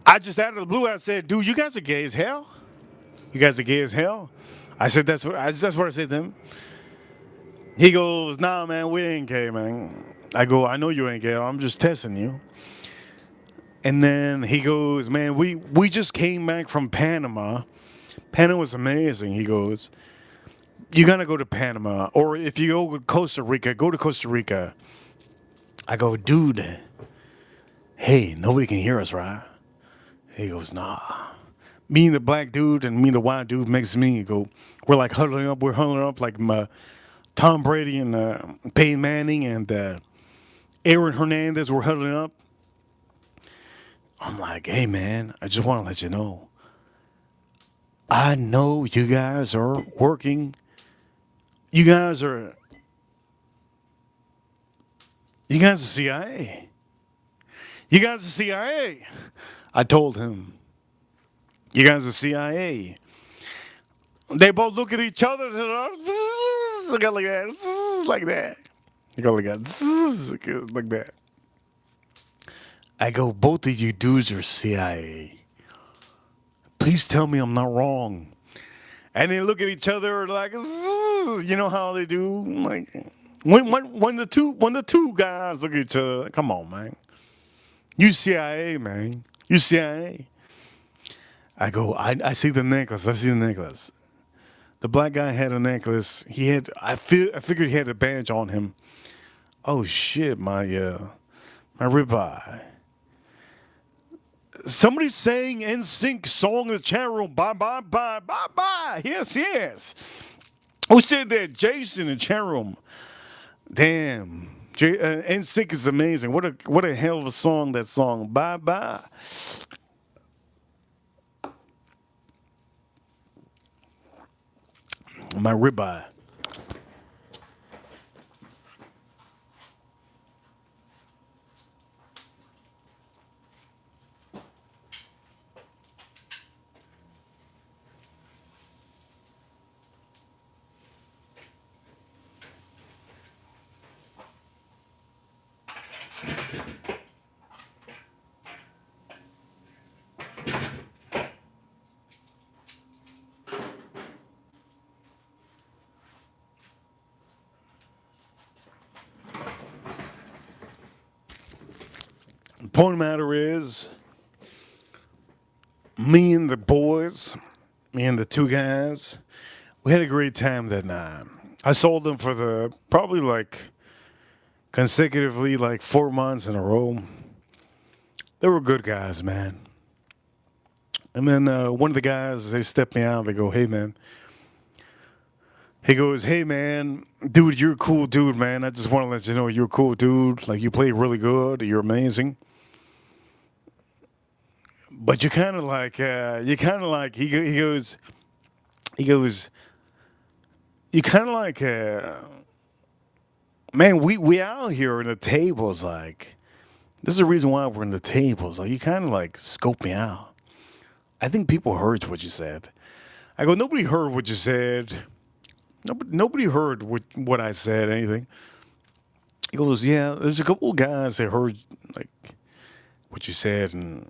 I just out of the blue I said, "Dude, you guys are gay as hell. You guys are gay as hell." I said that's what I said to him. He goes, "Nah, man, we ain't gay, man." I go, "I know you ain't gay. I'm just testing you." And then he goes, "Man, we just came back from Panama. Panama was amazing." He goes, "You gotta go to Panama, or if you go to Costa Rica, go to Costa Rica." I go, "Dude, hey, nobody can hear us, right?" He goes, "Nah." Me and the black dude and me and the white dude makes me go. We're like huddling up. We're huddling up like Tom Brady and Peyton Manning and Aaron Hernandez were huddling up. I'm like, "Hey, man, I just want to let you know. I know you guys are working. You guys are You guys are CIA. You guys are CIA." I told him, "You guys are CIA." They both look at each other. Look at like that. Like that. They go like that. Like that. I go, "Both of you dudes are CIA. Please tell me I'm not wrong." And they look at each other like, you know how they do? Like, when the two guys look at each other, come on, man. You CIA, man. You CIA. I go, I see the necklace. I see the necklace. The black guy had a necklace. I figured he had a badge on him. Oh shit, my ribeye. Somebody's saying NSYNC song in the chat room. Bye bye bye bye bye. Yes, yes. Who said that? Jason in the chat room. Damn. NSYNC is amazing. What a hell of a song that song. Bye bye. My ribeye. Point of the matter is, me and the boys, me and the two guys, we had a great time that night. I sold them for the probably like consecutively like 4 months in a row. They were good guys, man. And then one of the guys, they stepped me out. They go, "Hey, man." He goes, "Hey, man, dude, you're a cool dude, man. I just want to let you know you're a cool dude. Like, you play really good. You're amazing. But he goes, you kind of like, man, we out here in the tables. Like, this is the reason why we're in the tables. Like, you kind of like scope me out. I think people heard what you said." I go, "Nobody heard what you said. Nobody heard what I said, anything." He goes, "Yeah, there's a couple of guys that heard like what you said, and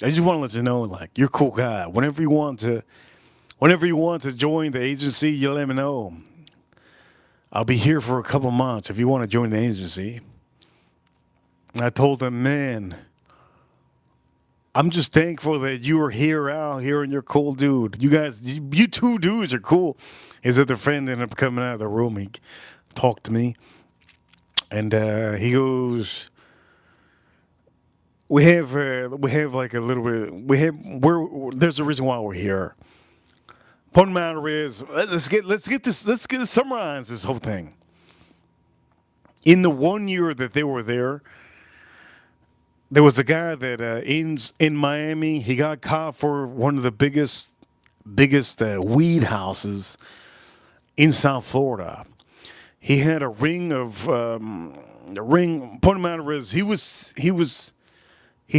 I just want to let you know, like, you're a cool guy. Whenever you want to join the agency, you let me know. I'll be here for a couple months if you want to join the agency." And I told him, "Man, I'm just thankful that you were here out here and you're a cool dude. You guys, you two dudes are cool." His other friend ended up coming out of the room. He talked to me, and he goes, "We have like a little bit. There's a reason why we're here. Point of the matter is, let's summarize this whole thing. In the 1 year that they were there was a guy that in Miami. He got caught for one of the biggest weed houses in South Florida. He had a ring of a ring. Point of the matter is, he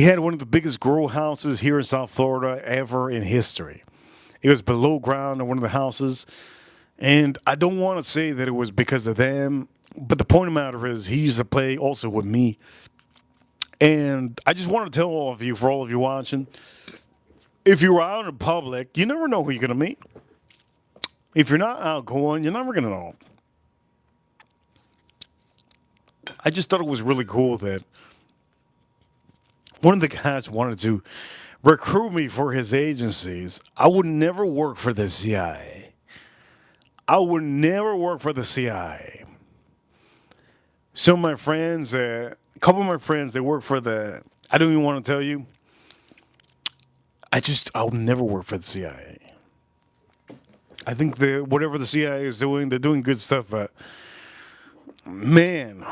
had one of the biggest grow houses here in South Florida ever in history. It was below ground in one of the houses, And I don't want to say that it was because of them, but the point of the matter is he used to play also with me. And I just want to tell all of you, for all of you watching, if you're out in public, you never know who you're going to meet. If you're not outgoing, you're never going to know. I just thought it was really cool that one of the guys wanted to recruit me for his agencies. I would never work for the CIA. I would never work for the CIA. Some of my friends, a couple of my friends, they work for the. I don't even want to tell you. I'll never work for the CIA. I think whatever the CIA is doing, they're doing good stuff. But man,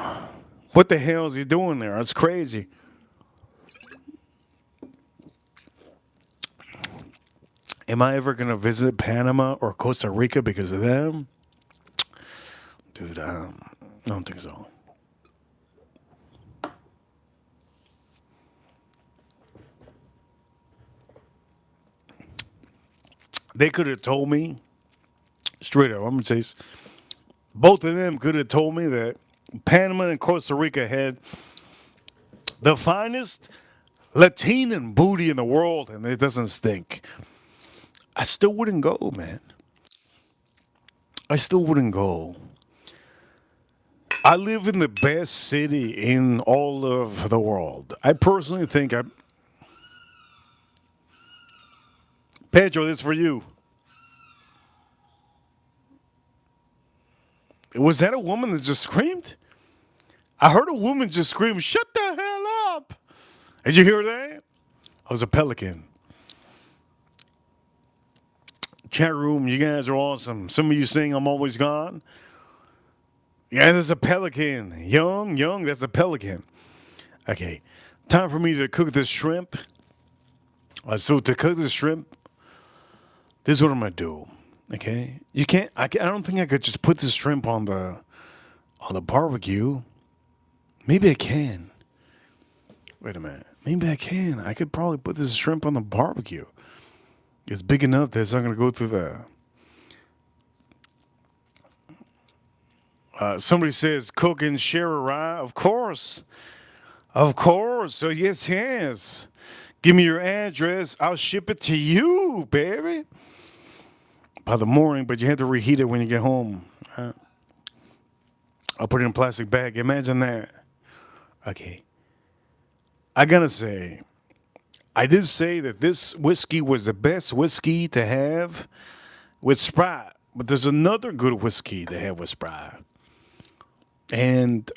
what the hell is he doing there? That's crazy. Am I ever gonna visit Panama or Costa Rica because of them? Dude, I don't think so. They could have told me straight up. I'm gonna say this. Both of them could have told me that Panama and Costa Rica had the finest Latino booty in the world, and it doesn't stink. I still wouldn't go, man. I still wouldn't go. I live in the best city in all of the world. I personally think Pedro, this is for you. Was that a woman that just screamed? I heard a woman just scream, "Shut the hell up!" Did you hear that? It was a pelican. Chat room, you guys are awesome. Some of you saying I'm always gone. Yeah, there's a pelican. Young, that's a pelican. Okay, time for me to cook this shrimp. So to cook this shrimp, this is what I'm gonna do. Okay, you can't. I don't think I could just put this shrimp on the barbecue. Maybe I can. Wait a minute. Maybe I can. I could probably put this shrimp on the barbecue. It's big enough that it's not gonna go through the. Somebody says cook and share a rye. Of course. Of course. So yes. Give me your address. I'll ship it to you, baby. By the morning, but you have to reheat it when you get home. I'll put it in a plastic bag. Imagine that. Okay. I gotta say, I did say that this whiskey was the best whiskey to have with Sprite, but there's another good whiskey to have with Sprite. And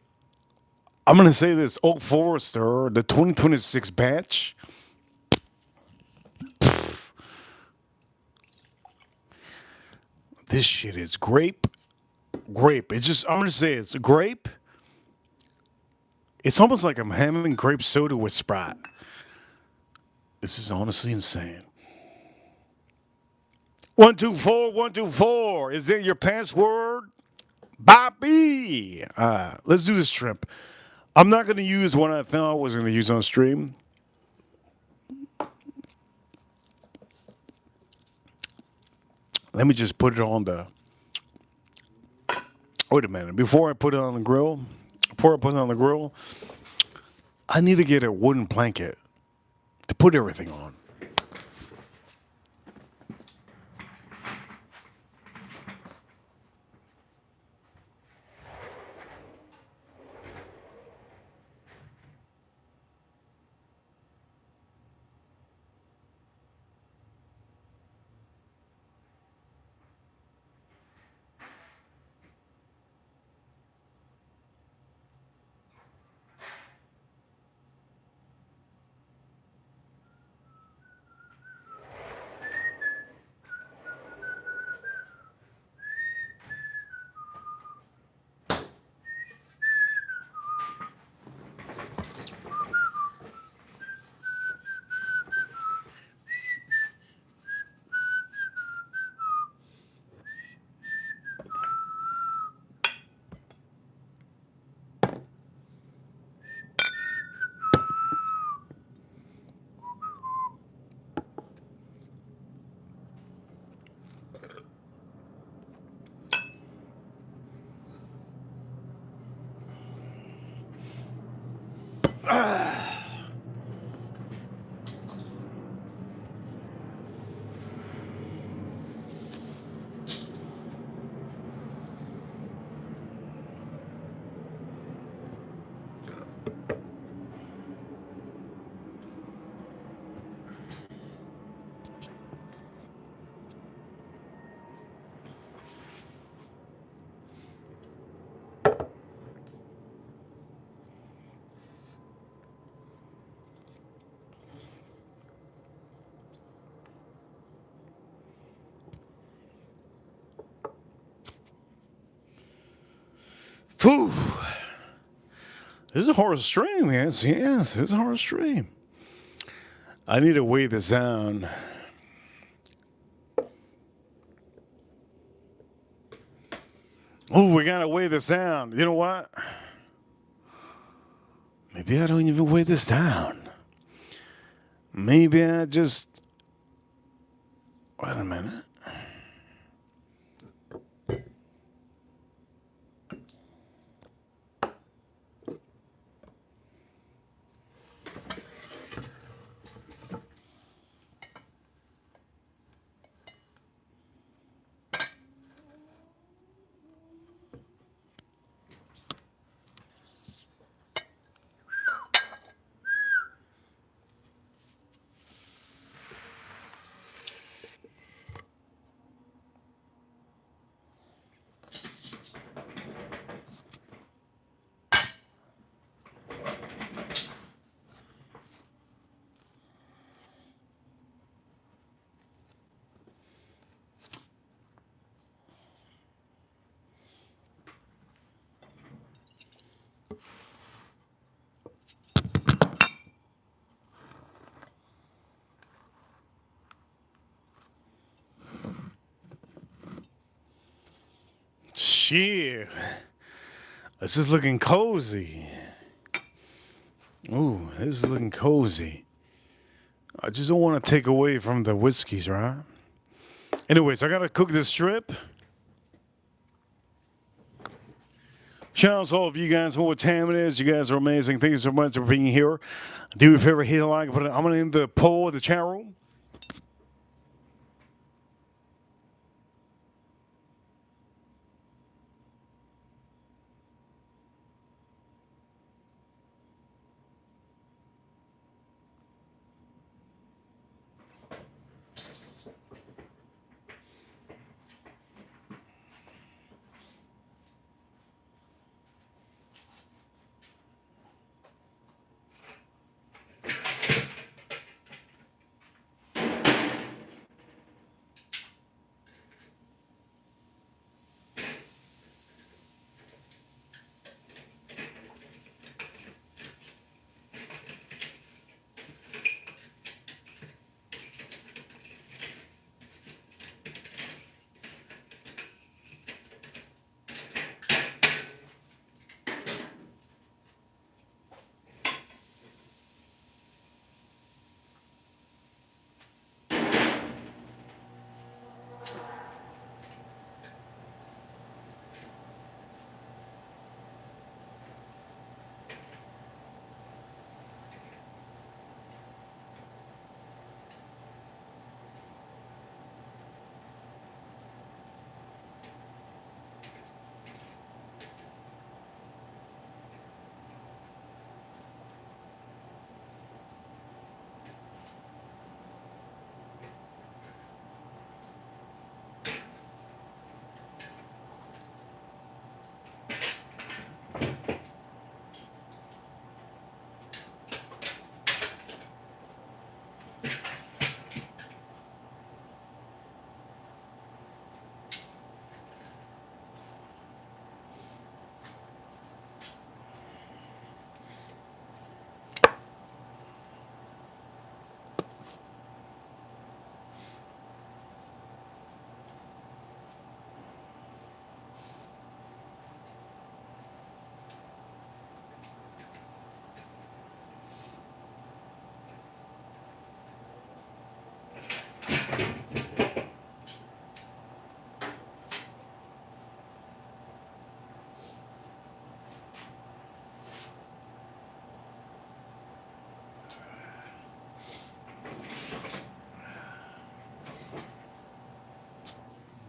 I'm gonna say this: Oak Forester, the 2026 batch. This shit is grape. It's just I'm gonna say it's grape. It's almost like I'm having grape soda with Sprite. This is honestly insane. 124 124. Is that your password? Bobby. Let's do this shrimp. I'm not gonna use what I thought I was gonna use on stream. Let me just put it on the. Wait a minute. Before I put it on the grill, I need to get a wooden blanket to put everything on. Whew. This is a hard stream, yes, it's a hard stream. I need to weigh this down. Oh, we gotta weigh this down. You know what? Maybe I don't even weigh this down. Maybe I just... Wait a minute. Shit. This is looking cozy. Ooh, this is looking cozy. I just don't want to take away from the whiskeys, right? Anyways, I gotta cook this strip. Shout out to all of you guys know what time it is. You guys are amazing. Thank you so much for being here. Do me a favor, hit a like. I'm gonna end the poll in the chat room.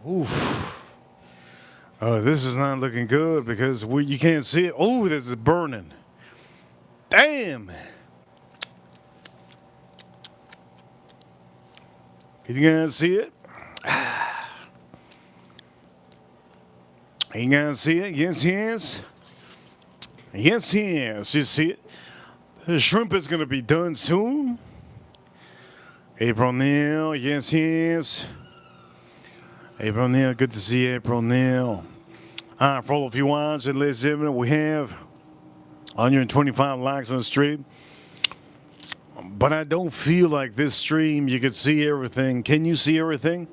Oof. Oh, this is not looking good because you can't see it. Oh, this is burning. Damn. Can you guys see it? You guys see it? Yes, yes. Yes, yes. You see it? The shrimp is going to be done soon. April Neal. Yes, yes. April Neal. Good to see you, April Neal. For all of you watching, ladies and gentlemen, we have 125 likes on the stream. But I don't feel like this stream you can see everything. Can you see everything?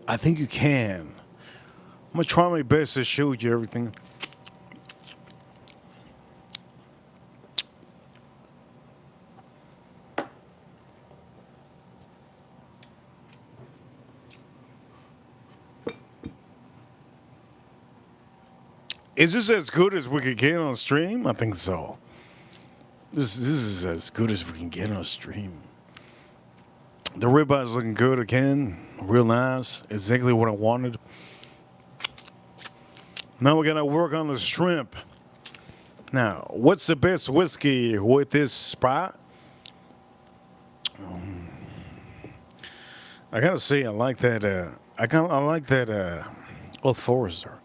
I think you can. I'm going to try my best to show you everything. Is this as good as we could get on stream? I think so. This is as good as we can get on stream. The ribeye is looking good again. Real nice. Exactly what I wanted. Now we're going to work on the shrimp. Now, what's the best whiskey with this spot? I gotta say, I like that. I like that Old Forester.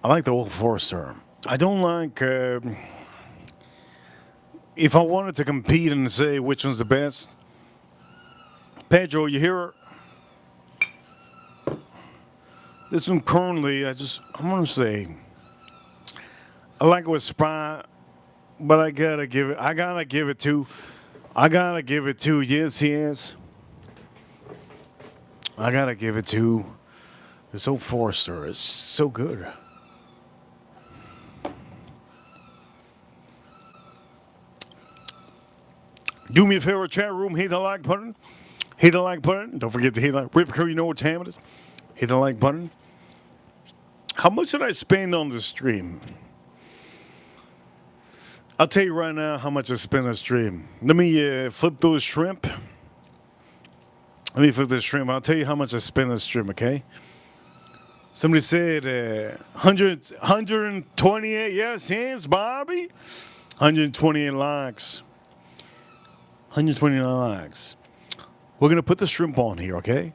I like the Old Forester. I don't like. If I wanted to compete and say which one's the best, Pedro, you hear this one currently? I'm gonna say I like it with Sprite, but I gotta give it. I gotta give it to. Yes. I gotta give it to this Old Forester. It's so good. Do me a favor, chat room, hit the like button. Hit the like button. Don't forget to hit the like. Rip Crew, you know what time it is. Hit the like button. How much did I spend on the stream? I'll tell you right now how much I spent on the stream. Let me flip those shrimp. Let me flip this shrimp. I'll tell you how much I spent on the stream, okay? Somebody said 128. Yes, Bobby. 128 likes. 129 likes. We're going to put the shrimp on here, okay?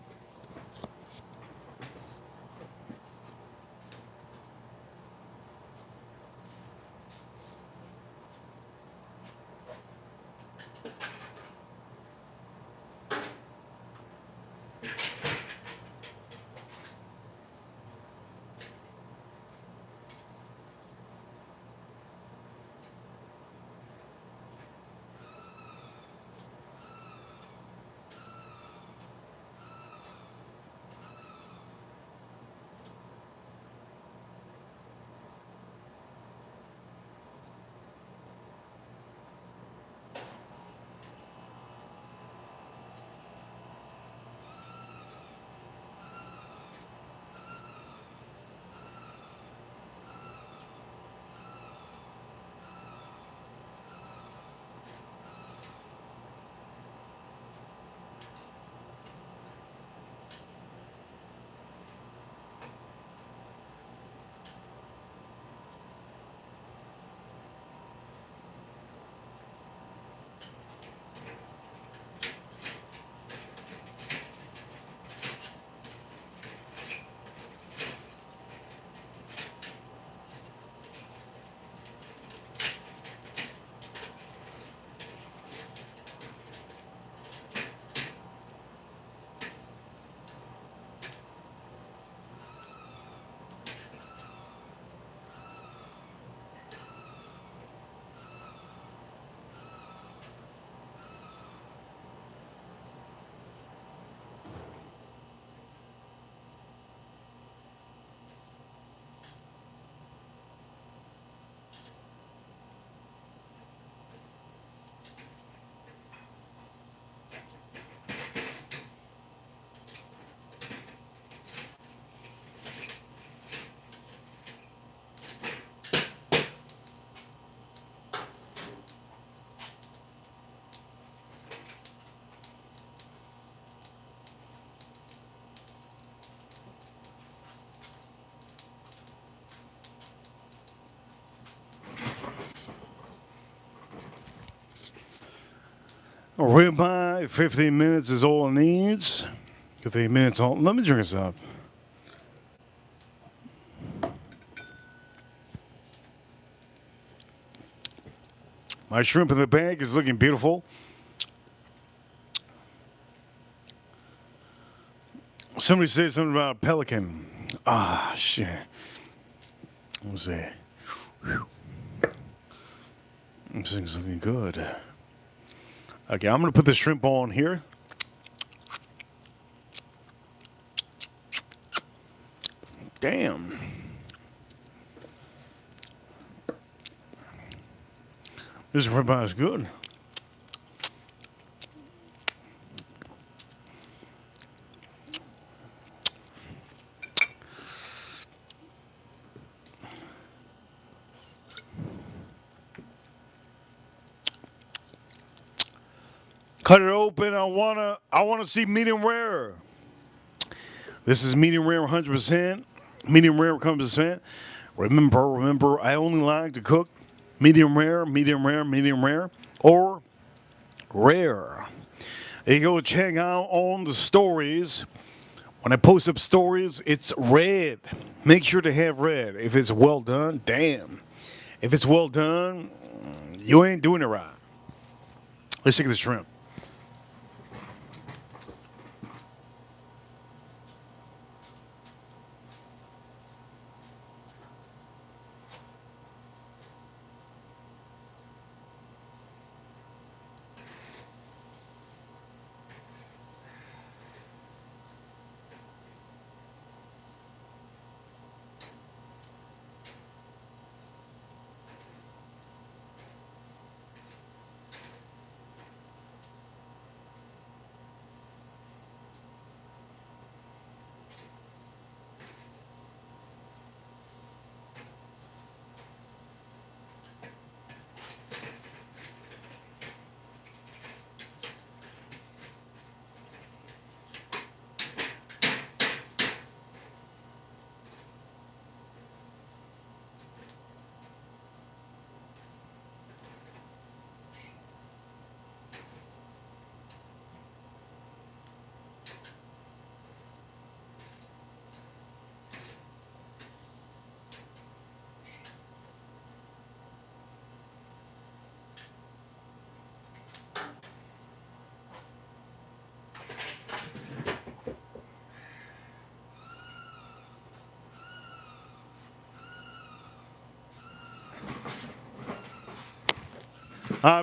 Ribeye, 15 minutes is all it needs. 15 minutes all. Let me drink this up. My shrimp in the bag is looking beautiful. Somebody said something about a pelican. Ah, shit. Let's see. This thing's looking good. Okay, I'm gonna put the shrimp on here. Damn. This ribeye is good. Cut it open. I wanna see medium rare. This is medium rare 100%. Medium rare 100%. Remember, I only like to cook medium rare, medium rare, medium rare, or rare. You go check out on the stories. When I post up stories, it's red. Make sure to have red. If it's well done, damn. If it's well done, you ain't doing it right. Let's take the shrimp.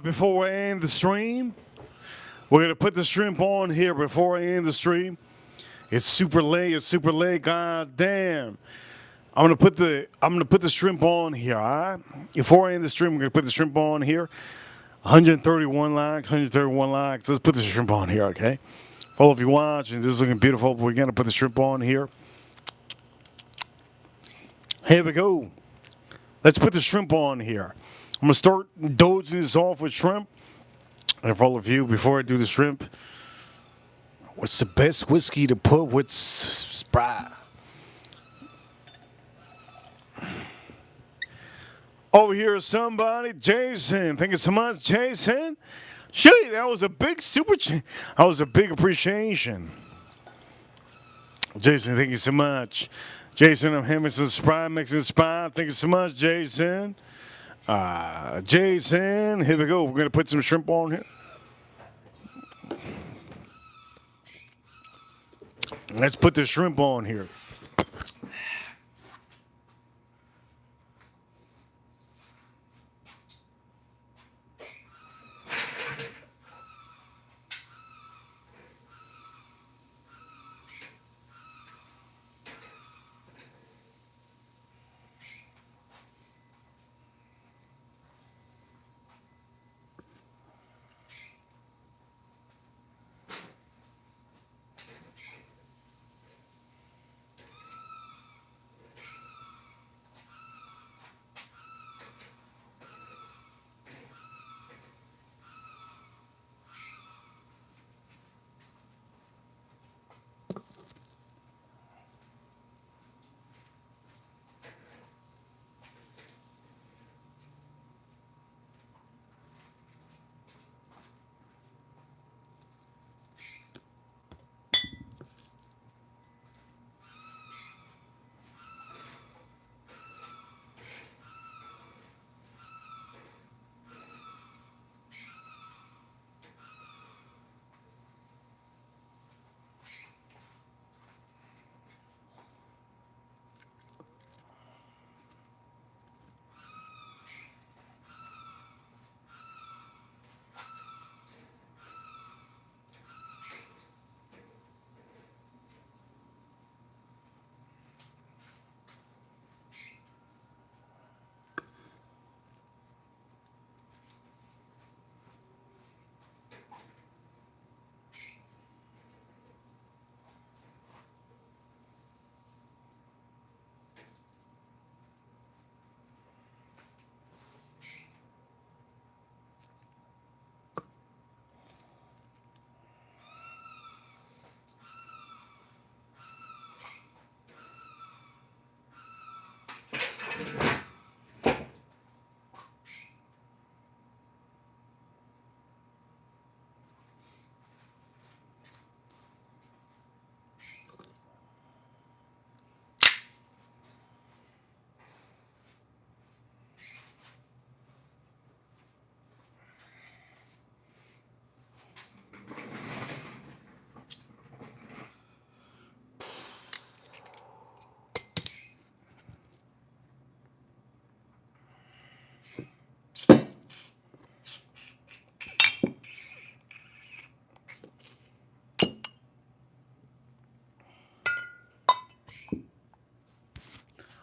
Before I end the stream, we're gonna put the shrimp on here before I end the stream. It's super late. It's super late. God damn. I'm gonna put the shrimp on here. All right. Before I end the stream, I'm gonna put the shrimp on here. 131 likes. 131 likes. Let's put the shrimp on here. Okay. For all of you watching, this is looking beautiful. But we're gonna put the shrimp on here. Here we go. Let's put the shrimp on here. I'm gonna start dozing this off with shrimp. And for all of you, before I do the shrimp, what's the best whiskey to put with Sprite? Over here is somebody, Jason. Thank you so much, Jason. Shoot, that was a big that was a big appreciation. Jason, thank you so much. Jason, I'm Hamilton Sprite, mixing Sprite. Thank you so much, Jason. Jason, here we go. We're gonna put some shrimp on here. Let's put the shrimp on here.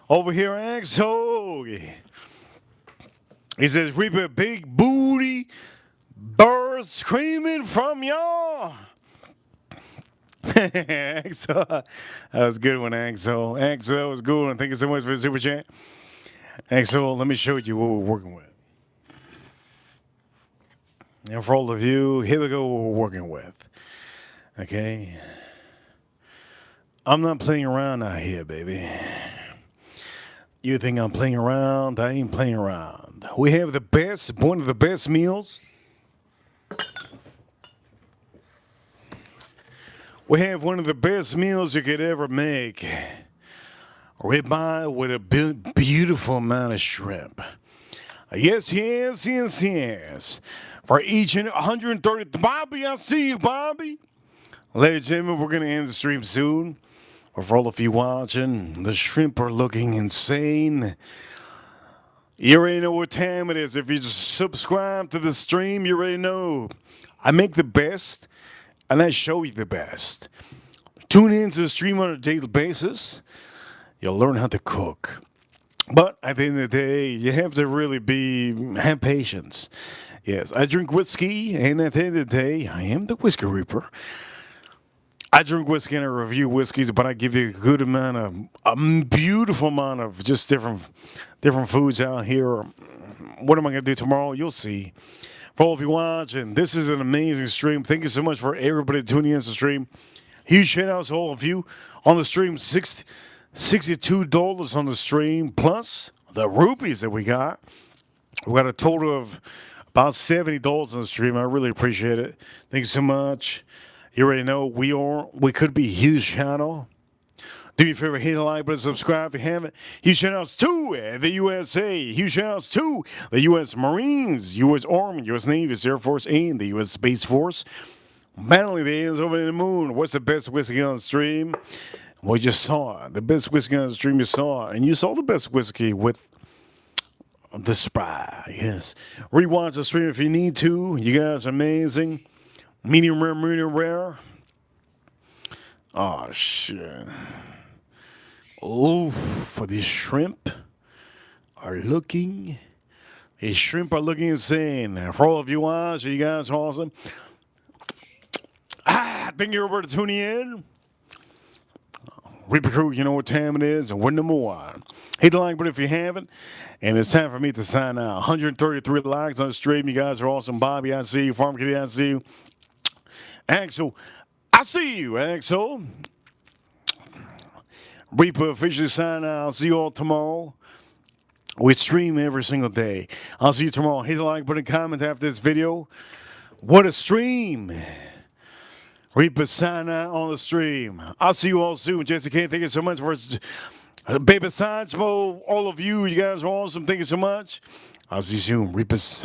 Over here, Axel. He says, reap a big booty, birds screaming from y'all. Axel, that was a good one, Axel. Axel, that was a good one. Thank you so much for the super chat. Axel, let me show you what we're working with. And for all of you, here we go what we're working with. Okay? I'm not playing around out here, baby. You think I'm playing around? I ain't playing around. We have the best, one of the best meals. We have one of the best meals you could ever make. Ribeye with a beautiful amount of shrimp. Yes, yes, yes, yes. For each and 130. Bobby, I see you, Bobby. Ladies and gentlemen, we're going to end the stream soon. But for all of you watching, the shrimp are looking insane. You already know what time it is. If you subscribe to the stream, you already know. I make the best, and I show you the best. Tune in to the stream on a daily basis. You'll learn how to cook. But at the end of the day, you have to really have patience. Yes, I drink whiskey, and at the end of the day, I am the Whiskey Reaper. I drink whiskey and I review whiskeys, but I give you a good amount of, a beautiful amount of just different foods out here. What am I going to do tomorrow? You'll see. For all of you watching, this is an amazing stream. Thank you so much for everybody tuning in to the stream. Huge shout out to all of you on the stream. $62 on the stream, plus the rupees that we got. We got a total of about $70 on the stream. I really appreciate it. Thank you so much. You already know we could be a huge channel. Do me a favor, hit a like button, subscribe if you haven't. Huge shout outs to the USA. Huge shout outs to the U.S. Marines, U.S. Army, U.S. Navy, U.S. Air Force, and the U.S. Space Force. Battling the aliens over the moon. What's the best whiskey on the stream? Well, you just saw it. The best whiskey on the stream you saw. And you saw the best whiskey with the Spry. Yes. Rewatch the stream if you need to. You guys are amazing. Medium rare, medium rare. Oh, shit. Oh, for these shrimp are looking. These shrimp are looking insane. For all of you guys are awesome. Thank you for tuning in. Reaper Crew, you know what time it is, and we're number one. Hit the like button if you haven't, and it's time for me to sign out. 133 likes on the stream. You guys are awesome. Bobby, I see you. Farm Kitty, I see you. Axel, I see you, Axel. Reaper officially sign out. I'll see you all tomorrow. We stream every single day. I'll see you tomorrow. Hit the like button, comment after this video. What a stream. Reaper sign out on the stream. I'll see you all soon. Jesse K, thank you so much for Baby Sancho. All of you, you guys are awesome. Thank you so much. I'll see you soon. Reaper sign.